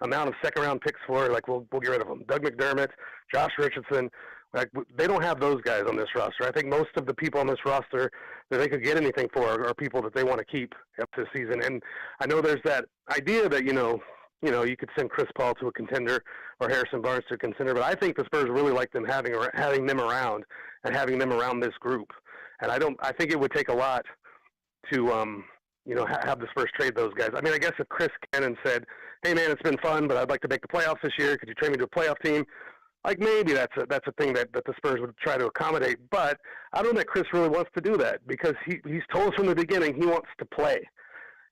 amount of second-round picks for. Like we'll get rid of them. Doug McDermott, Josh Richardson. Like they don't have those guys on this roster. I think most of the people on this roster that they could get anything for are people that they want to keep up this season. And I know there's that idea that you could send Chris Paul to a contender or Harrison Barnes to a contender, but I think the Spurs really like them having them around and having them around this group. And I think it would take a lot to, have the Spurs trade those guys. I mean, I guess if Chris Cannon said, "Hey man, it's been fun, but I'd like to make the playoffs this year. Could you trade me to a playoff team?" Like maybe that's a thing that the Spurs would try to accommodate. But I don't know that Chris really wants to do that, because he's told us from the beginning he wants to play.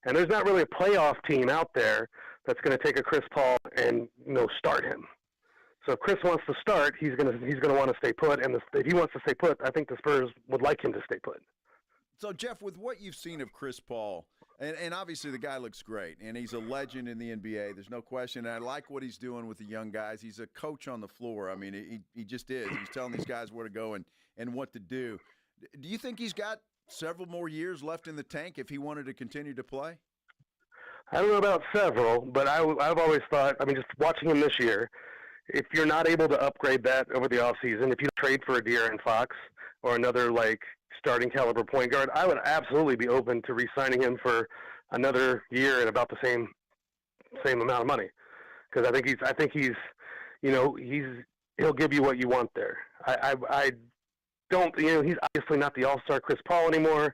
And there's not really a playoff team out there that's going to take a Chris Paul and start him. So if Chris wants to start, he's going to want to stay put. And if he wants to stay put, I think the Spurs would like him to stay put. So Jeff, with what you've seen of Chris Paul, and obviously the guy looks great, and he's a legend in the NBA. There's no question. And I like what he's doing with the young guys. He's a coach on the floor. I mean, he just is. He's telling these guys where to go and what to do. Do you think he's got several more years left in the tank if he wanted to continue to play? I don't know about several, but I've always thought, I mean, just watching him this year, if you're not able to upgrade that over the offseason, if you trade for a De'Aaron Fox or another, starting caliber point guard, I would absolutely be open to re-signing him for another year at about the same amount of money. Because I think he's he'll give you what you want there. I don't, he's obviously not the all-star Chris Paul anymore.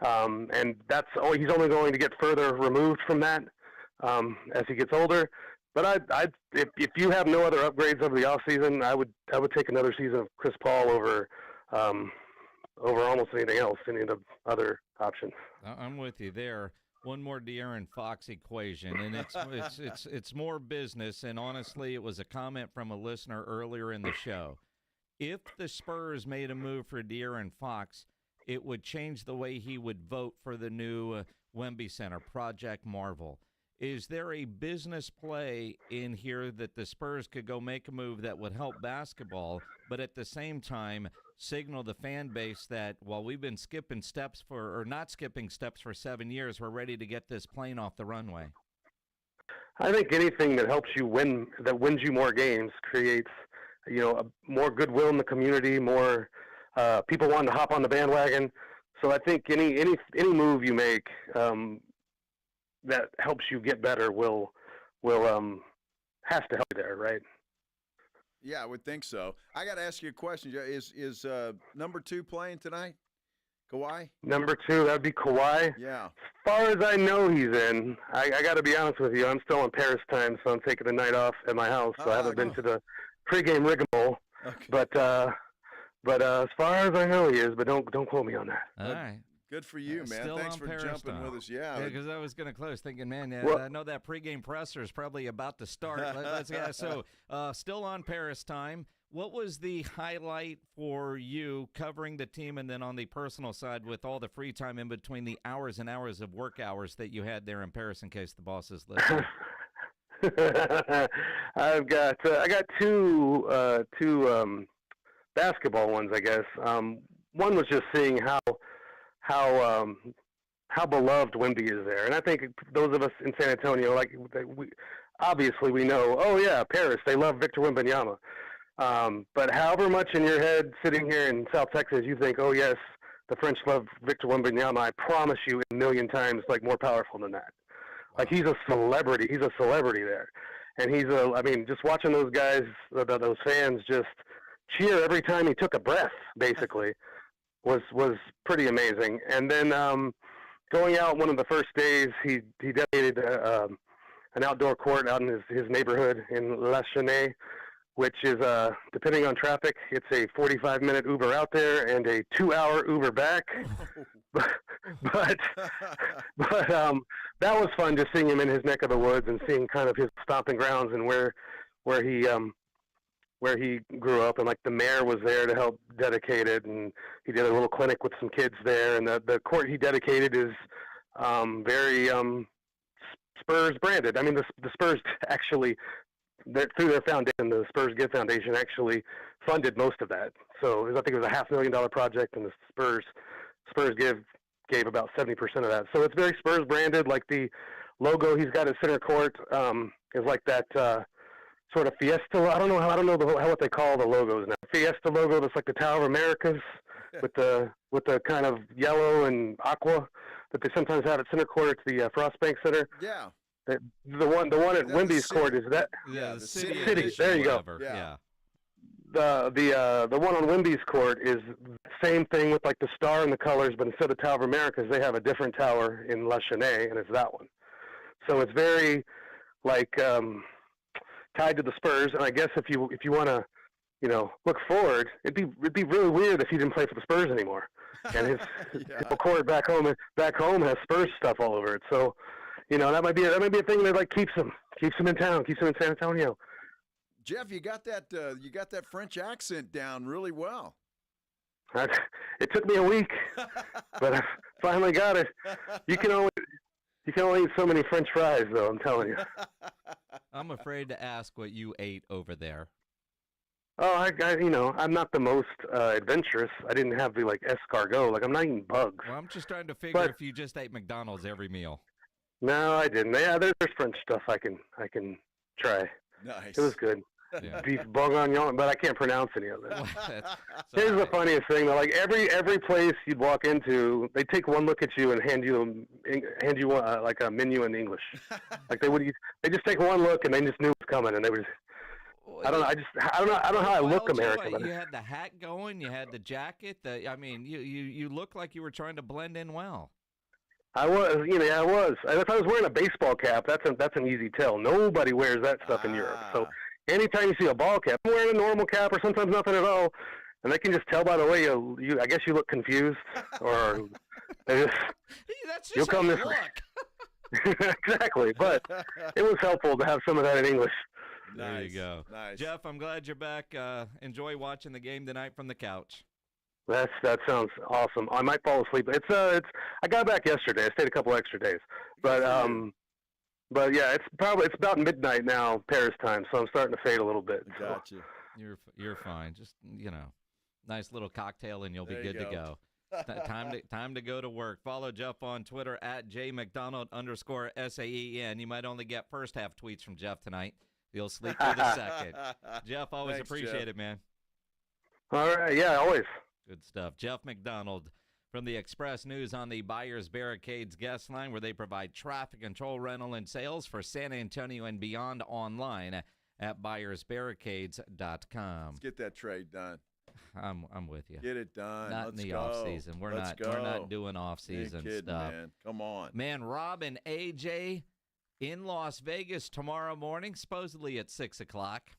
And he's only going to get further removed from that as he gets older. But if you have no other upgrades over the offseason, I would take another season of Chris Paul over almost anything else, any of the other options. I'm with you there. One more De'Aaron Fox equation, and it's more business. And honestly, it was a comment from a listener earlier in the show. If the Spurs made a move for De'Aaron Fox, it would change the way he would vote for the new Wemby Center, Project Marvel. Is there a business play in here that the Spurs could go make a move that would help basketball, but at the same time signal the fan base that while we've been not skipping steps for 7 years, we're ready to get this plane off the runway? I think anything that helps you win, that wins you more games, creates more goodwill in the community, more people wanting to hop on the bandwagon. So I think any move you make that helps you get better will has to help you there, right? Yeah, I would think so. I got to ask you a question. Is number 2 playing tonight? Kawhi? Number 2, that'd be Kawhi. Yeah. As far as I know, he's in. I got to be honest with you. I'm still in Paris time, so I'm taking the night off at my house. So I haven't been to the pregame rigmarole. Okay. But But as far as I know, he is. But don't quote me on that. All right. Good for you, man. Still Thanks on for Paris jumping time. with us. Yeah, because I was going to close thinking, man, Well- I know that pregame presser is probably about to start. So still on Paris time. What was the highlight for you covering the team and then on the personal side with all the free time in between the hours and hours of work hours that you had there in Paris in case the bosses listen? I got two basketball ones, I guess. One was just seeing how beloved Wemby is there, and I think those of us in San Antonio, like we know, oh yeah, Paris, they love Victor Wembanyama. But however much in your head, sitting here in South Texas, you think, oh yes, the French love Victor Wembanyama. I promise you, a million times, like more powerful than that. Like he's a celebrity. He's a celebrity there, and just watching those guys, those fans, just cheer every time he took a breath. Basically, was pretty amazing. And then going out one of the first days, he dedicated an outdoor court out in his neighborhood in La Chênaie, which is, depending on traffic, it's a 45-minute Uber out there and a 2-hour Uber back. but that was fun, just seeing him in his neck of the woods and seeing kind of his stomping grounds and where he grew up. And like the mayor was there to help dedicate it, and he did a little clinic with some kids there. And the court he dedicated is very Spurs branded. I mean, the Spurs actually, through their foundation, the Spurs Give Foundation actually funded most of that. So I think it was a $500,000 project, and the Spurs gave about 70% of that. So it's very Spurs branded. Like the logo he's got at center court is like that sort of Fiesta. I don't know what they call the logos now. Fiesta logo that's like the Tower of Americas with the kind of yellow and aqua that they sometimes have at center court. It's the Frost Bank Center. Yeah. The one at Wemby's court is that. Yeah, the city. There you go. Yeah. The one on Wemby's court is the same thing with like the star and the colors, but instead of Tower of Americas, they have a different tower in La Chênaie, and it's that one. So it's very like tied to the Spurs. And I guess if you want to, look forward, it'd be really weird if he didn't play for the Spurs anymore. And his court back home has Spurs stuff all over it. So, that might be a thing that like keeps him in town, keeps him in San Antonio. Jeff, you got that French accent down really well. It took me a week, but I finally got it. You can only eat so many French fries, though. I'm telling you. I'm afraid to ask what you ate over there. Oh, I'm not the most adventurous. I didn't have the escargot. Like I'm not eating bugs. Well, I'm just trying to figure if you just ate McDonald's every meal. No, I didn't. Yeah, there's French stuff I can try. Nice. It was good. Yeah. Beef bourguignon, but I can't pronounce any of it. Here's the funniest thing though: like every place you'd walk into, they take one look at you and hand you like a menu in English. Like they just take one look and they just knew it was coming, and they would. I don't know how I look American. You had the hat going, you had the jacket. You look like you were trying to blend in well. I was. And if I was wearing a baseball cap, that's an easy tell. Nobody wears that stuff in Europe. So anytime you see a ball cap, I'm wearing a normal cap or sometimes nothing at all, and they can just tell by the way I guess you look confused, or they just that's just you'll come this way. Exactly, but it was helpful to have some of that in English. There you go. Nice. Jeff, I'm glad you're back. Enjoy watching the game tonight from the couch. That sounds awesome. I might fall asleep. I got back yesterday. I stayed a couple extra days, but yeah, it's about midnight now, Paris time, so I'm starting to fade a little bit. So. Gotcha. You're fine. Just nice little cocktail and you'll be good to go. Time to go to work. Follow Jeff on Twitter at @JMcDonald_SAEN. You might only get first half tweets from Jeff tonight. You'll sleep through the second. Jeff, always Thanks, appreciate Jeff. it, man. All right, yeah, always. Good stuff. Jeff McDonald from the Express News on the Buyers Barricades guest line, where they provide traffic control, rental, and sales for San Antonio and beyond online at buyersbarricades.com. Let's get that trade done. I'm with you. Get it done. Not Let's in the go. off season. We're not doing off season stuff. Man. Come on. Man, Rob and AJ in Las Vegas tomorrow morning, supposedly at 6 o'clock.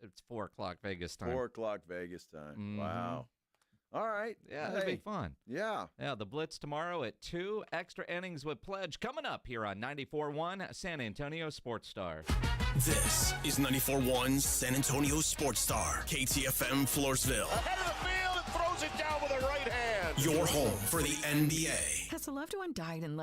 It's 4 o'clock Vegas time. 4 o'clock Vegas time. Mhm. Wow. All right. Yeah, that'll be fun. Yeah. Yeah, the Blitz tomorrow at 2. Extra innings with Pledge coming up here on 94.1 San Antonio Sports Star. This is 94.1 San Antonio Sports Star, KTFM Floresville. Ahead of the field and throws it down with a right hand. Your home for the NBA. Has a loved one died in